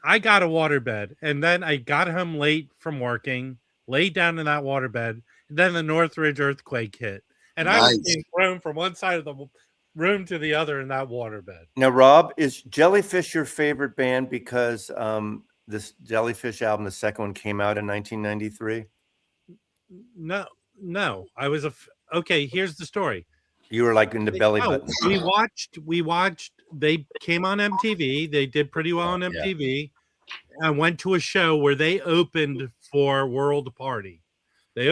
I got a waterbed, and then I got home late from working, laid down in that waterbed, and then the Northridge earthquake hit. And I was being thrown from one side of the room to the other in that waterbed. Now, Rob, is Jellyfish your favorite band because this Jellyfish album, the second one, came out in 1993? No. I was okay. Here's the story. You were like in the belly button. We watched. They came on MTV. They did pretty well on MTV. I went to a show where they opened for World Party. They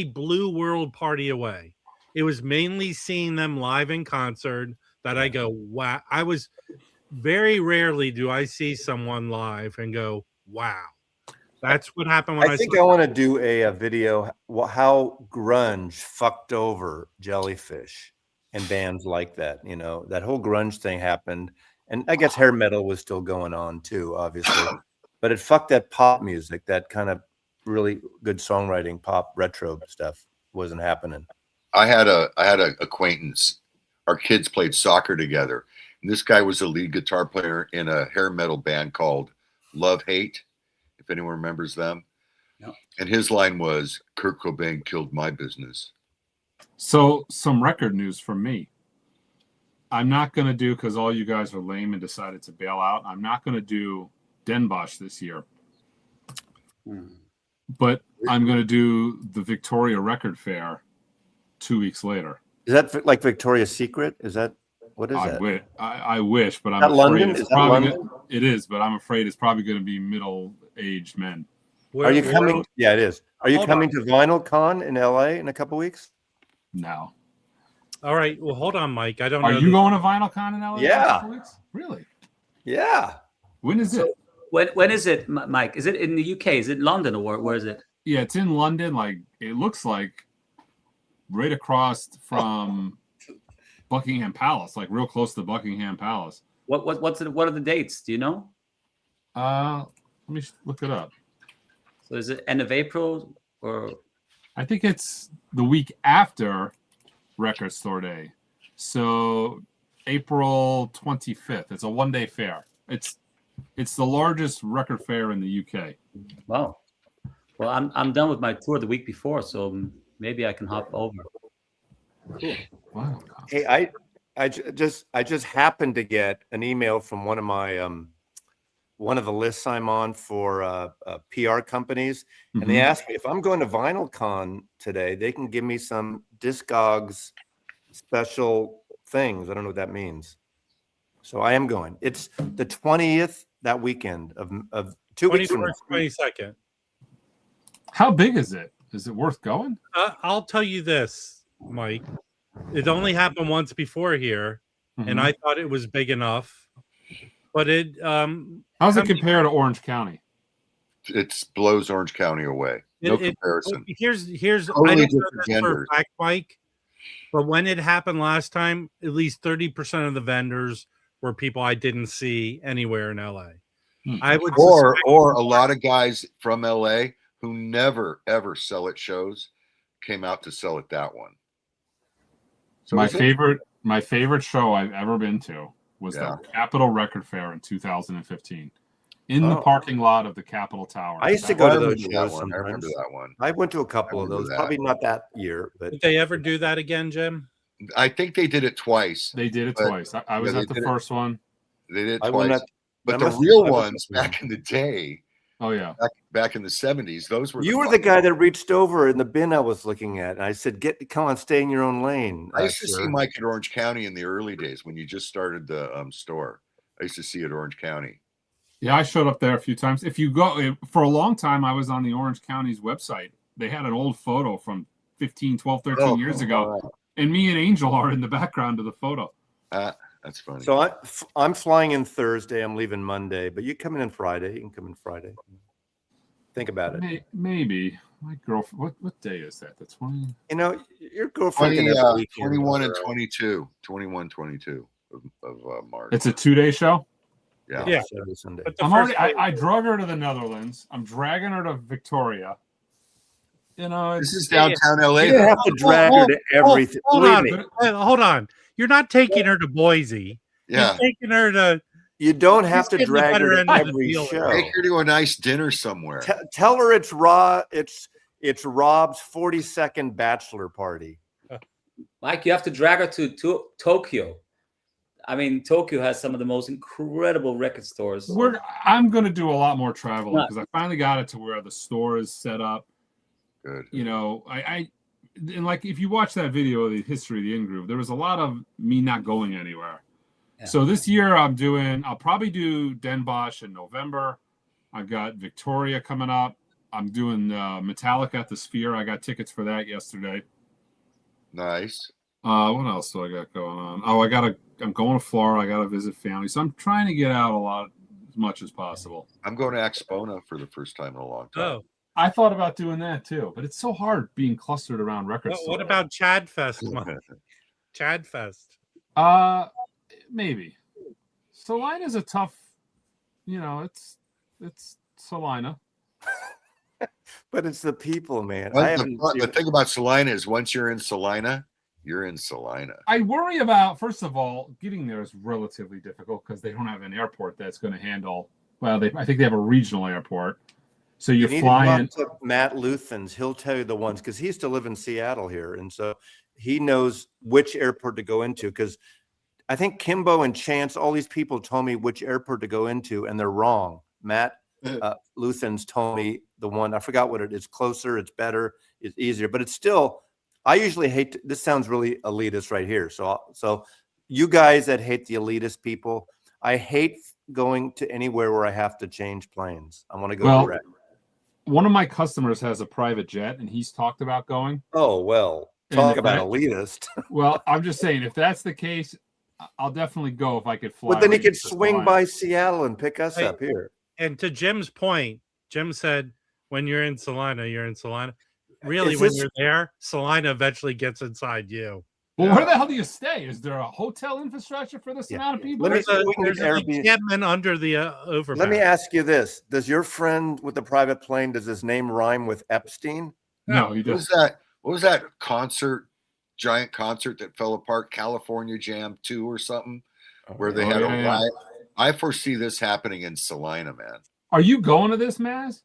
blew World Party away. It was mainly seeing them live in concert that I go, wow. I was very rarely do I see someone live and go, wow. That's what happened when I think I want to do a video how grunge fucked over Jellyfish and bands like that. You know, that whole grunge thing happened, and I guess hair metal was still going on too, obviously, but it fucked that pop music, that kind of really good songwriting, pop retro stuff wasn't happening. I had an acquaintance. Our kids played soccer together, and this guy was a lead guitar player in a hair metal band called Love Hate. If anyone remembers them. No. And his line was, Kurt Cobain killed my business. So some record news from me. I'm not going to do, because all you guys are lame and decided to bail out, I'm not going to do Den Bosch this year. But I'm going to do the Victoria Record Fair 2 weeks later. Is that like Victoria's Secret? Is that, what is that? I wish, but I'm afraid London? It's probably it is, but I'm afraid it's probably going to be middle-aged men. Are you coming? Yeah, it is. Are you coming to Vinyl Con in LA in a couple weeks? No. All right. Well, hold on, Mike. I don't know. Are you going to Vinyl Con in LA? Yeah. In a couple weeks? Really? Yeah. When is it? When is it, Mike? Is it in the UK? Is it London, or where is it? Yeah, it's in London. Like, it looks like right across from Buckingham Palace, like real close to Buckingham Palace. What are the dates? Do you know? Let me look it up. So is it end of April, or? I think it's the week after Record Store Day. So April 25th. It's a one-day fair. It's the largest record fair in the UK. Wow. Well, I'm done with my tour the week before, so maybe I can hop over. Cool. Wow. Hey, I just happened to get an email from one of my one of the lists I'm on for PR companies, and they asked me if I'm going to Vinyl Con today, they can give me some Discogs special things. I don't know what that means. So I am going. It's the 20th, that weekend of 2 weeks. 21st, 22nd. How big is it? Is it worth going? I'll tell you this, Mike. It only happened once before here, and I thought it was big enough. But it how's it compare to Orange County? It blows Orange County away. No comparison. Here's Totally I don't know different this for a genders. fact, Mike, but when it happened last time, at least 30% of the vendors were people I didn't see anywhere in LA. I would or a lot of guys from LA who never ever sell at shows came out to sell at that one. So my favorite show I've ever been to was the Capitol Record Fair in 2015 in the parking lot of the Capitol Tower. I used to go to those shows I sometimes. remember that one. I went to a couple of those. Probably not that year, but did they ever do that again, Jim? I think they did it twice. They did it twice. I was at the first one. They did it twice. But the real ones back in the day. Oh yeah. Back in the 70s, those were. You were the guy that reached over in the bin I was looking at, and I said, "Come on, stay in your own lane." I used to see Mike at Orange County in the early days when you just started the store. I used to see at Orange County. Yeah, I showed up there a few times. If you go for a long time, I was on the Orange County's website. They had an old photo from 15, 12, 13 years ago. And me and Angel are in the background of the photo. That's funny. So I'm flying in Thursday. I'm leaving Monday, but you come in Friday. You can come in Friday. Think about it. Maybe my girlfriend. What day is that? The 20. You know, your girlfriend. 21 and 22. 21, 22 of March. It's a 2-day show. Yeah. Saturday, Sunday. I'm already. I drug her to the Netherlands. I'm dragging her to Victoria. You know, this is downtown LA. You have to drag her to everything. Hold on. You're not taking her to Boise. Yeah. You're taking her to. You don't have to drag her to every show. Take her to a nice dinner somewhere. Tell her it's It's Rob's 42nd bachelor party. Mike, you have to drag her to Tokyo. I mean, Tokyo has some of the most incredible record stores. I'm going to do a lot more traveling because I finally got it to where the store is set up. Good. You know, and like if you watch that video of the history of the In-Groove, there was a lot of me not going anywhere. Yeah. So this year I'll probably do Den Bosch in November. I've got Victoria coming up. I'm doing Metallica at the Sphere. I got tickets for that yesterday. Nice. What else do I got going on? Oh, I'm going to Florida. I got to visit family. So I'm trying to get out as much as possible. I'm going to Axpona for the first time in a long time. Oh. I thought about doing that too, but it's so hard being clustered around record stores. What about Chad Fest? Chad Fest. Maybe. Salina's a tough, it's Salina. But it's the people, man. The thing about Salina is once you're in Salina, you're in Salina. I worry about, first of all, getting there is relatively difficult because they don't have an airport that's going to handle. Well, I think they have a regional airport. So you fly in. Matt Luthen's, he'll tell you the ones because he used to live in Seattle here, and so he knows which airport to go into. Because I think Kimbo and Chance, all these people told me which airport to go into, and they're wrong. Matt Luthen's told me the one, I forgot what it is. Closer, it's better, it's easier, but it's still. I usually hate. This sounds really elitist right here. So you guys that hate the elitist people, I hate going to anywhere where I have to change planes. I want to go direct. One of my customers has a private jet, and he's talked about going. Oh, well, talk about elitist. Well, I'm just saying, if that's the case, I'll definitely go if I could fly. But then he could swing by Seattle and pick us up here. And to Jim's point, Jim said, when you're in Salina, you're in Salina. Really, when you're there, Salina eventually gets inside you. Well, where the hell do you stay? Is there a hotel infrastructure for this amount of people? There's an encampment under the overpass. Let me ask you this. Does your friend with the private plane, does his name rhyme with Epstein? No, he doesn't. What was that giant concert that fell apart, California Jam 2 or something, where they had a riot? I foresee this happening in Salina, man. Are you going to this, Maz?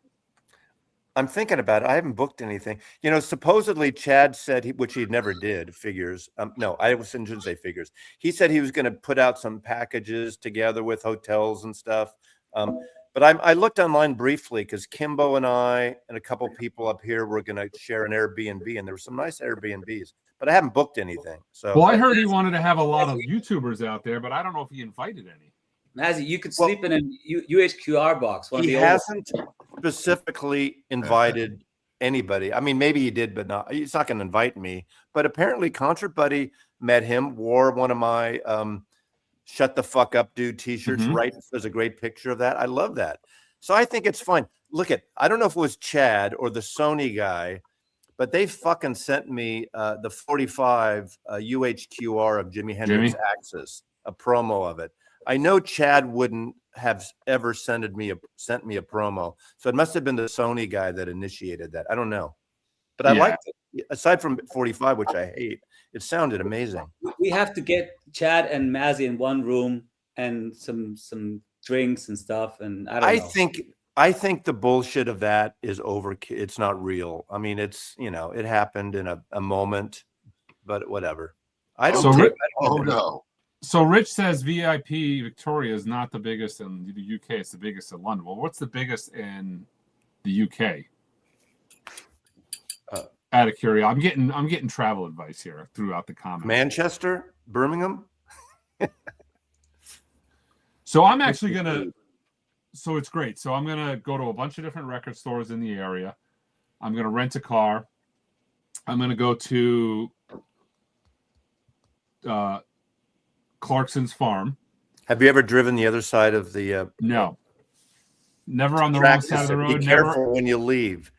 I'm thinking about it. I haven't booked anything. You know, supposedly Chad said, which he never did, figures. No, I shouldn't say figures. He said he was going to put out some packages together with hotels and stuff. But I looked online briefly because Kimbo and I and a couple people up here were going to share an Airbnb, and there were some nice Airbnbs. But I haven't booked anything. So, well, I heard he wanted to have a lot of YouTubers out there, but I don't know if he invited any. Mazzy, you could sleep in an UHQR box. He hasn't specifically invited anybody. I mean, maybe he did, but not. He's not going to invite me. But apparently, Concert Buddy met him, wore one of my "Shut the Fuck Up, Dude" T-shirts. Right, there's a great picture of that. I love that. So I think it's fine. Look I don't know if it was Chad or the Sony guy, but they fucking sent me the 45 UHQR of Jimi Hendrix Axis, a promo of it. I know Chad wouldn't have ever sent me a promo, so it must have been the Sony guy that initiated that. I don't know, but I liked it. Aside from 45, which I hate, it sounded amazing. We have to get Chad and Mazzy in one room and some drinks and stuff, and I don't know. I think the bullshit of that is over. It's not real. I mean, it's, it happened in a moment, but whatever. No. So Rich says VIP Victoria is not the biggest in the UK. It's the biggest in London. Well, what's the biggest in the UK? Out of curiosity, I'm getting travel advice here throughout the comments. Manchester, Birmingham. So I'm actually gonna. So it's great. So I'm gonna go to a bunch of different record stores in the area. I'm gonna rent a car. I'm gonna go to Clarkson's farm. Have you ever driven the other side of the? No. Never on the wrong side of the road. Be careful when you leave.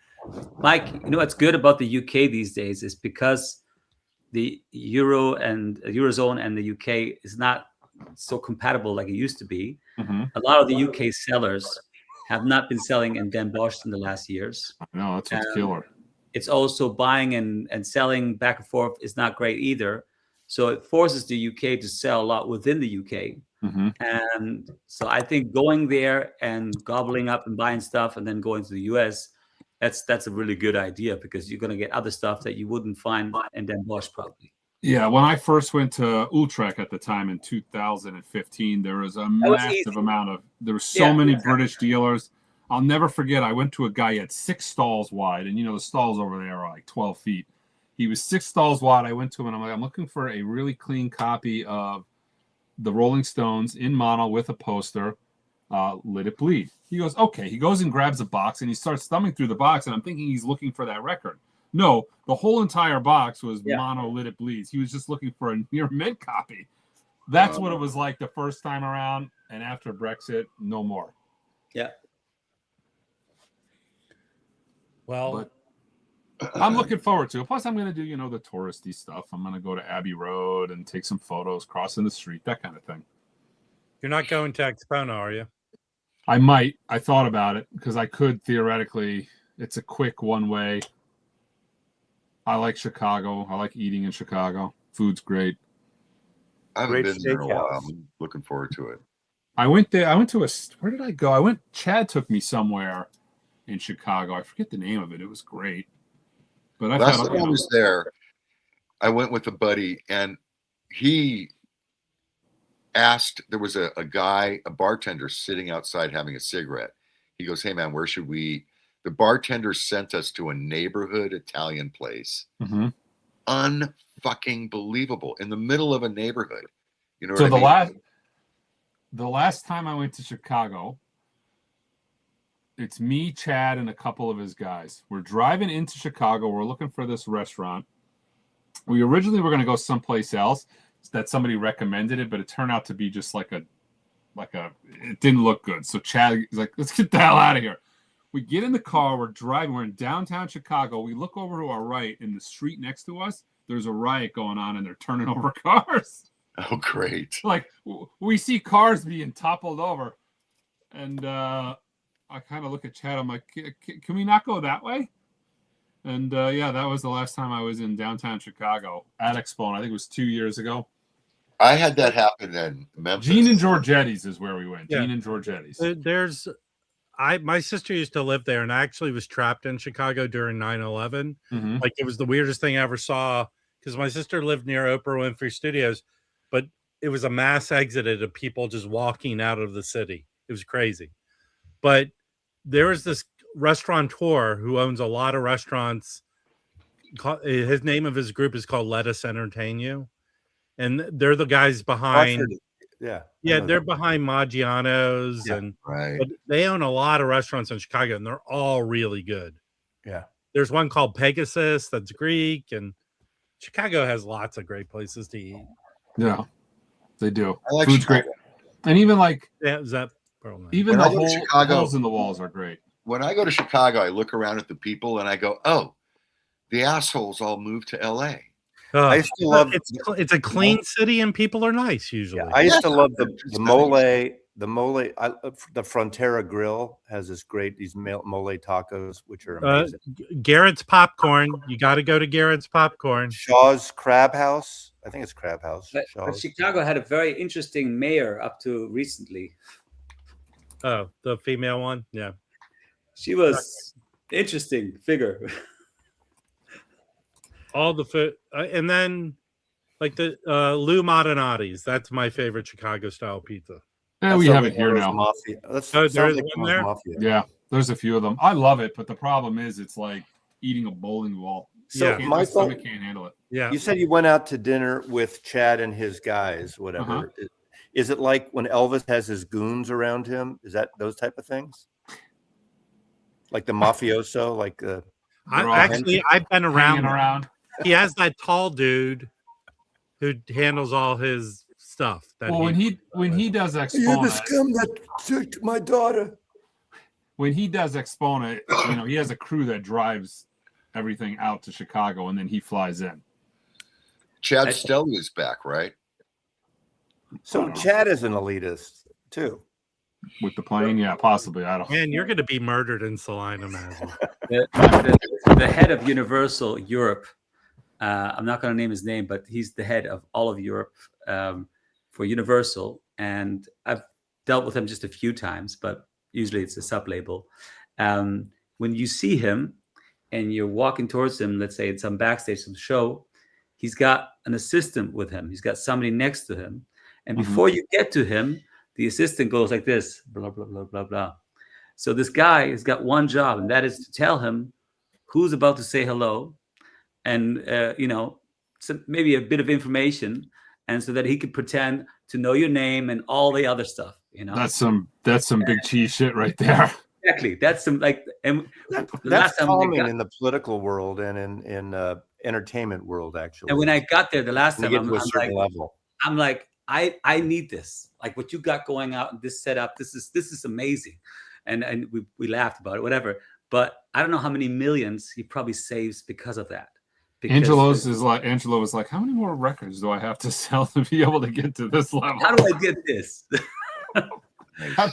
Mike, you know what's good about the UK these days is because the Eurozone and the UK is not so compatible like it used to be. Mm-hmm. A lot of the UK sellers have not been selling in Den Bosch in the last years. No, that's what's killer. It's also buying and selling back and forth is not great either. So it forces the UK to sell a lot within the UK. Mm-hmm. And so I think going there and gobbling up and buying stuff and then going to the US, that's a really good idea because you're going to get other stuff that you wouldn't find in Den Bosch probably. Yeah, when I first went to Utrecht at the time in 2015, there was a massive amount of, there were so many British dealers. I'll never forget, I went to a guy, he had 6 stalls wide, and the stalls over there are like 12 feet. He was 6 stalls wide. I went to him and I'm like, I'm looking for a really clean copy of the Rolling Stones in mono with a poster, Let It Bleed. He goes, okay. He goes and grabs a box and he starts thumbing through the box, and I'm thinking he's looking for that record. No, the whole entire box was mono Let It Bleed. He was just looking for a near mint copy. That's what it was like the first time around, and after Brexit, no more. Yeah. Well, but I'm looking forward to it. Plus, I'm going to do, the touristy stuff. I'm going to go to Abbey Road and take some photos crossing the street, that kind of thing. You're not going to Expo, are you? I might. I thought about it because I could theoretically. It's a quick one way. I like Chicago. I like eating in Chicago. Food's great. I haven't been there in a while. I'm looking forward to it. I went there. I went to where did I go? Chad took me somewhere in Chicago. I forget the name of it. It was great. But last time I was there, I went with a buddy, and he asked, there was a guy, a bartender sitting outside having a cigarette. He goes, hey man, where should we eat? The bartender sent us to a neighborhood Italian place. Mm-hmm. Unfucking believable, in the middle of a neighborhood. You know so what I mean? The last time I went to Chicago, it's me, Chad, and a couple of his guys. We're driving into Chicago. We're looking for this restaurant. We originally were going to go someplace else that somebody recommended it, but it turned out to be just like a, it didn't look good. So Chad is like, let's get the hell out of here. We get in the car. We're driving. We're in downtown Chicago. We look over to our right, in the street next to us, there's a riot going on, and they're turning over cars. Oh, great. Like, we see cars being toppled over. And I kind of look at Chad. I'm like, can we not go that way? And that was the last time I was in downtown Chicago at Expo. I think it was 2 years ago. I had that happen in Memphis. Gene and Giorgetti's is where we went. Yeah. Gene and Giorgetti's. My sister used to live there, and I actually was trapped in Chicago during 9/11. Mm-hmm. Like, it was the weirdest thing I ever saw, because my sister lived near Oprah Winfrey Studios, but it was a mass exodus of people just walking out of the city. It was crazy. But there was this restaurateur who owns a lot of restaurants. His name of his group is called Let Us Entertain You. And they're the guys behind. They're behind Maggiano's, but they own a lot of restaurants in Chicago, and they're all really good. Yeah. There's one called Pegasus that's Greek, and Chicago has lots of great places to eat. Yeah, they do. I like Food's Chicago. great. And even like, is that Even the holes in the walls are great. When I go to Chicago, I look around at the people and I go, "Oh, the assholes all moved to L.A." I used to love it's a clean city and people are nice usually. Yeah, I used to love the mole. The Frontera Grill has these mole tacos, which are amazing. Garrett's Popcorn. You got to go to Garrett's Popcorn. Shaw's Crab House. I think it's Crab House. But Chicago had a very interesting mayor up to recently. Oh, the female one? Yeah. She was interesting figure. All the food. And then like the Lou Marinati's. That's my favorite Chicago style pizza. Yeah, we have it here now. Mafia. There's one there? Mafia. Yeah, there's a few of them. I love it, but the problem is it's like eating a bowling ball. So my stomach can't handle it. Yeah. You said you went out to dinner with Chad and his guys, whatever. Is it like when Elvis has his goons around him? Is that those type of things? Like the mafioso, like I've been around. He has that tall dude who handles all his stuff. When he does Exponent, you're the scum that took my daughter. When he does Exponent, he has a crew that drives everything out to Chicago, and then he flies in. Chad Stelly is back, right? So Chad is an elitist too. With the plane, yeah, possibly. I don't. Man, you're going to be murdered in Salina, man. The head of Universal Europe. I'm not going to name his name, but he's the head of all of Europe for Universal, and I've dealt with him just a few times, but usually it's a sub-label. When you see him and you're walking towards him, let's say it's some backstage, some show, he's got an assistant with him. He's got somebody next to him, and before you get to him, the assistant goes like this, blah, blah, blah, blah, blah. So this guy has got one job, and that is to tell him who's about to say hello, and so maybe a bit of information, and so that he could pretend to know your name and all the other stuff. That's some big cheese shit right there. Exactly. That's some that's common in the political world and in entertainment world, actually. And when I got there the last time, I'm like, I need this. Like what you got going out in this setup. This is amazing, and we laughed about it, whatever. But I don't know how many millions he probably saves because of that. Angelo was like, how many more records do I have to sell to be able to get to this level? How do I get this?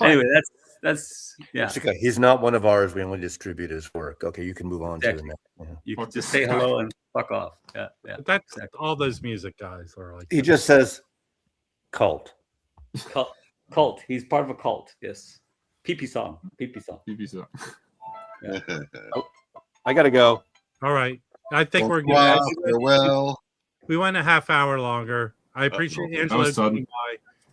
Anyway, that's yeah. He's not one of ours. We only distribute his work. Okay, you can move on exactly. to the next. You can just say hello and fuck off. Yeah. That's all those music guys are like. He just says cult. Cult. He's part of a cult. Yes. PP song. Yeah. I gotta go. All right. I think we're good. Farewell. We went a half hour longer. I appreciate Angelo coming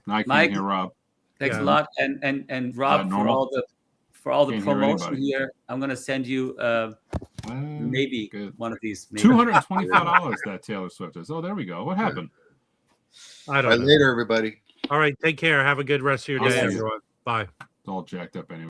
by. I can't hear Rob. Thanks a lot, and Rob for all the promotion here. I'm gonna send you maybe one of these. $225 that Taylor Swift is. Oh, there we go. What happened? I don't know. Later, everybody. All right. Take care. Have a good rest of your day, everyone. Bye. It's all jacked up anyway.